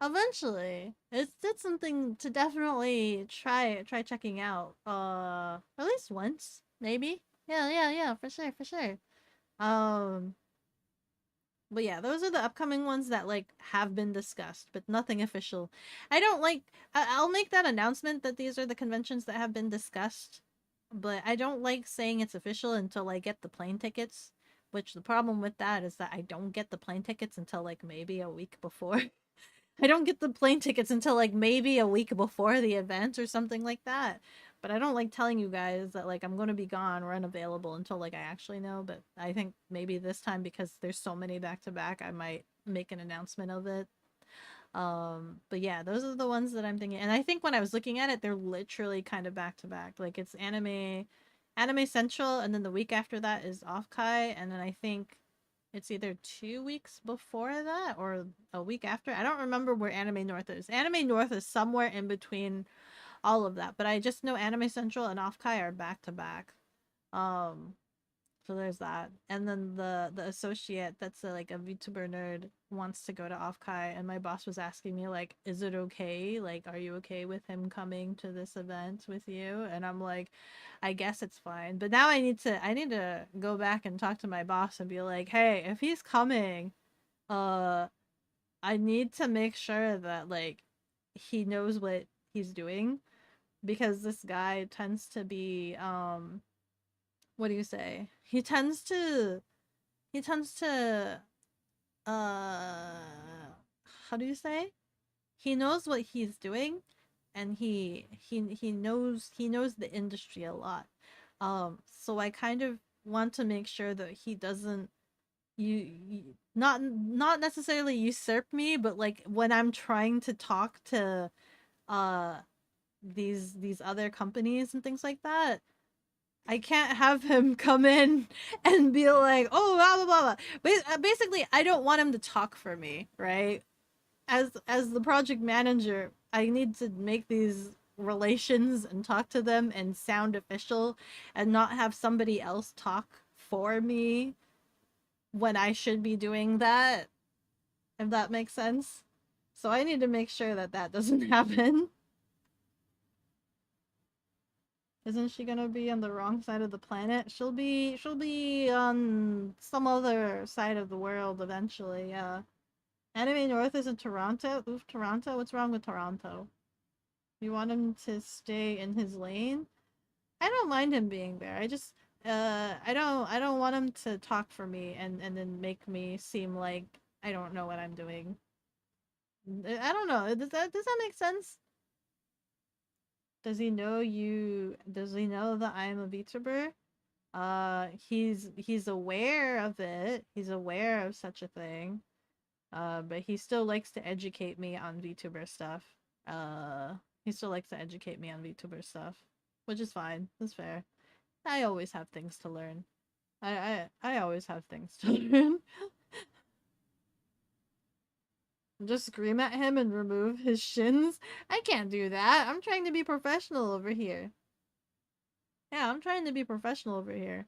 Eventually. It's something to definitely try checking out. At least once, maybe. Yeah, for sure. Um, but yeah, those are the upcoming ones that like have been discussed, but nothing official. I don't like I'll make that announcement that these are the conventions that have been discussed, but I don't like saying it's official until I get the plane tickets, which the problem with that is that I don't get the plane tickets until like maybe a week before. I don't get the plane tickets until like maybe a week before the event or something like that. But I don't like telling you guys that like I'm going to be gone or unavailable until like I actually know. But I think maybe this time because there's so many back to back, I might make an announcement of it. But yeah, those are the ones that I'm thinking. And I think when I was looking at it, they're literally kind of back to back. Like it's Anime Central, and then the week after that is Offkai, and then I think it's either 2 weeks before that or a week after. I don't remember where Anime North is. Anime North is somewhere in between all of that, but I just know Anime Central and Offkai are back to back. So there's that. And then the associate that's like a VTuber nerd wants to go to Offkai, and my boss was asking me like, is it okay? Like, are you okay with him coming to this event with you? And I'm like, I guess it's fine. But now I need to go back and talk to my boss and be like, hey, if he's coming, I need to make sure that like he knows what he's doing, because this guy tends to be what do you say? He tends to how do you say? He knows what he's doing, and he knows the industry a lot. So I kind of want to make sure that he doesn't not necessarily usurp me, but like when I'm trying to talk to uh these other companies and things like that, I can't have him come in and be like, oh, blah, blah, blah, blah. Basically, I don't want him to talk for me, right? As the project manager, I need to make these relations and talk to them and sound official and not have somebody else talk for me when I should be doing that, if that makes sense. So I need to make sure that that doesn't happen. Isn't she gonna be on the wrong side of the planet? She'll be on some other side of the world eventually, yeah. Anime North is in Toronto? Oof, Toronto? What's wrong with Toronto? You want him to stay in his lane? I don't mind him being there. I just I don't want him to talk for me and then make me seem like I don't know what I'm doing. I don't know. Does that make sense? Does he know you? Does he know that I'm a VTuber? He's aware of it. He's aware of such a thing. But he still likes to educate me on VTuber stuff. He still likes to educate me on VTuber stuff, which is fine. That's fair. I always have things to learn. I always have things to learn. Just scream at him and remove his shins? I can't do that. I'm trying to be professional over here. Yeah, I'm trying to be professional over here.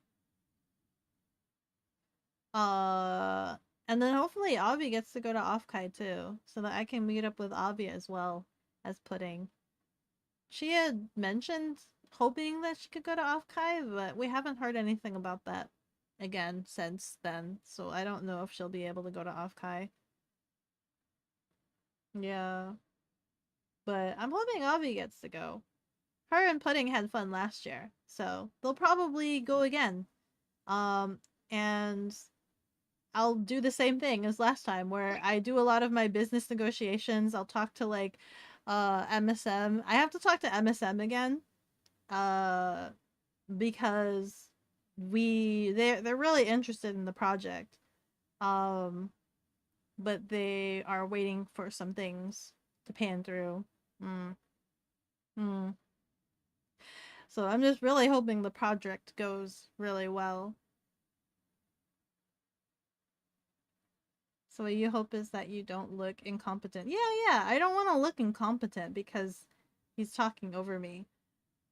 And then hopefully Avi gets to go to Offkai too, so that I can meet up with Avi as well as Pudding. She had mentioned hoping that she could go to Offkai, but we haven't heard anything about that again since then, so I don't know if she'll be able to go to Offkai. Yeah. But I'm hoping Avi gets to go. Her and Pudding had fun last year, so they'll probably go again. And I'll do the same thing as last time, where I do a lot of my business negotiations. I'll talk to like MSM. I have to talk to MSM again. Because they're really interested in the project. But they are waiting for some things to pan through. So I'm just really hoping the project goes really well. So what you hope is that you don't look incompetent. Yeah, I don't want to look incompetent because he's talking over me.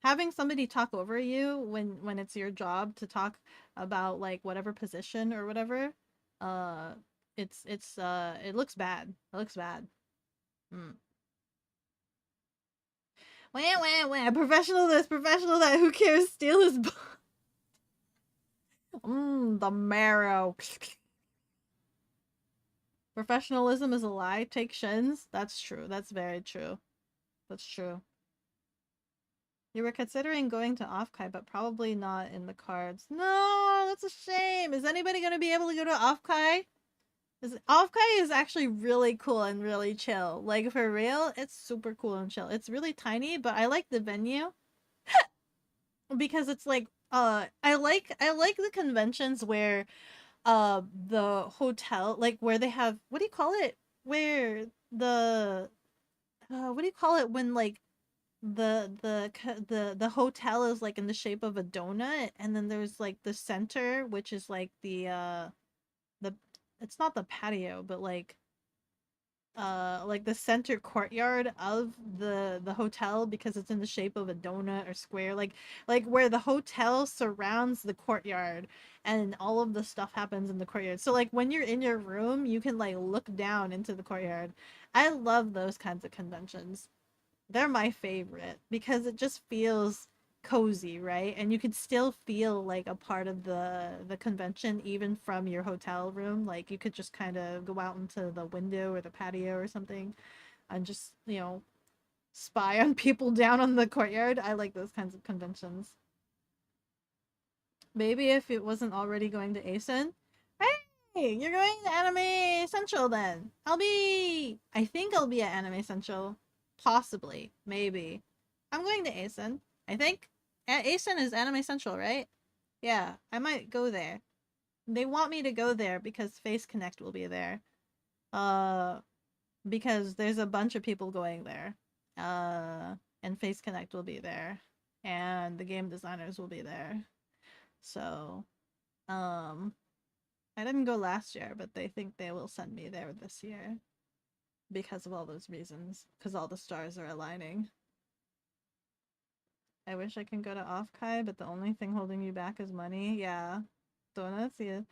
Having somebody talk over you when it's your job to talk about like whatever position or whatever, it looks bad. It looks bad. Wah, professional this, professional that, who cares? Steal his the marrow. Professionalism is a lie. Take shins. That's true. That's very true. That's true. You were considering going to Offkai, but probably not in the cards. No, that's a shame. Is anybody going to be able to go to Offkai? Offkai is actually really cool and really chill. Like, for real, it's super cool and chill. It's really tiny, but I like the venue. Because it's like, I like the conventions where the hotel, like where they have, what do you call it, where the what do you call it when like the hotel is like in the shape of a donut, and then there's like the center, which is like the it's not the patio, but like the center courtyard of the hotel, because it's in the shape of a donut or square, like where the hotel surrounds the courtyard and all of the stuff happens in the courtyard. So like when you're in your room, you can like look down into the courtyard. I love those kinds of conventions. They're my favorite because it just feels cozy, right? And you could still feel like a part of the convention even from your hotel room. Like you could just kind of go out into the window or the patio or something and just, you know, spy on people down on the courtyard. I like those kinds of conventions. Maybe if it wasn't already going to ASIN. Hey, you're going to Anime Central then. I think I'll be at Anime Central. Possibly. Maybe. I'm going to ASIN, I think. ASIN is Anime Central, right? Yeah, I might go there. They want me to go there because Face Connect will be there. Because there's a bunch of people going there. And Face Connect will be there. And the game designers will be there. So, I didn't go last year, but they think they will send me there this year. Because of all those reasons. Because all the stars are aligning. I wish I can go to Offkai, but the only thing holding you back is money. Yeah. Donuts, yeah.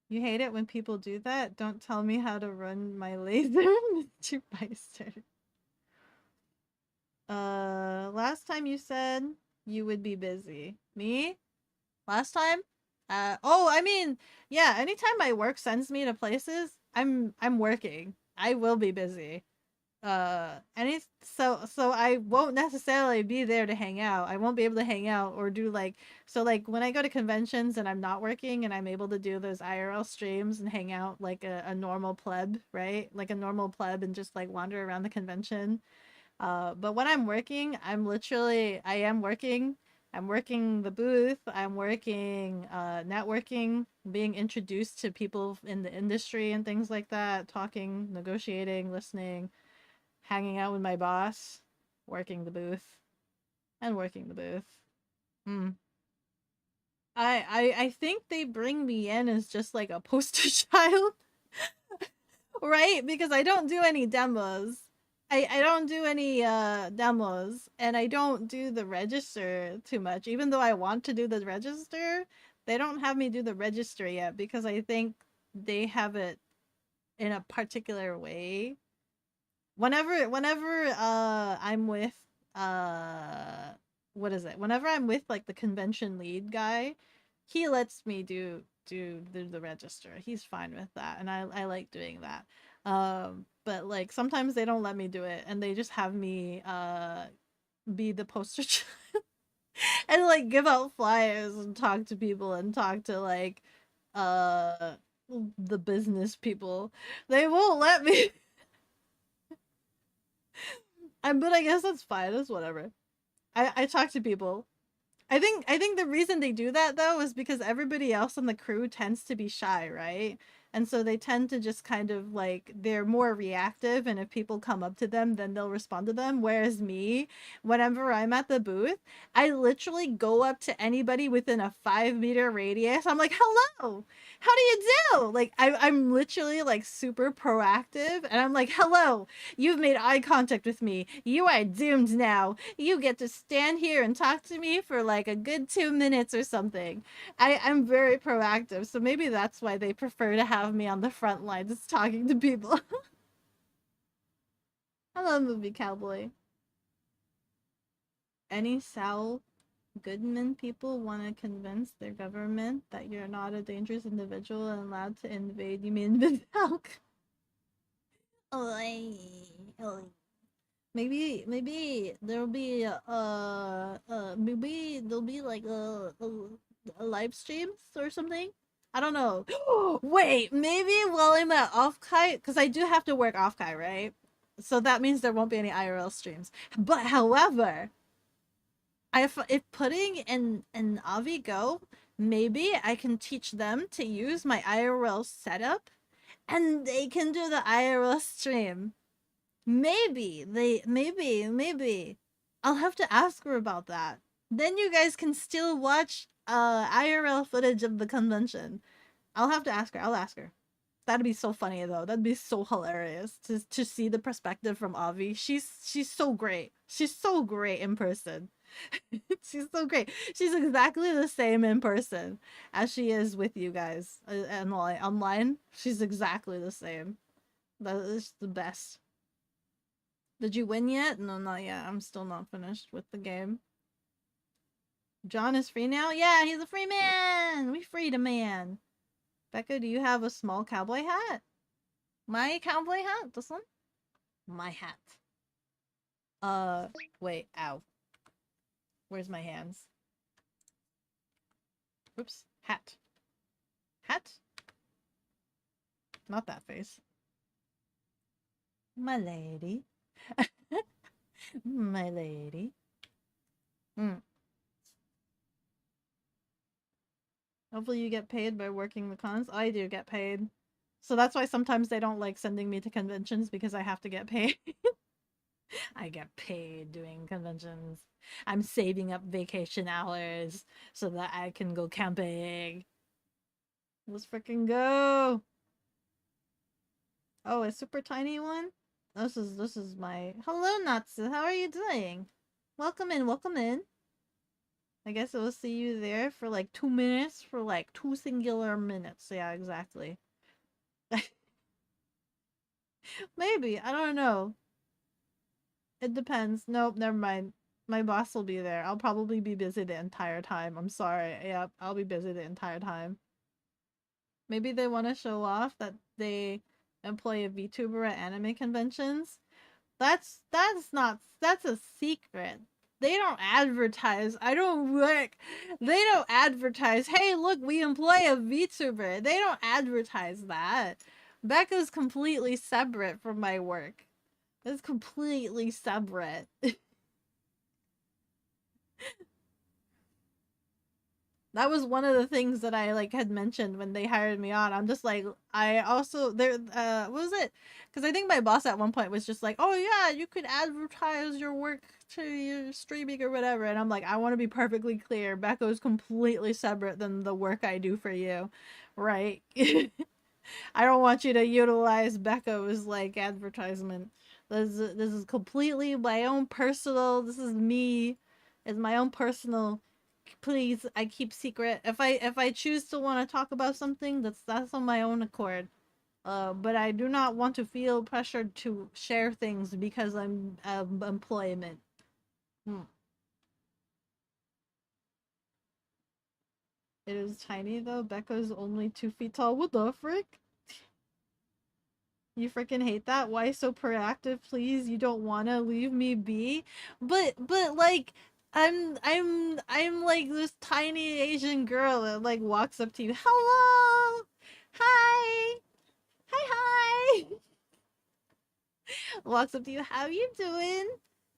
You hate it when people do that? Don't tell me how to run my laser, Mr. Beister. Last time you said you would be busy. Me? Last time? Oh, I mean, yeah, anytime my work sends me to places, I'm working. I will be busy. so I won't necessarily be there to hang out. I won't be able to hang out or do like, so like when I go to conventions and I'm not working and I'm able to do those IRL streams and hang out like a normal pleb, right? Like a normal pleb and just like wander around the convention. But when I'm working, I am working. I'm working the booth. I'm working networking, being introduced to people in the industry and things like that, talking, negotiating, listening, hanging out with my boss, working the booth, and working the booth. Hmm. I think they bring me in as just like a poster child, right? Because I don't do any demos. I don't do any demos, and I don't do the register too much. Even though I want to do the register, they don't have me do the register yet because I think they have it in a particular way. Whenever I'm with what is it? Whenever I'm with like the convention lead guy, he lets me do the register. He's fine with that, and I like doing that. But like sometimes they don't let me do it, and they just have me be the poster child and like give out flyers and talk to people and talk to like uh the business people. They won't let me. But I guess that's fine. It's whatever. I talk to people. I think the reason they do that though is because everybody else on the crew tends to be shy, right? And so they tend to just kind of like they're more reactive, and if people come up to them, then they'll respond to them. Whereas me, whenever I'm at the booth, I literally go up to anybody within a 5-meter radius. I'm like, hello, how do you do? Like I'm literally like super proactive, and I'm like, hello, you've made eye contact with me. You are doomed now. You get to stand here and talk to me for like a good 2 minutes or something. I'm very proactive, so maybe that's why they prefer to have me on the front lines talking to people. Hello, movie cowboy. Any Sal Goodman people want to convince their government that you're not a dangerous individual and allowed to invade? You mean Vidalk? Maybe there'll be maybe there'll be like a live streams or something. I don't know. Wait, maybe while I'm at Offkite, because I do have to work Offkite, right? So that means there won't be any IRL streams. But however, if putting in Avi Go, maybe I can teach them to use my IRL setup, and they can do the IRL stream. Maybe. I'll have to ask her about that. Then you guys can still watch IRL footage of the convention. I'll have to ask her. I'll ask her. That'd be so funny though. That'd be so hilarious to see the perspective from Avi. She's so great. She's so great in person. She's so great. She's exactly the same in person as she is with you guys online. She's exactly the same. That is the best. Did you win yet? No, not yet. I'm still not finished with the game. John is free now? Yeah, he's a free man! We freed a man. Becca, do you have a small cowboy hat? My cowboy hat? This one? My hat. Wait, ow. Where's my hands? Oops. Hat. Hat? Not that face. My lady. My lady. Hopefully you get paid by working the cons. I do get paid. So that's why sometimes they don't like sending me to conventions, because I have to get paid. I get paid doing conventions. I'm saving up vacation hours so that I can go camping. Let's freaking go. Oh, a super tiny one? This is my... Hello, Natsu. How are you doing? Welcome in, welcome in. I guess I will see you there for like 2 minutes, for like 2 singular minutes. Yeah, exactly. Maybe, I don't know. It depends. Nope, never mind. My boss will be there. I'll probably be busy the entire time. I'm sorry. Yep, I'll be busy the entire time. Maybe they want to show off that they employ a VTuber at anime conventions. That's a secret. They don't advertise. I don't work. They don't advertise. Hey, look, we employ a VTuber. They don't advertise that. Becca's completely separate from my work. It's completely separate. That was one of the things that I like had mentioned when they hired me on. I'm just like, I also there what was it? Because I think my boss at one point was just like, oh yeah, you could advertise your work to your streaming or whatever. And I'm like, I want to be perfectly clear. Beko is completely separate than the work I do for you, right? I don't want you to utilize Beko as like advertisement. This is completely my own personal. This is me. It's my own personal. Please, I keep secret. If I choose to want to talk about something, that's on my own accord. But I do not want to feel pressured to share things because I'm employment. It is tiny though. Becca's only 2 feet tall. What the frick? You freaking hate that? Why so proactive, please? You don't want to leave me be? But like I'm like this tiny Asian girl that like walks up to you. Hello. Hi. Hi. Walks up to you. How you doing?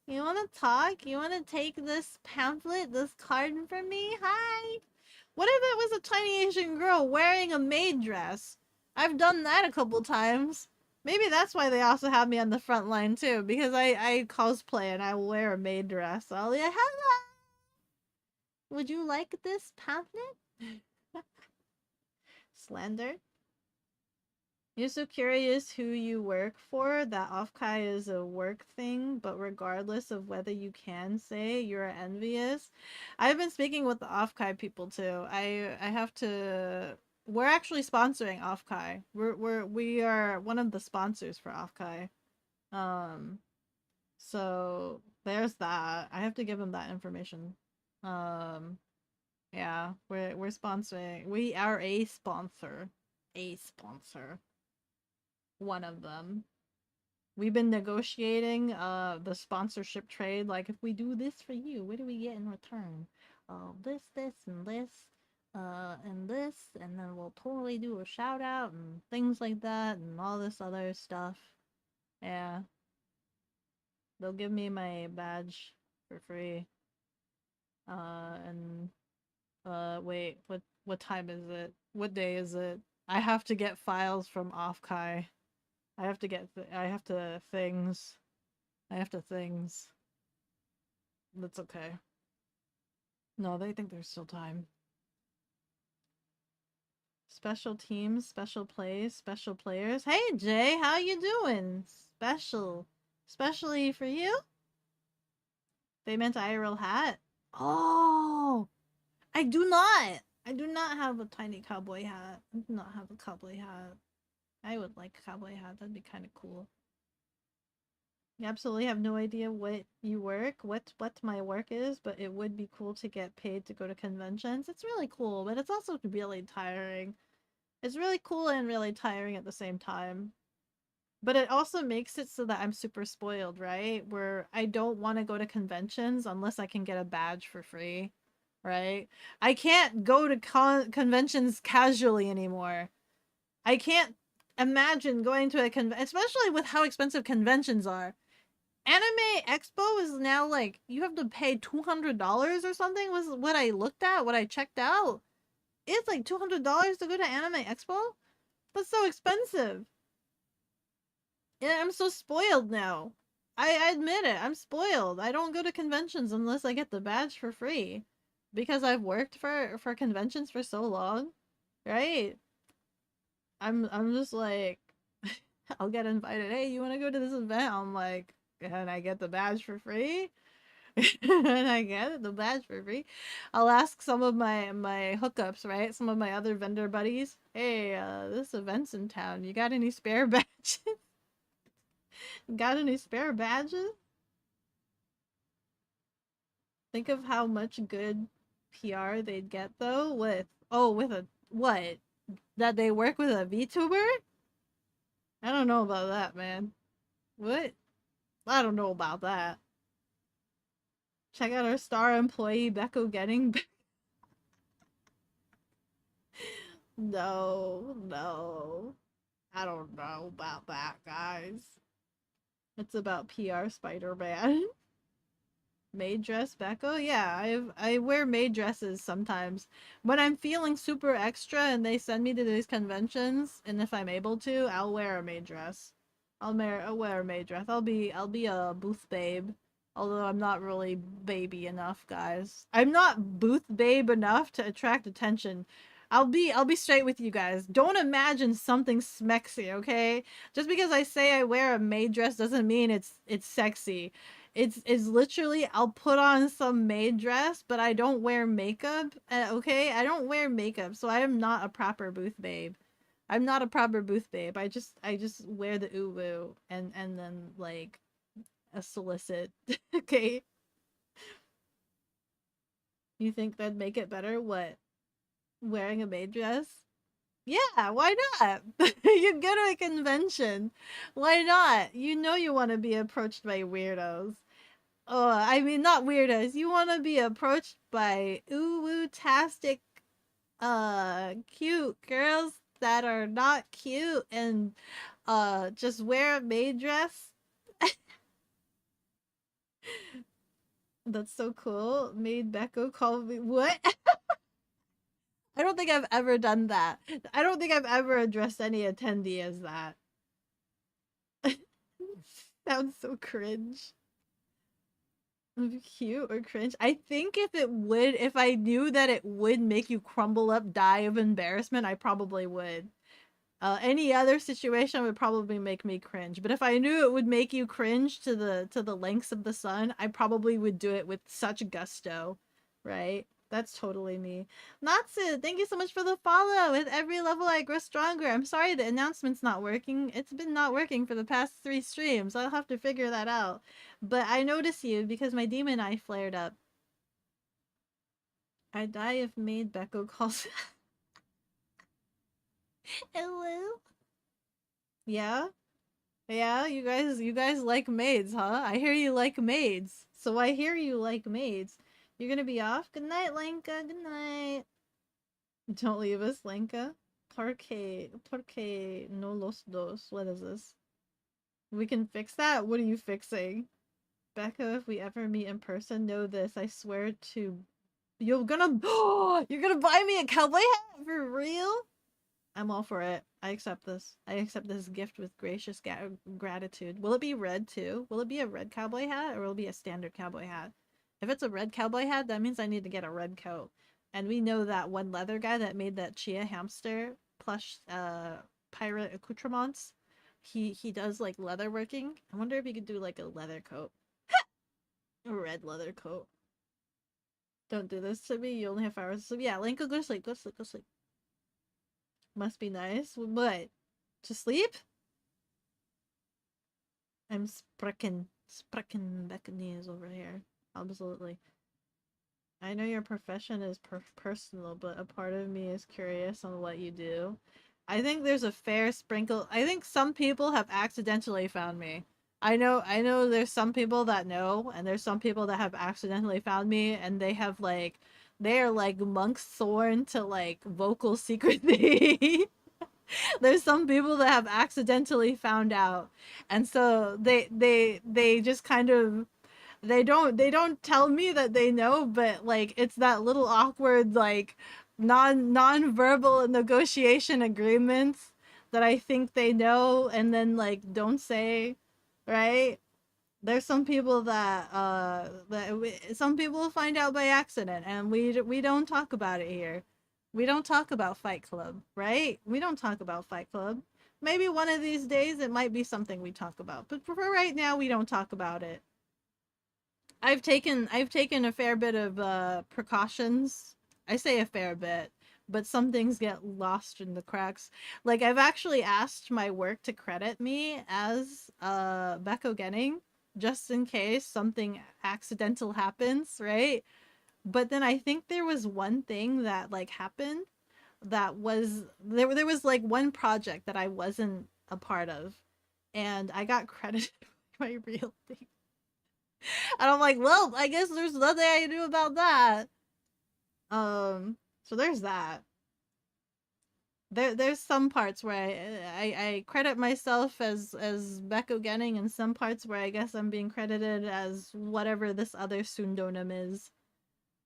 You want to talk? You want to take this pamphlet, this card from me? Hi. What if it was a tiny Asian girl wearing a maid dress? I've done that a couple times. Maybe that's why they also have me on the front line too, because I cosplay and I will wear a maid dress. I'll be like, hello! Would you like this pamphlet? Slander? You're so curious who you work for. That Offkai is a work thing, but regardless of whether you can say you're envious. I've been speaking with the Offkai people too. I have to. We're actually sponsoring Offkai. We are one of the sponsors for Offkai. So there's that. I have to give him that information. Yeah, we're sponsoring. We are a sponsor. A sponsor. One of them. We've been negotiating the sponsorship trade. Like, if we do this for you, what do we get in return? This, and this, and this, and then we'll totally do a shout out and things like that, and all this other stuff. Yeah. They'll give me my badge for free. Wait, what time is it? What day is it? I have to get files from Offkai. I have to things. That's okay. No, they think there's still time. Special teams, special plays, special players. Hey Jay, how you doing? Special. Especially for you? They meant IRL hat? Oh! I do not! I do not have a tiny cowboy hat. I do not have a cowboy hat. I would like a cowboy hat. That'd be kind of cool. You absolutely have no idea what you work, what my work is, but it would be cool to get paid to go to conventions. It's really cool, but it's also really tiring. It's really cool and really tiring at the same time. But it also makes it so that I'm super spoiled, right? Where I don't want to go to conventions unless I can get a badge for free, right? I can't go to conventions casually anymore. I can't imagine going to a convention, especially with how expensive conventions are. Anime Expo is now like, you have to pay $200 or something, was what I looked at, what I checked out. It's like $200 to go to Anime Expo? That's so expensive. Yeah, I'm so spoiled now. I admit it, I'm spoiled. I don't go to conventions unless I get the badge for free. Because I've worked for conventions for so long. Right? I'm just like, I'll get invited. Hey, you want to go to this event? I'm like, and I get the badge for free? And I get the badge for free. I'll ask some of my hookups, right? Some of my other vendor buddies. Hey, this event's in town. You got any spare badges? Got any spare badges? Think of how much good PR they'd get though with with a what? That they work with a VTuber? I don't know about that, man. What? I don't know about that. Check out our star employee, bekogenning. No, no. I don't know about that, guys. It's about PR Spider-Man. Maid dress Beko? Yeah, I wear maid dresses sometimes. When I'm feeling super extra and they send me to these conventions, and if I'm able to, I'll wear a maid dress. I'll wear a maid dress. I'll be a booth babe. Although I'm not really baby enough, guys. I'm not booth babe enough to attract attention. I'll be straight with you guys. Don't imagine something smexy, okay? Just because I say I wear a maid dress doesn't mean it's sexy. It's literally I'll put on some maid dress, but I don't wear makeup. Okay, I don't wear makeup, so I am not a proper booth babe. I'm not a proper booth babe. I just wear the uwu and then like a solicit. Okay, you think that'd make it better? What, wearing a maid dress? Yeah, why not? You go to a convention. Why not? You know you want to be approached by weirdos. Oh, I mean, not weirdos. You want to be approached by ooh-tastic, cute girls that are not cute and, just wear a maid dress. That's so cool. Made Beko call me what? I don't think I've ever done that. I don't think I've ever addressed any attendee as that. Sounds so cringe. Cute or cringe? I think if I knew that it would make you crumble up, die of embarrassment, I probably would. Any other situation would probably make me cringe. But if I knew it would make you cringe to the lengths of the sun, I probably would do it with such gusto, right? That's totally me. Natsu, thank you so much for the follow. With every level I grow stronger. I'm sorry the announcement's not working. It's been not working for the past 3 streams. I'll have to figure that out. But I notice you because my demon eye flared up. I die if Maid Beko calls. Hello? Yeah? Yeah, you guys like maids, huh? I hear you like maids. So I hear you like maids. You're gonna be off? Good night, Lenka. Good night. Don't leave us, Lenka. Porque no los dos. What is this? We can fix that? What are you fixing? Becca, if we ever meet in person, know this. I swear to... You're gonna... You're gonna buy me a cowboy hat? For real? I'm all for it. I accept this. I accept this gift with gracious gratitude. Will it be red too? Will it be a red cowboy hat or will it be a standard cowboy hat? If it's a red cowboy hat, that means I need to get a red coat. And we know that one leather guy that made that Chia hamster plush pirate accoutrements. He does like leather working. I wonder if he could do like a leather coat. A red leather coat. Don't do this to me. You only have hours to sleep. Yeah, Link, go to sleep. Go to sleep. Go to sleep. Must be nice. What? To sleep? I'm sprechen Beckonese over here. Absolutely. I know your profession is personal, but a part of me is curious on what you do. I think there's a fair sprinkle. I think some people have accidentally found me. I know there's some people that know, and there's some people that have accidentally found me, and they have like, they're like monks sworn to like vocal secrecy. There's some people that have accidentally found out, and so they just kind of, they don't tell me that they know, but like it's that little awkward like non-verbal negotiation agreements that I think they know and then like don't say, right? There's some people that some people find out by accident, and we don't talk about it here. We don't talk about Fight Club, right? We don't talk about Fight Club. Maybe one of these days it might be something we talk about, but for right now we don't talk about it. I've taken a fair bit of precautions. I say a fair bit, but some things get lost in the cracks. Like I've actually asked my work to credit me as bekogenning just in case something accidental happens, right? But then I think there was one thing that like happened that was there was like one project that I wasn't a part of and I got credited my real name. And I'm like, well, I guess there's nothing I can do about that. So there's that. There's some parts where I credit myself as bekogenning, and some parts where I guess I'm being credited as whatever this other pseudonym is.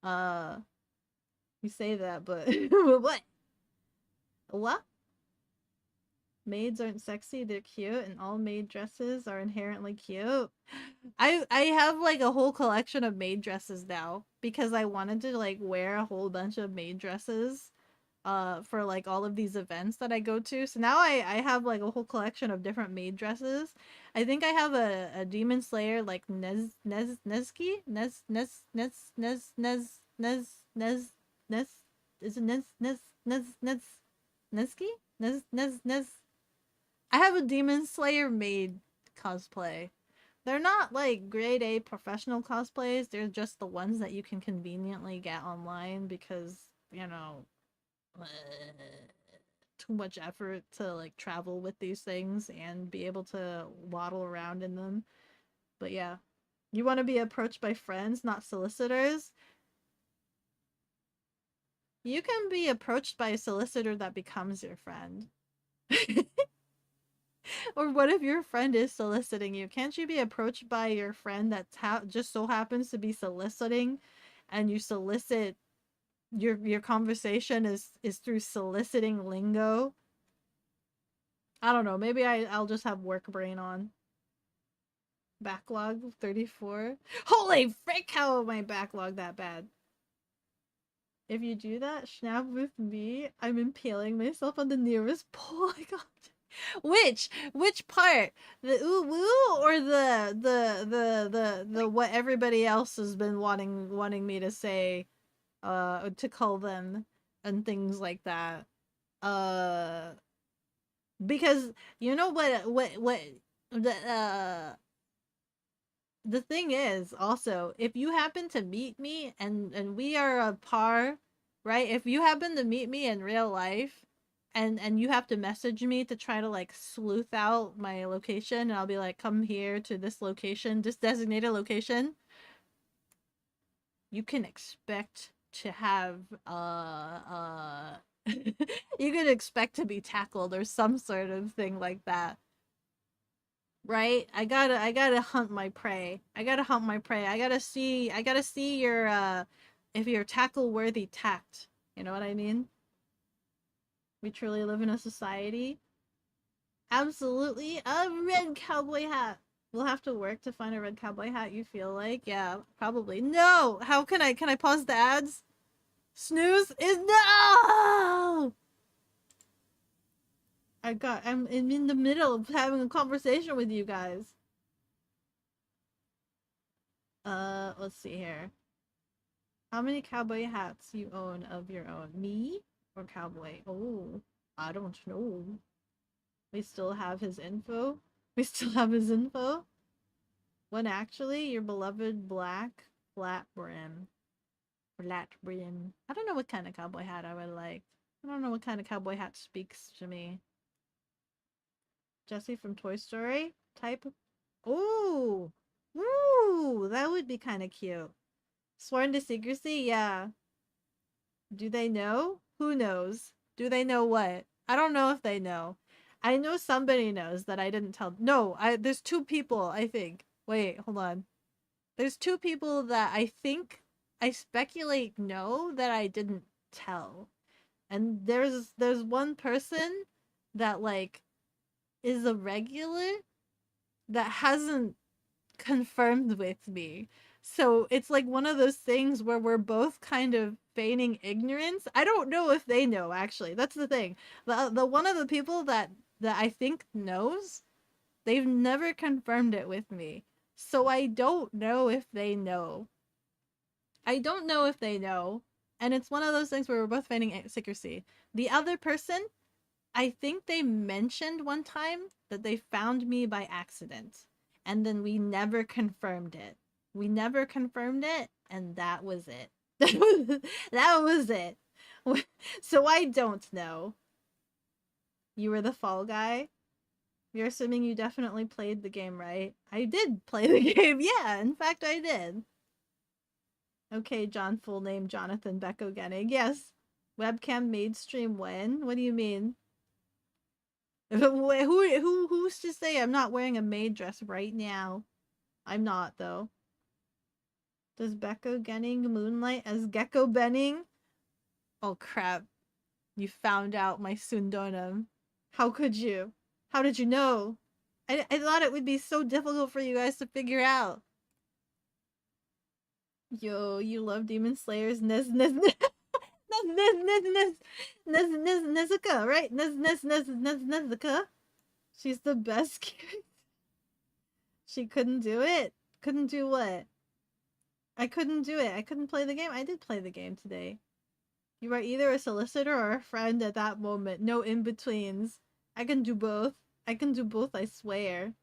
You say that, but what? What? Maids aren't sexy, they're cute, and all maid dresses are inherently cute. I have like a whole collection of maid dresses now because I wanted to like wear a whole bunch of maid dresses for like all of these events that I go to. So now I have like a whole collection of different maid dresses. I think I have a Demon Slayer like Neski? Is it Neski? I have a Demon Slayer maid cosplay. They're not like grade A professional cosplays. They're just the ones that you can conveniently get online because, you know, too much effort to like travel with these things and be able to waddle around in them. But yeah, you want to be approached by friends, not solicitors. You can be approached by a solicitor that becomes your friend. Or what if your friend is soliciting you? Can't you be approached by your friend that just so happens to be soliciting, and you solicit your conversation is through soliciting lingo? I don't know. Maybe I'll just have work brain on. Backlog 34. Holy frick! How am I backlog that bad? If you do that, snap with me. I'm impaling myself on the nearest pole I got. Which part? The ooh woo or the what everybody else has been wanting me to say, to call them and things like that. Because you know what the thing is also, if you happen to meet me and we are a par, right? If you happen to meet me in real life and you have to message me to try to like sleuth out my location, and I'll be like, come here to this location, this designated location, you can expect to have you can expect to be tackled or some sort of thing like that. Right? I gotta hunt my prey. I gotta see your if you're tackle worthy tact. You know what I mean? We truly live in a society. Absolutely. A red cowboy hat. We'll have to work to find a red cowboy hat, you feel like? Yeah, probably. No! How can I pause the ads? Snooze is no! I'm in the middle of having a conversation with you guys. Let's see here. How many cowboy hats you own of your own? Me or cowboy? Oh, I don't know. We still have his info? We still have his info? When actually, your beloved black flat brim. Flat brim. I don't know what kind of cowboy hat I would like. I don't know what kind of cowboy hat speaks to me. Jesse from Toy Story type. Ooh, ooh, that would be kind of cute. Sworn to secrecy, yeah. Do they know? Who knows? Do they know what? I don't know if they know. I know somebody knows that I didn't tell. No, there's two people, I think. Wait, hold on. There's two people that I think I speculate know that I didn't tell. And there's one person that like is a regular that hasn't confirmed with me. So it's like one of those things where we're both kind of feigning ignorance. I don't know if they know, actually. That's the thing. The one of the people that I think knows, they've never confirmed it with me. So I don't know if they know. I don't know if they know. And it's one of those things where we're both feigning secrecy. The other person, I think they mentioned one time that they found me by accident. And then we never confirmed it. We never confirmed it, and that was it. That was it. So I don't know. You were the fall guy? You're assuming you definitely played the game, right? I did play the game, yeah, in fact I did. Okay, John, full name Jonathan Bekogenning. Yes. Webcam made stream when? What do you mean? Who's to say I'm not wearing a maid dress right now? I'm not, though. Does Bekogenning moonlight as Gecko Benning? Oh crap. You found out my Sundonum. How could you? How did you know? I thought it would be so difficult for you guys to figure out. Yo, you love Demon Slayers. Nezuka, right? Nezuka. She's the best. She couldn't do it. Couldn't do what? I couldn't do it. I couldn't play the game. I did play the game today. You are either a solicitor or a friend at that moment. No in-betweens. I can do both. I can do both, I swear.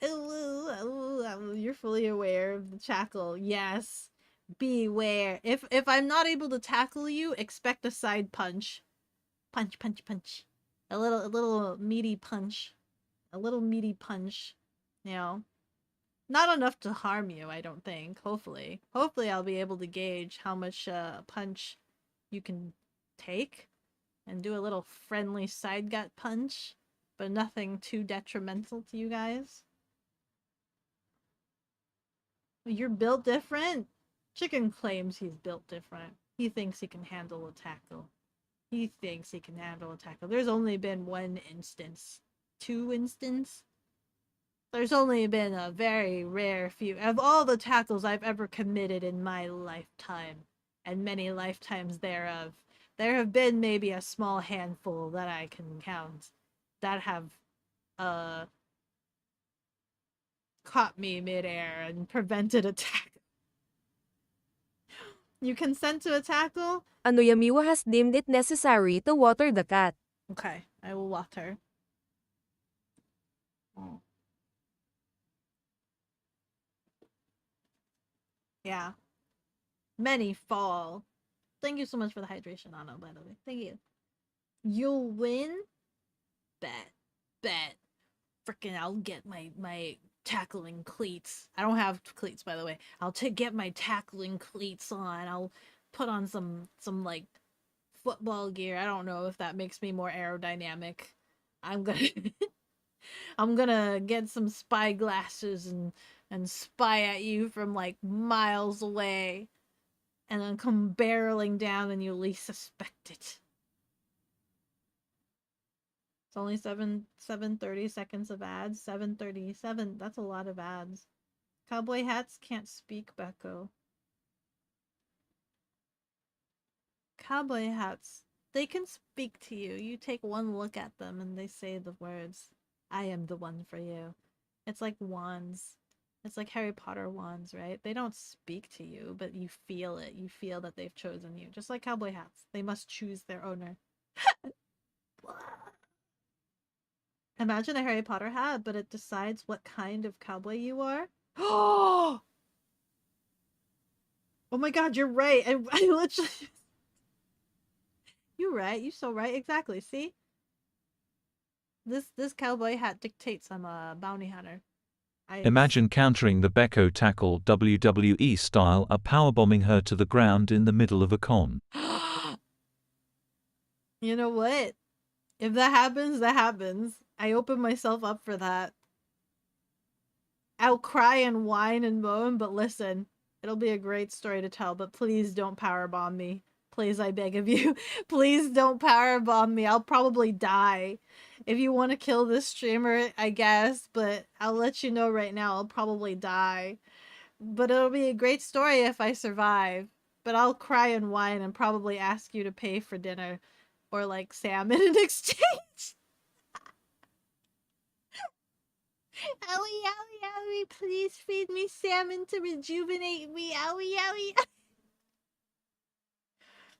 You're fully aware of the tackle. Yes. Beware. If I'm not able to tackle you, expect a side punch. Punch, punch, punch. A little meaty punch. A little meaty punch. You know. Not enough to harm you, I don't think. Hopefully. Hopefully I'll be able to gauge how much punch you can take. And do a little friendly side gut punch. But nothing too detrimental to you guys. You're built different? Chicken claims he's built different. He thinks he can handle a tackle. He thinks he can handle a tackle. There's only been one instance. Two instances? There's only been a very rare few. Of all the tackles I've ever committed in my lifetime, and many lifetimes thereof, there have been maybe a small handful that I can count that have caught me midair and prevented a tackle. You consent to a tackle? Anoyamiwa has deemed it necessary to water the cat. Okay, I will water. Oh. Yeah. Many fall. Thank you so much for the hydration, Anna, by the way. Thank you. You'll win? Bet. Bet. Frickin' I'll get my tackling cleats. I don't have cleats, by the way. I'll get my tackling cleats on. I'll put on some like football gear. I don't know if that makes me more aerodynamic. I'm gonna get some spy glasses and spy at you from like miles away, and then come barreling down and you least suspect it. It's only 7:30 seconds of ads. 7:37. That's a lot of ads. Cowboy hats can't speak, Beko. Cowboy hats, they can speak to you. You take one look at them and they say the words, "I am the one for you." It's like wands. It's like Harry Potter wands, right? They don't speak to you, but you feel it. You feel that they've chosen you. Just like cowboy hats. They must choose their owner. Imagine a Harry Potter hat, but it decides what kind of cowboy you are. Oh my god, you're right. I literally... You're right. You're so right. Exactly. See? This cowboy hat dictates I'm a bounty hunter. Imagine countering the Beko tackle WWE style, powerbombing her to the ground in the middle of a con. You know what? If that happens, that happens. I open myself up for that. I'll cry and whine and moan, but listen, it'll be a great story to tell, but please don't powerbomb me. Please, I beg of you. Please don't powerbomb me. I'll probably die. If you want to kill this streamer, I guess, but I'll let you know right now, I'll probably die. But it'll be a great story if I survive. But I'll cry and whine and probably ask you to pay for dinner. Or like salmon in exchange. Owie, owie, owie, please feed me salmon to rejuvenate me. Owie, owie.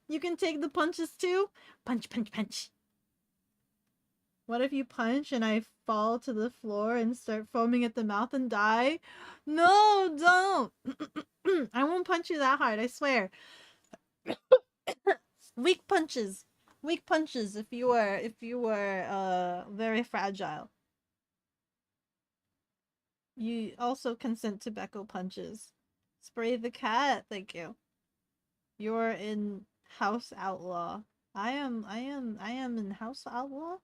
You can take the punches too? Punch, punch, punch. What if you punch and I fall to the floor and start foaming at the mouth and die? No, don't. I won't punch you that hard, I swear. Weak punches. Weak punches if you were very fragile. You also consent to Beko punches. Spray the cat, thank you. You're in House Outlaw. I am in House Outlaw?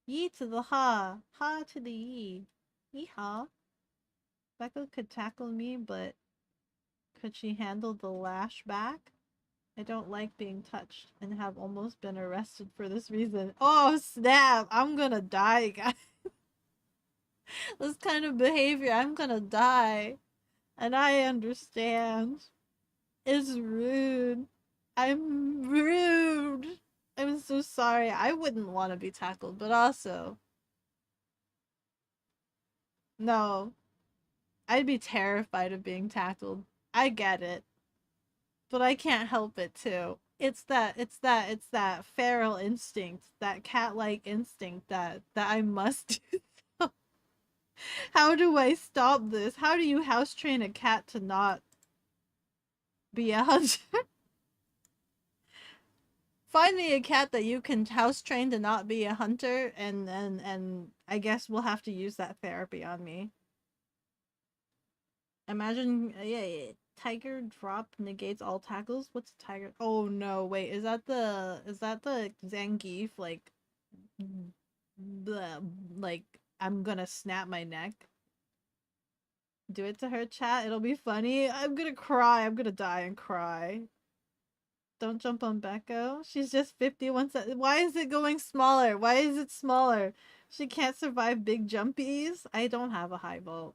Yee to the ha. Ha to the yee. Yeehaw. Becca could tackle me, but could she handle the lash back? I don't like being touched and have almost been arrested for this reason. Oh snap! I'm gonna die, guys. This kind of behavior, I'm gonna die. And I understand. It's rude. I'm rude. I'm so sorry. I wouldn't want to be tackled, but also... No. I'd be terrified of being tackled. I get it. But I can't help it too. It's that feral instinct, that cat-like instinct that I must do. How do I stop this? How do you house train a cat to not be a hunter? Find me a cat that you can house train to not be a hunter, and I guess we'll have to use that therapy on me. Imagine, yeah, tiger drop negates all tackles. What's a tiger? Oh no, wait, is that the Zangief like I'm gonna snap my neck? Do it to her, chat. It'll be funny. I'm gonna cry. I'm gonna die and cry. Don't jump on Beko. She's just 51 seconds. Why is it going smaller? Why is it smaller? She can't survive big jumpies. I don't have a high vault.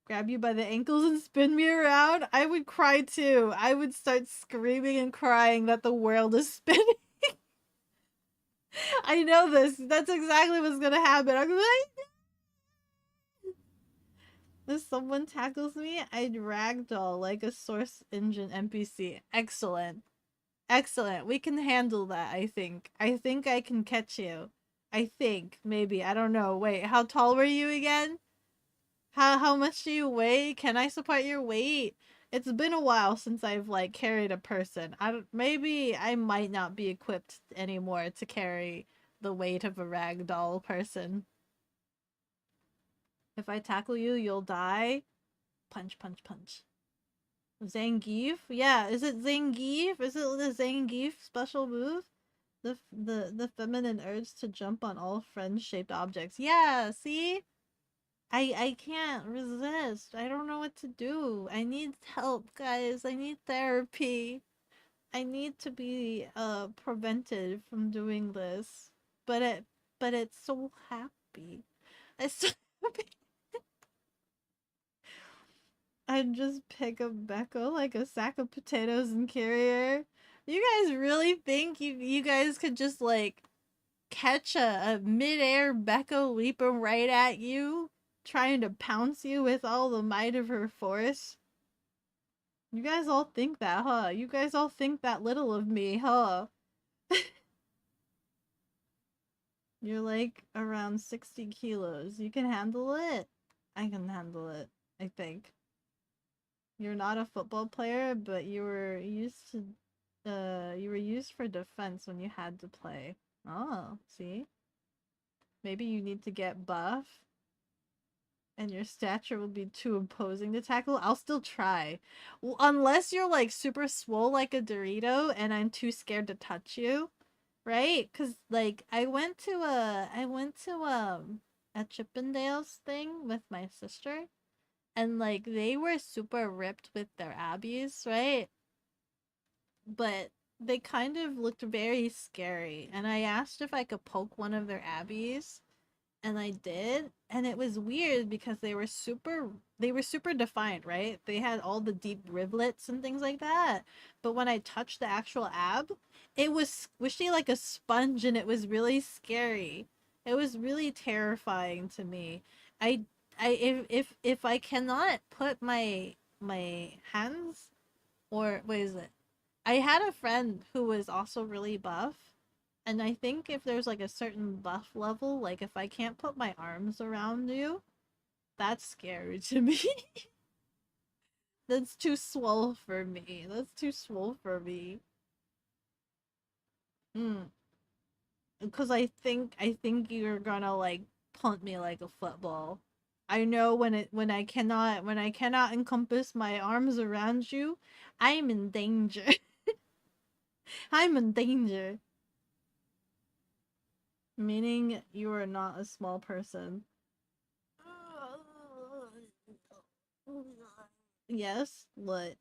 Grab you by the ankles and spin me around? I would cry too. I would start screaming and crying that the world is spinning. I know this. That's exactly what's gonna happen. I'm like, if someone tackles me, I'd ragdoll like a source engine NPC. Excellent. Excellent. We can handle that, I think. I think I can catch you. I think. Maybe. I don't know. Wait, how tall were you again? How much do you weigh? Can I support your weight? It's been a while since I've like carried a person. Maybe I might not be equipped anymore to carry the weight of a ragdoll person. If I tackle you, you'll die. Punch, punch, punch. Zangief? Yeah, is it Zangief? Is it the Zangief special move? The feminine urge to jump on all friend-shaped objects. Yeah, see? I can't resist. I don't know what to do. I need help, guys. I need therapy. I need to be prevented from doing this. But it's so happy. It's so happy. I'd just pick up Beko like a sack of potatoes and carry her. You guys really think you guys could just like catch a mid-air Beko leaping right at you, trying to pounce you with all the might of her force? You guys all think that, huh? You guys all think that little of me, huh? You're like around 60 kilos. You can handle it? I can handle it, I think. You're not a football player, but you were used for defense when you had to play. Oh, see? Maybe you need to get buff and your stature will be too imposing to tackle. I'll still try. Well, unless you're like super swole like a Dorito and I'm too scared to touch you, right? Cuz like I went to a Chippendales thing with my sister, and like they were super ripped with their abbies, right? But they kind of looked very scary, and I asked if I could poke one of their abbies, and I did, and it was weird because they were super defined, right? They had all the deep rivulets and things like that. But when I touched the actual ab, it was squishy like a sponge, and it was really scary. It was really terrifying to me. If I cannot put my hands, or what is it? I had a friend who was also really buff, and I think if there's like a certain buff level, like if I can't put my arms around you, that's scary to me. That's too swole for me. That's too swole for me. Because I think you're gonna like punt me like a football. I know when I cannot encompass my arms around you, I'm in danger. I'm in danger. Meaning you are not a small person. Yes, what?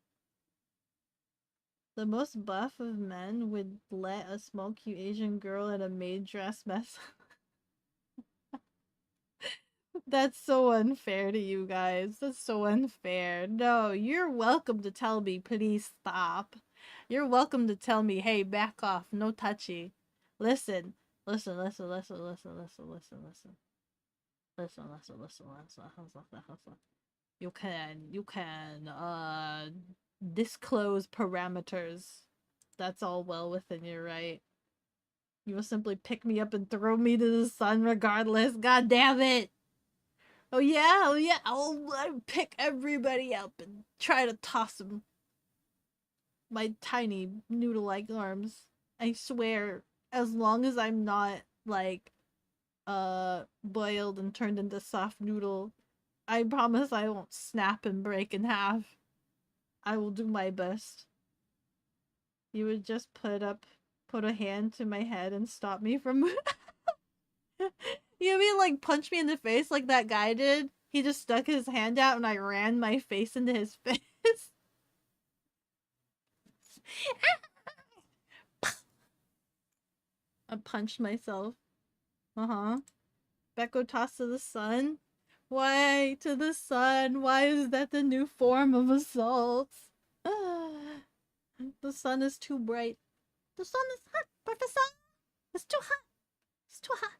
The most buff of men would let a small cute Asian girl in a maid dress mess. That's so unfair to you guys. That's so unfair. No, you're welcome to tell me, please stop. You're welcome to tell me, hey, back off, no touchy. Listen, listen, listen, listen, listen, listen, listen, listen. Listen, listen, listen, listen. You can, disclose parameters. That's all well within your right. You will simply pick me up and throw me to the sun regardless. God damn it! Oh yeah, oh yeah, I'll pick everybody up and try to toss them. My tiny noodle-like arms. I swear, as long as I'm not, like, boiled and turned into soft noodle, I promise I won't snap and break in half. I will do my best. You would just put a hand to my head and stop me from You mean like punch me in the face like that guy did? He just stuck his hand out and I ran my face into his face. I punched myself. Uh-huh. Beko tossed to the sun? Why to the sun? Why is that the new form of assault? The sun is too bright. The sun is hot, Professor! It's too hot! It's too hot!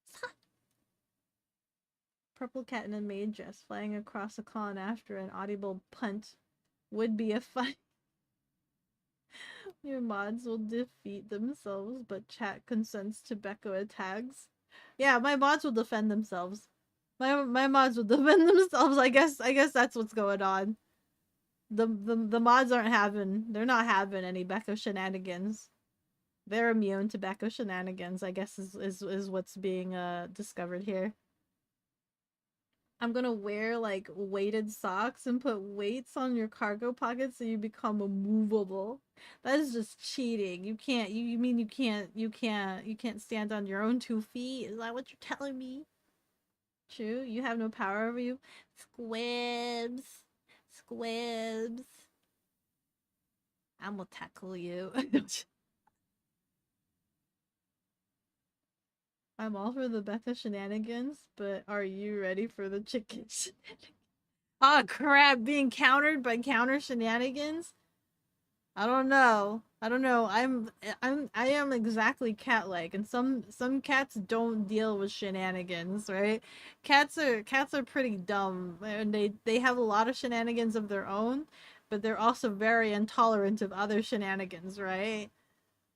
It's hot! Purple cat in a maid dress flying across a con after an audible punt would be a fight. Your mods will defeat themselves, but chat consents to Beko attacks. Yeah, my mods will defend themselves. My mods will defend themselves. I guess that's what's going on. The mods they're not having any Beko shenanigans. They're immune to Beko shenanigans, I guess is what's being discovered here. I'm gonna wear like weighted socks and put weights on your cargo pockets so you become immovable. That is just cheating. You can't you mean you can't stand on your own 2 feet? Is that what you're telling me? True, you have no power over you. Squibs. Squibs. I'm gonna tackle you. I'm all for the Becca shenanigans, but are you ready for the chicken shenanigans? Oh crap, being countered by counter shenanigans? I don't know. I am exactly cat-like, and some cats don't deal with shenanigans, right? Cats are pretty dumb, and they have a lot of shenanigans of their own, but they're also very intolerant of other shenanigans, right?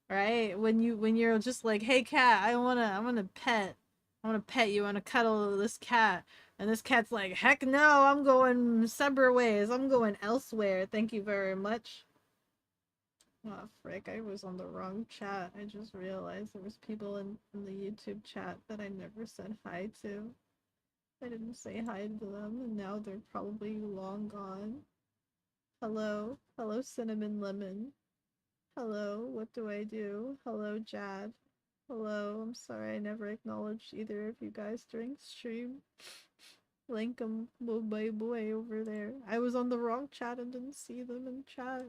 Right? When you're just like, hey cat, I wanna pet you, I wanna cuddle this cat. And this cat's like, heck no, I'm going separate ways. I'm going elsewhere. Thank you very much. Oh frick, I was on the wrong chat. I just realized there was people in the YouTube chat that I never said hi to. I didn't say hi to them, and now they're probably long gone. Hello? Hello, Cinnamon Lemon. Hello, what do I do? Hello, Jad. Hello, I'm sorry I never acknowledged either of you guys during stream. Linkum, my boy over there. I was on the wrong chat and didn't see them in chat.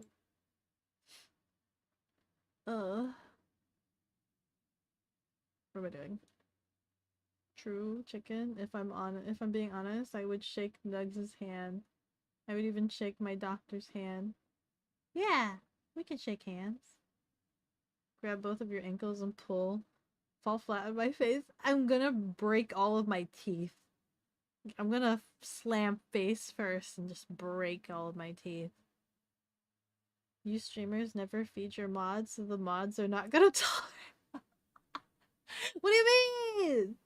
What am I doing? True chicken. If I'm being honest, I would shake Nugs' hand. I would even shake my doctor's hand. Yeah, we can shake hands. Grab both of your ankles and pull. Fall flat on my face. I'm gonna break all of my teeth. I'm gonna slam face first and just break all of my teeth. You streamers never feed your mods, so the mods are not gonna tolerate. What do you mean?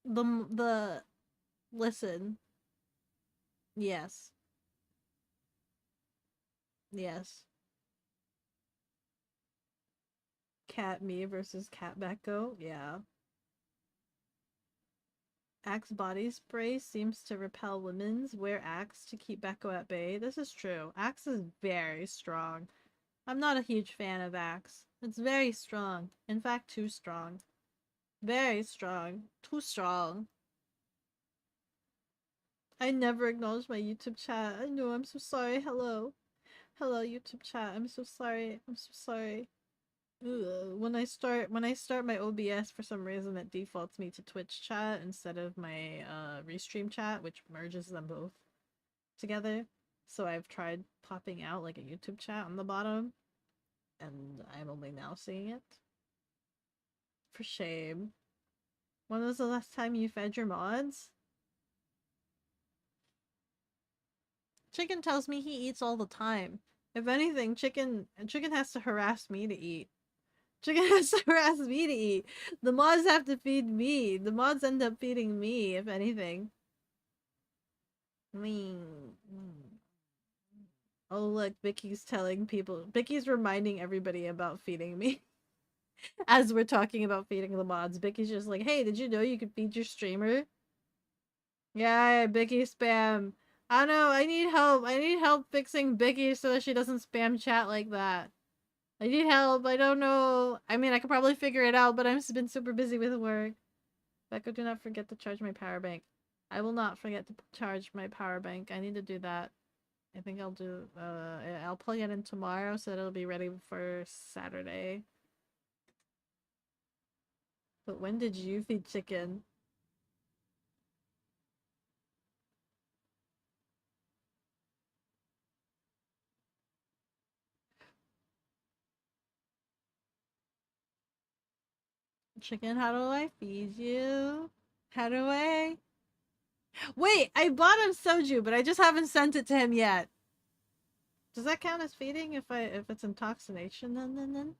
the listen. Yes. Yes. Cat me versus cat Beko. Yeah. Axe body spray seems to repel women's. Wear Axe to keep Beko at bay. This is true. Axe is very strong. I'm not a huge fan of Axe. It's very strong. In fact, too strong. Very strong. Too strong. I never acknowledged my YouTube chat. I know, I'm so sorry. Hello. Hello, YouTube chat. I'm so sorry. I'm so sorry. Ugh. When I start my OBS, for some reason it defaults me to Twitch chat instead of my Restream chat, which merges them both together. So I've tried popping out like a YouTube chat on the bottom, and I'm only now seeing it. For shame. When was the last time you fed your mods? Chicken tells me he eats all the time. If anything, chicken has to harass me to eat. Chicken has to harass me to eat. The mods have to feed me. The mods end up feeding me, if anything. Oh look, Vicky's telling people. Vicky's reminding everybody about feeding me. As we're talking about feeding the mods, Vicky's just like, hey, did you know you could feed your streamer? Yeah, Vicky spam. I know, I need help. I need help fixing Vicky so that she doesn't spam chat like that. I need help. I don't know. I mean, I could probably figure it out, but I've been super busy with work. Beko, do not forget to charge my power bank. I will not forget to charge my power bank. I need to do that. I think I'll do, I'll plug it in tomorrow so that it'll be ready for Saturday. But when did you feed chicken? Chicken, how do I feed you? How do I? Wait, I bought him soju, but I just haven't sent it to him yet. Does that count as feeding if it's intoxication then?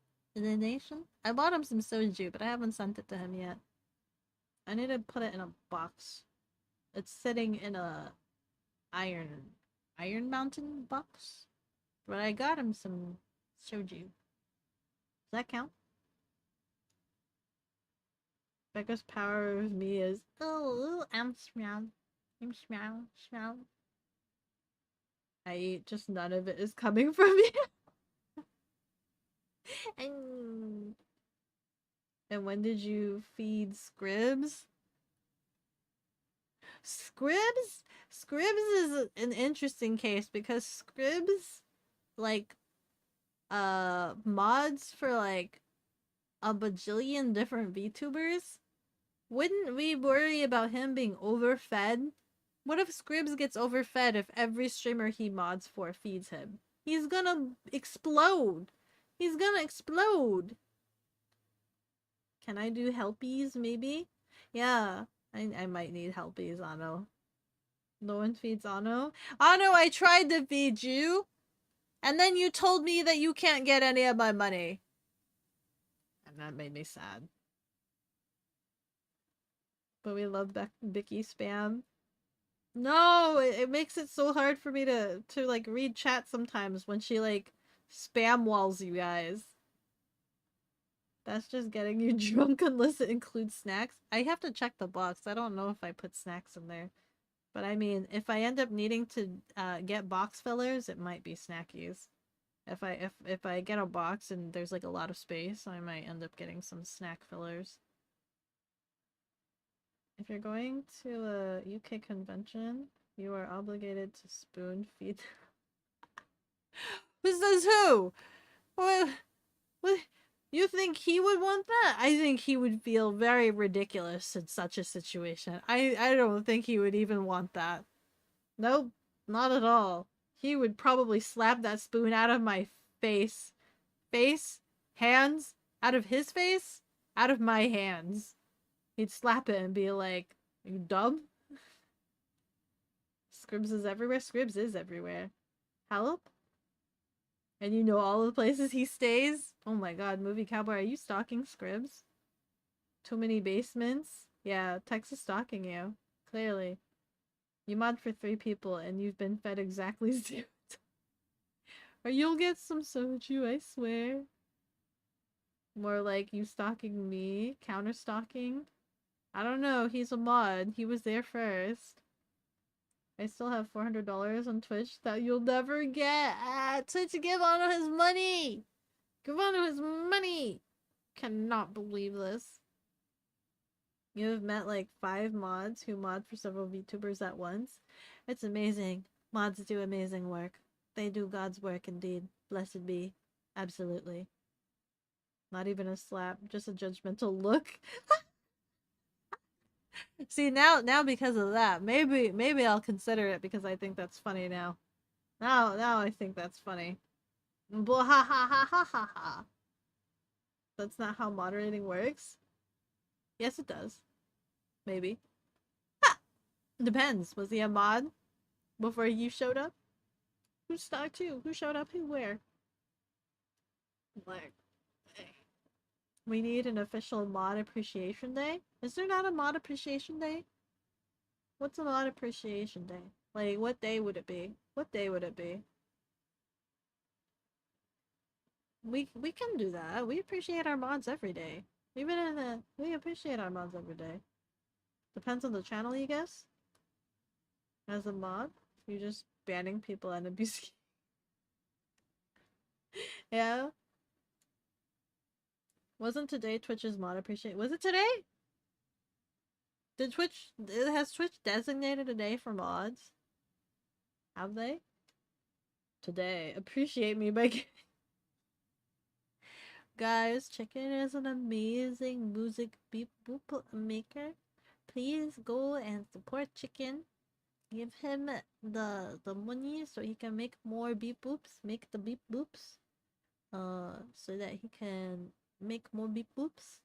I bought him some soju, but I haven't sent it to him yet. I need to put it in a box. It's sitting in a Iron Mountain box. But I got him some soju. Does that count? Becca's power with me is I'm smell. I'm smell. I eat, just none of it is coming from me. And when did you feed Scribs? Scribs is an interesting case because Scribs, like, mods for like a bajillion different VTubers. Wouldn't we worry about him being overfed? What if Scribs gets overfed if every streamer he mods for feeds him? He's gonna explode. He's gonna explode. Can I do helpies, maybe? Yeah, I might need helpies, Ano. No one feeds Ano? Ano, I tried to feed you! And then you told me that you can't get any of my money. And that made me sad. But we love Vicky spam. No, it makes it so hard for me to like read chat sometimes when she like spam walls you guys. That's just getting you drunk unless it includes snacks. I have to check the box. I don't know if I put snacks in there. But I mean, if I end up needing to get box fillers, it might be snackies. If I get a box and there's like a lot of space, I might end up getting some snack fillers. If you're going to a UK convention, you are obligated to spoon feed. Who says who? What? You think he would want that? I think he would feel very ridiculous in such a situation. I don't think he would even want that. Nope, not at all. He would probably slap that spoon out of my face. Hands, out of his face, out of my hands. He'd slap it and be like, you dumb? Scribs is everywhere? Scribs is everywhere. Help? And you know all the places he stays? Oh my god, Movie Cowboy, are you stalking Scribs? Too many basements? Yeah, Tex is stalking you. Clearly. You mod for 3 people and you've been fed exactly 0. Or you'll get some soju, I swear. More like you stalking me. Counter stalking. I don't know, he's a mod. He was there first. I still have $400 on Twitch that you'll never get. Twitch, give on his money! Give on his money! Cannot believe this. You have met like 5 mods who mod for several VTubers at once. It's amazing. Mods do amazing work. They do God's work indeed. Blessed be. Absolutely. Not even a slap, just a judgmental look. See, now because of that, maybe I'll consider it because I think that's funny now. Now I think that's funny. Blah ha ha ha ha ha ha. That's not how moderating works. Yes, it does. Maybe. Ha! Depends. Was he a mod before you showed up? Who stalked you? Who showed up? Who where? Like, we need an official mod appreciation day? Is there not a mod appreciation day? What's a mod appreciation day? Like, what day would it be? What day would it be? We can do that. We appreciate our mods every day. Even in the... We appreciate our mods every day. Depends on the channel, you guess? As a mod, you're just banning people and abusing. Yeah? Wasn't today Twitch's mod appreciate? Was it today? Did Twitch... Has Twitch designated a day for mods? Have they? Today. Appreciate me by... Guys, Chicken is an amazing music beep boop maker. Please go and support Chicken. Give him the money so he can make more beep boops. Make the beep boops. So that he can make more beep boops.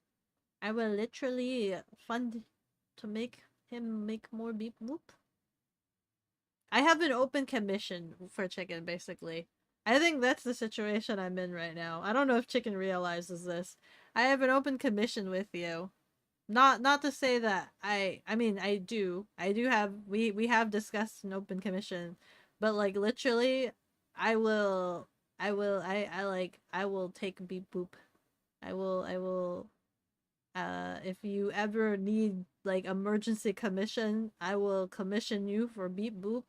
I will literally fund to make him make more beep boop. I have an open commission for Chicken, basically. I think that's the situation I'm in right now. I don't know if Chicken realizes this. I have an open commission with you. Not to say that I mean I do have we have discussed an open commission, but like literally I will take beep boop. I will if you ever need like emergency commission, I will commission you for beep boop.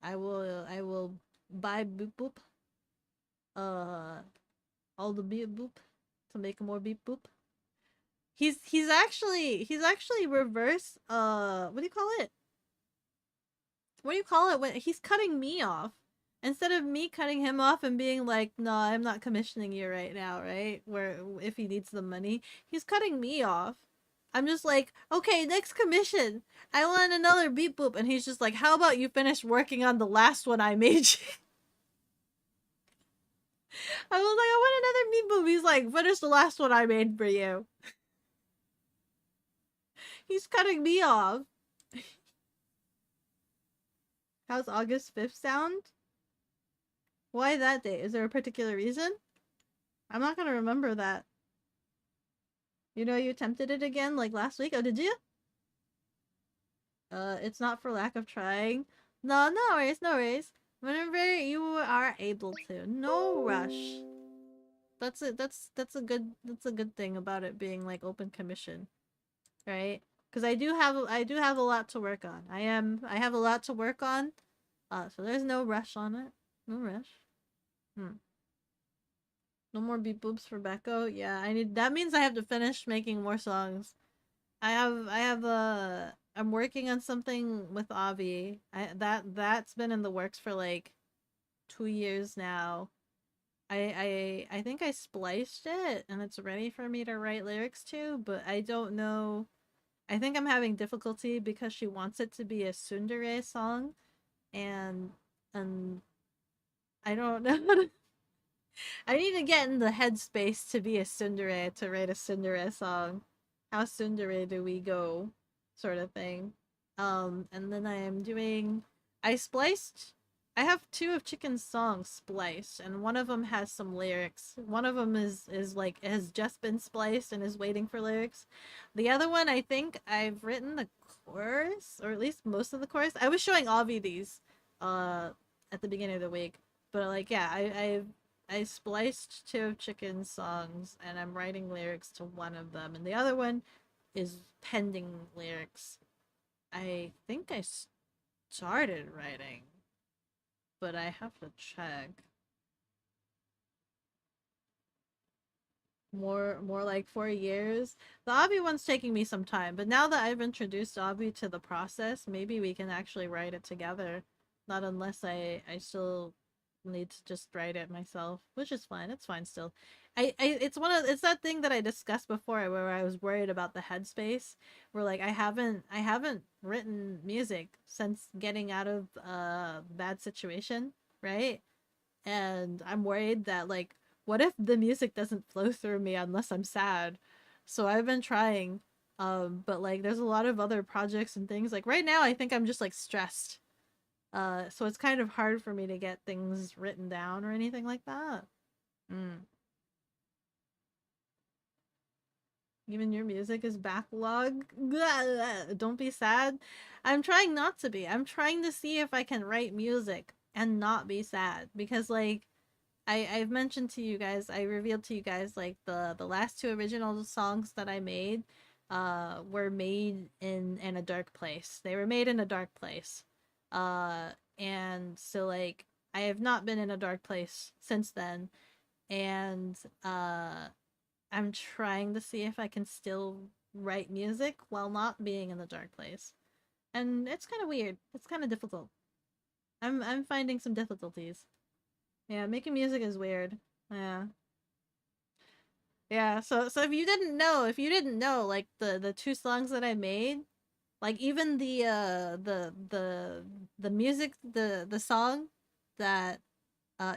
I will buy beep boop. All the beep boop to make more beep boop. He's actually reverse what do you call it? What do you call it when he's cutting me off? Instead of me cutting him off and being like, no, I'm not commissioning you right now, right? Where if he needs the money, he's cutting me off. I'm just like, okay, next commission. I want another beep boop. And he's just like, how about you finish working on the last one I made you? I was like, I want another beep boop. He's like, finish the last one I made for you. He's cutting me off. How's August 5th sound? Why that day? Is there a particular reason? I'm not gonna remember that. You know, you attempted it again like last week. Oh, did you? It's not for lack of trying. No worries, no worries. Whenever you are able to. No rush. That's it. That's a good thing about it being like open commission. Right? Because I do have a lot to work on. I have a lot to work on. So there's no rush on it. No rush. No more beep boops for Beko. Yeah, that means I have to finish making more songs. I'm working on something with Avi. That's been in the works for like 2 years now. I think I spliced it and it's ready for me to write lyrics to, but I don't know. I think I'm having difficulty because she wants it to be a tsundere song, and I don't know. I need to get in the headspace to be a tsundere, to write a tsundere song. How tsundere do we go? Sort of thing. And then I spliced I have 2 of Chicken's songs spliced, and one of them has some lyrics. One of them is like has just been spliced and is waiting for lyrics. The other one, I think I've written the chorus, or at least most of the chorus. I was showing Avi these at the beginning of the week, but like yeah, I spliced 2 of Chicken's songs, and I'm writing lyrics to one of them, and the other one is pending lyrics. I think I started writing, but I have to check. More like 4 years. The Obby one's taking me some time, but now that I've introduced Obby to the process, maybe we can actually write it together. Not unless I still need to just write it myself, which is fine. It's fine still. It's that thing that I discussed before where I was worried about the headspace, where like I haven't written music since getting out of bad situation, right? And I'm worried that like what if the music doesn't flow through me unless I'm sad? So I've been trying, but like there's a lot of other projects and things. Like right now I think I'm just like stressed. So it's kind of hard for me to get things written down or anything like that. Even your music is backlog. Don't be sad. I'm trying not to be. I'm trying to see if I can write music and not be sad, because like I've mentioned to you guys, I revealed to you guys like the last 2 original songs that I made were made in a dark place. They were made in a dark place. And so like I have not been in a dark place since then, and I'm trying to see if I can still write music while not being in the dark place. And it's kind of weird. It's kind of difficult. I'm finding some difficulties. Yeah, making music is weird. Yeah. Yeah, so if you didn't know, like the 2 songs that I made, like even the music, the song that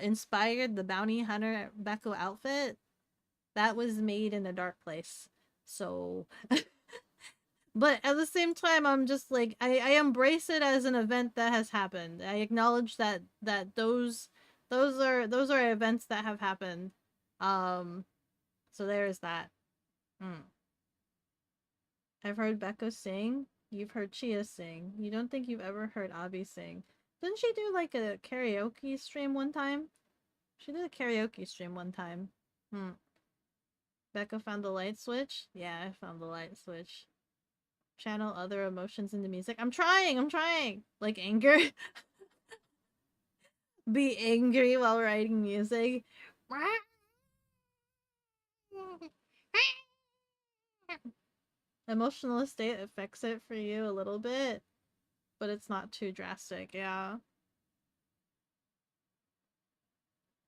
inspired the bounty hunter Beko outfit, that was made in a dark place. So but at the same time I'm just like I embrace it as an event that has happened. I acknowledge that those are events that have happened. So there's that. I've heard Beko sing. You've heard Chia sing. You don't think you've ever heard Abby sing. Didn't she do like a karaoke stream one time? She did a karaoke stream one time. Beko found the light switch? Yeah, I found the light switch. Channel other emotions into music. I'm trying! Like anger. Be angry while writing music. Emotional state affects it for you a little bit, but it's not too drastic, yeah.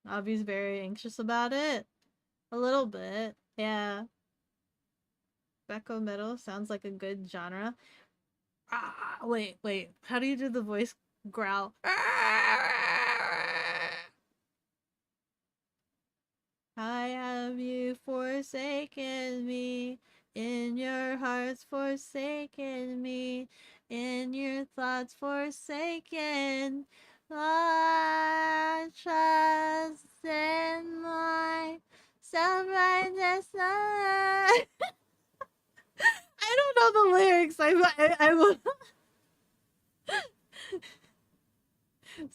Avi's very anxious about it. A little bit, yeah. Beko metal sounds like a good genre. Wait. How do you do the voice growl? I have you forsaken me, in your hearts forsaken me, in your thoughts forsaken. I trust in my self-righteousness. I don't know the lyrics. I will.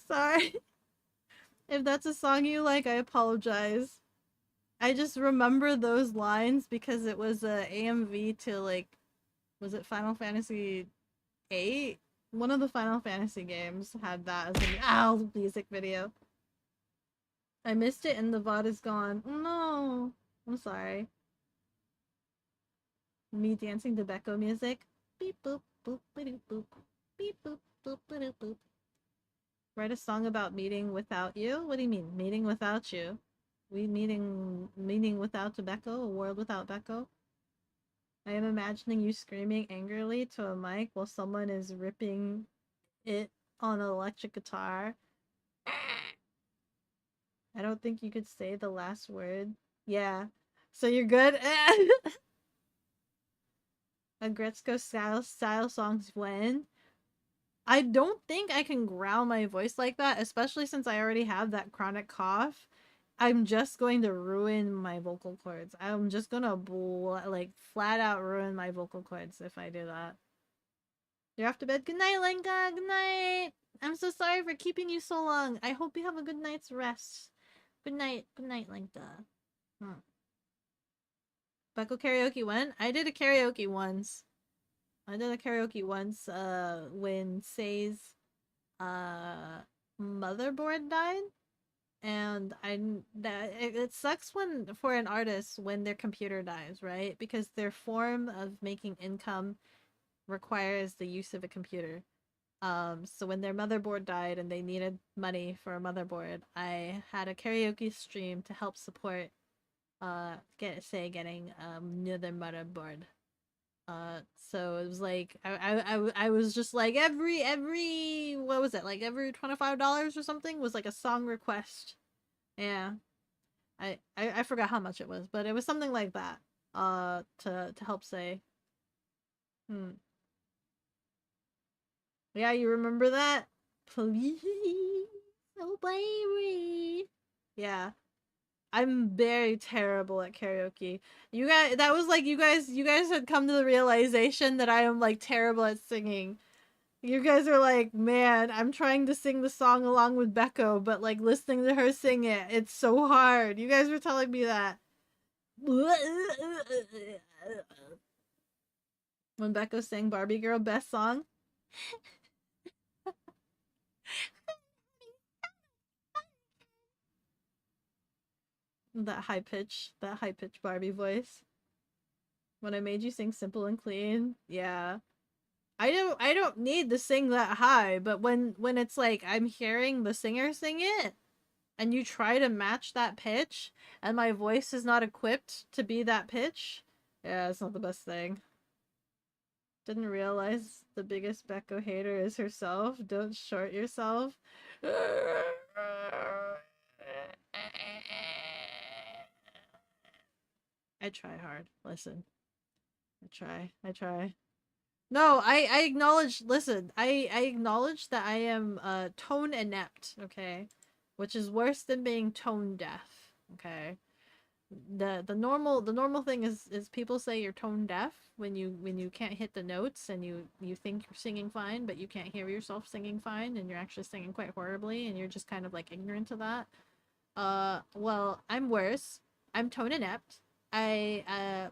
Sorry. If that's a song you like, I apologize. I just remember those lines because it was a AMV to like, was it Final Fantasy 8? One of the Final Fantasy games had that as an music video. I missed it and the VOD is gone. Oh no. I'm sorry. Me dancing to Beko music. Beep boop boop boop boop. Beep boop boop boop boop. Write a song about meeting without you? What do you mean? Meeting without you? We meaning without Beko? A world without Beko? I am imagining you screaming angrily to a mic while someone is ripping it on an electric guitar. I don't think you could say the last word. Yeah. So you're good? A Gretzko style songs when? I don't think I can growl my voice like that, especially since I already have that chronic cough. I'm just going to ruin my vocal cords. I'm just gonna like flat out ruin my vocal cords if I do that. You're off to bed. Good night, Lenka. Good night. I'm so sorry for keeping you so long. I hope you have a good night's rest. Good night. Good night, Lenka. Beko karaoke when? I did a karaoke once. When Say's motherboard died. And it sucks when for an artist when their computer dies, right? Because their form of making income requires the use of a computer. So when their motherboard died and they needed money for a motherboard, I had a karaoke stream to help support getting another motherboard. So it was like I was just like every what was it, like every $25 or something was like a song request. Yeah. I forgot how much it was, but it was something like that. To help Say. Yeah, you remember that? Please, oh baby. Yeah. I'm very terrible at karaoke. You guys, that was like you guys had come to the realization that I am like terrible at singing. You guys are like, man, I'm trying to sing the song along with Beko, but like listening to her sing it, it's so hard. You guys were telling me that. When Beko sang Barbie Girl best song. That high pitch Barbie voice. When I made you sing Simple and Clean. Yeah. I don't need to sing that high, but when it's like I'm hearing the singer sing it and you try to match that pitch and my voice is not equipped to be that pitch, yeah, it's not the best thing. Didn't realize the biggest Beko hater is herself. Don't short yourself. I try hard. Listen. I try. No, I acknowledge, listen, I acknowledge that I am tone inept, okay? Which is worse than being tone deaf, okay? The normal thing is people say you're tone deaf when you can't hit the notes and you think you're singing fine, but you can't hear yourself singing fine and you're actually singing quite horribly and you're just kind of like ignorant of that. Well, I'm worse. I'm tone inept.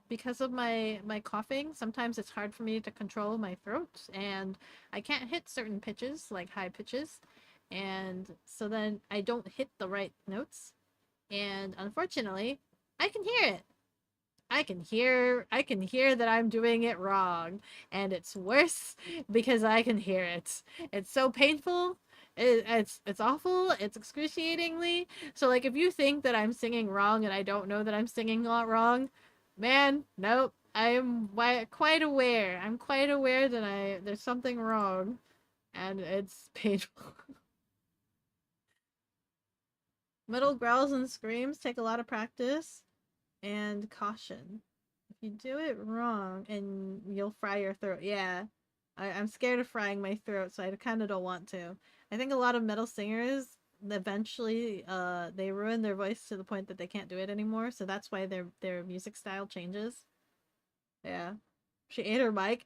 Because of my coughing, sometimes it's hard for me to control my throat and I can't hit certain pitches, like high pitches. And so then I don't hit the right notes. And unfortunately, I can hear it. I can hear that I'm doing it wrong, and it's worse because I can hear it. It's so painful. It's awful. It's excruciatingly. So like if you think that I'm singing wrong and I don't know that I'm singing wrong, man, nope. I'm quite aware. I'm quite aware that there's something wrong, and it's painful. Middle growls and screams take a lot of practice and caution. If you do it wrong, and you'll fry your throat. Yeah, I'm scared of frying my throat, so I kind of don't want to. I think a lot of metal singers eventually they ruin their voice to the point that they can't do it anymore. So that's why their music style changes. Yeah, she ate her mic.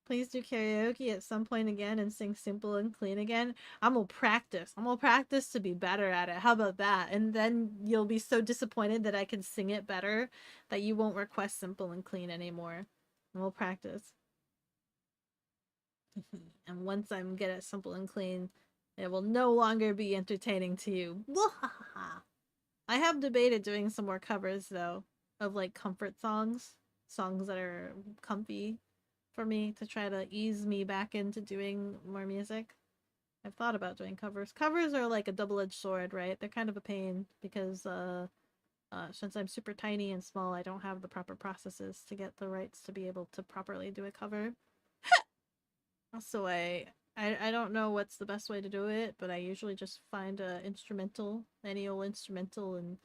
Please do karaoke at some point again and sing Simple and Clean again. I'm gonna practice. I'm gonna practice to be better at it. How about that? And then you'll be so disappointed that I can sing it better that you won't request Simple and Clean anymore. And we'll practice. And once I'm good at Simple and Clean, it will no longer be entertaining to you. I have debated doing some more covers though of like comfort songs that are comfy for me to try to ease me back into doing more music. I've thought about doing covers. Covers are like a double-edged sword, right? They're kind of a pain because since I'm super tiny and small, I don't have the proper processes to get the rights to be able to properly do a cover. So I don't know what's the best way to do it, but I usually just find a instrumental, any old instrumental, and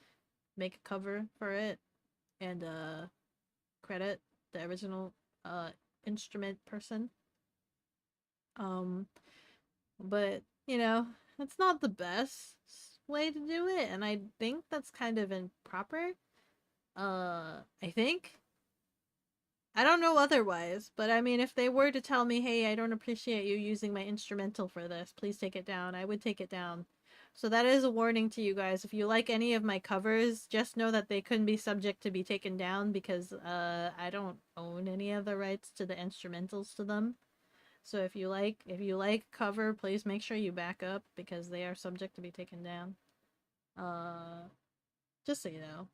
make a cover for it and credit the original instrument person. But you know, it's not the best way to do it, and I think that's kind of improper. I think. I don't know otherwise, but I mean, if they were to tell me, hey, I don't appreciate you using my instrumental for this, please take it down, I would take it down. So that is a warning to you guys. If you like any of my covers, just know that they couldn't be subject to be taken down because I don't own any of the rights to the instrumentals to them. So if you like cover, please make sure you back up because they are subject to be taken down. Just so you know.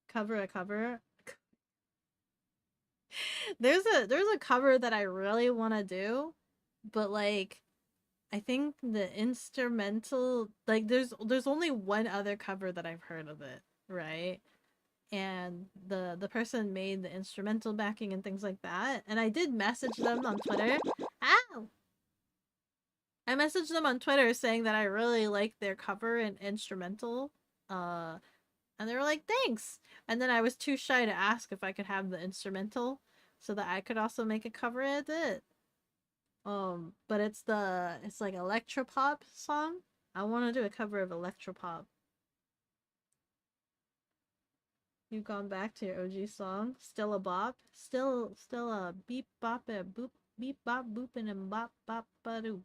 Cover a cover. There's a cover that I really want to do, but like I think the instrumental, like there's only one other cover that I've heard of it, right? And the person made the instrumental backing and things like that, and I did message them on Twitter. Ow! I messaged them on Twitter saying that I really liked their cover and instrumental. And they were like, thanks! And then I was too shy to ask if I could have the instrumental so that I could also make a cover of it. But it's like electropop song. I want to do a cover of electropop. You've gone back to your OG song. Still a bop. Still a beep bop a boop beep bop boopin' and bop bop ba doop.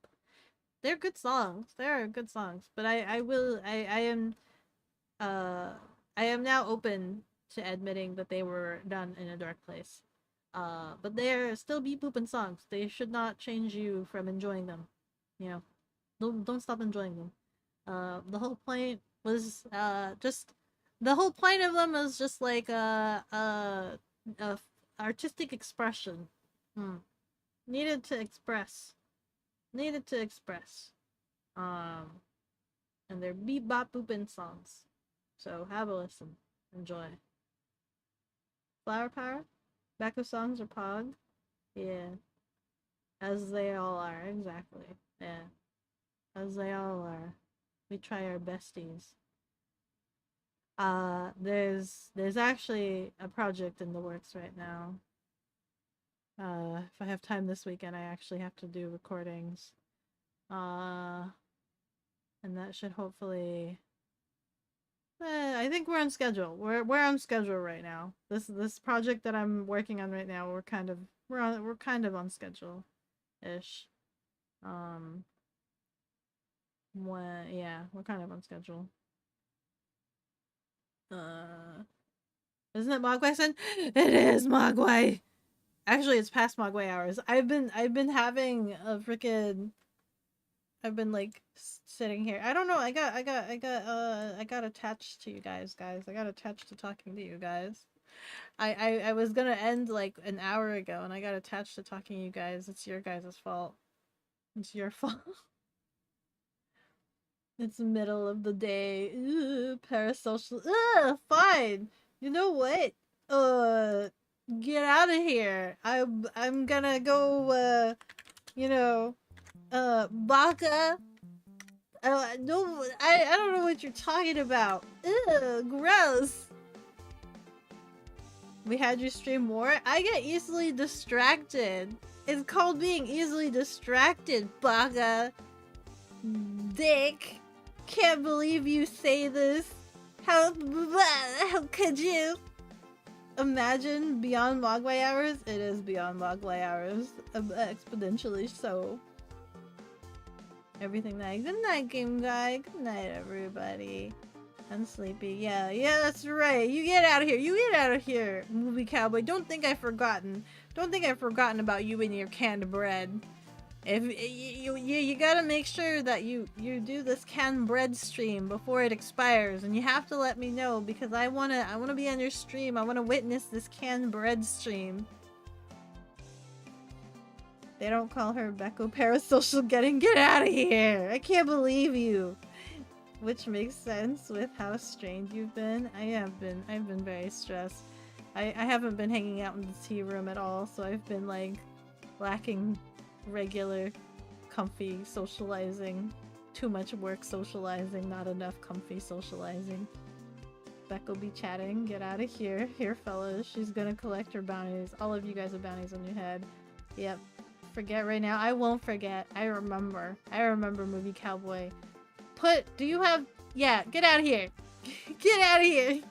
They're good songs. They're good songs. But I am now open to admitting that they were done in a dark place. But they're still beep boopin' songs. They should not change you from enjoying them. You know, don't stop enjoying them. The whole point was just the whole point of them is just like a artistic expression. Needed to express. And they're beep bop boopin' songs. So have a listen. Enjoy. Flower Power? Beko songs are pog? Yeah. As they all are, exactly. Yeah. As they all are. We try our besties. There's actually a project in the works right now. If I have time this weekend, I actually have to do recordings. And that should hopefully... I think we're on schedule. We're on schedule right now. This project that I'm working on right now, we're kind of on schedule, ish. We're kind of on schedule. Isn't it Mogwai Sen? It is Mogwai. Actually, it's past Mogwai hours. I've been having a freaking. I've been like sitting here. I don't know. I got attached to you guys. I got attached to talking to you guys. I was gonna end like an hour ago, and I got attached to talking to you guys. It's your guys' fault. It's your fault. It's the middle of the day. Ugh, parasocial. Ugh, fine. You know what? Get out of here. I'm gonna go. Baka. No, I don't know what you're talking about. Ugh, gross. We had you stream more? I get easily distracted. It's called being easily distracted, Baka. Dick. Can't believe you say this. How could you? Imagine beyond Mogwai hours? It is beyond Mogwai hours. Exponentially so. Everything nice. Good night, game guy. Good night, everybody. I'm sleepy. Yeah, that's right. You get out of here. You get out of here, movie cowboy. Don't think I've forgotten. Don't think I've forgotten about you and your canned bread. If you gotta make sure that you do this canned bread stream before it expires, and you have to let me know because I wanna be on your stream. I wanna witness this canned bread stream. They don't call her Beko parasocial getting. Get out of here! I can't believe you. Which makes sense with how strained you've been. I've been very stressed. I haven't been hanging out in the tea room at all, so I've been like lacking regular comfy socializing. Too much work socializing, not enough comfy socializing. Beko be chatting. Get out of here. Here, fellas. She's gonna collect her bounties. All of you guys have bounties on your head. Yep. forget right now. I won't forget. I remember. I remember movie Cowboy. Do you have... Yeah, get out of here. Get out of here.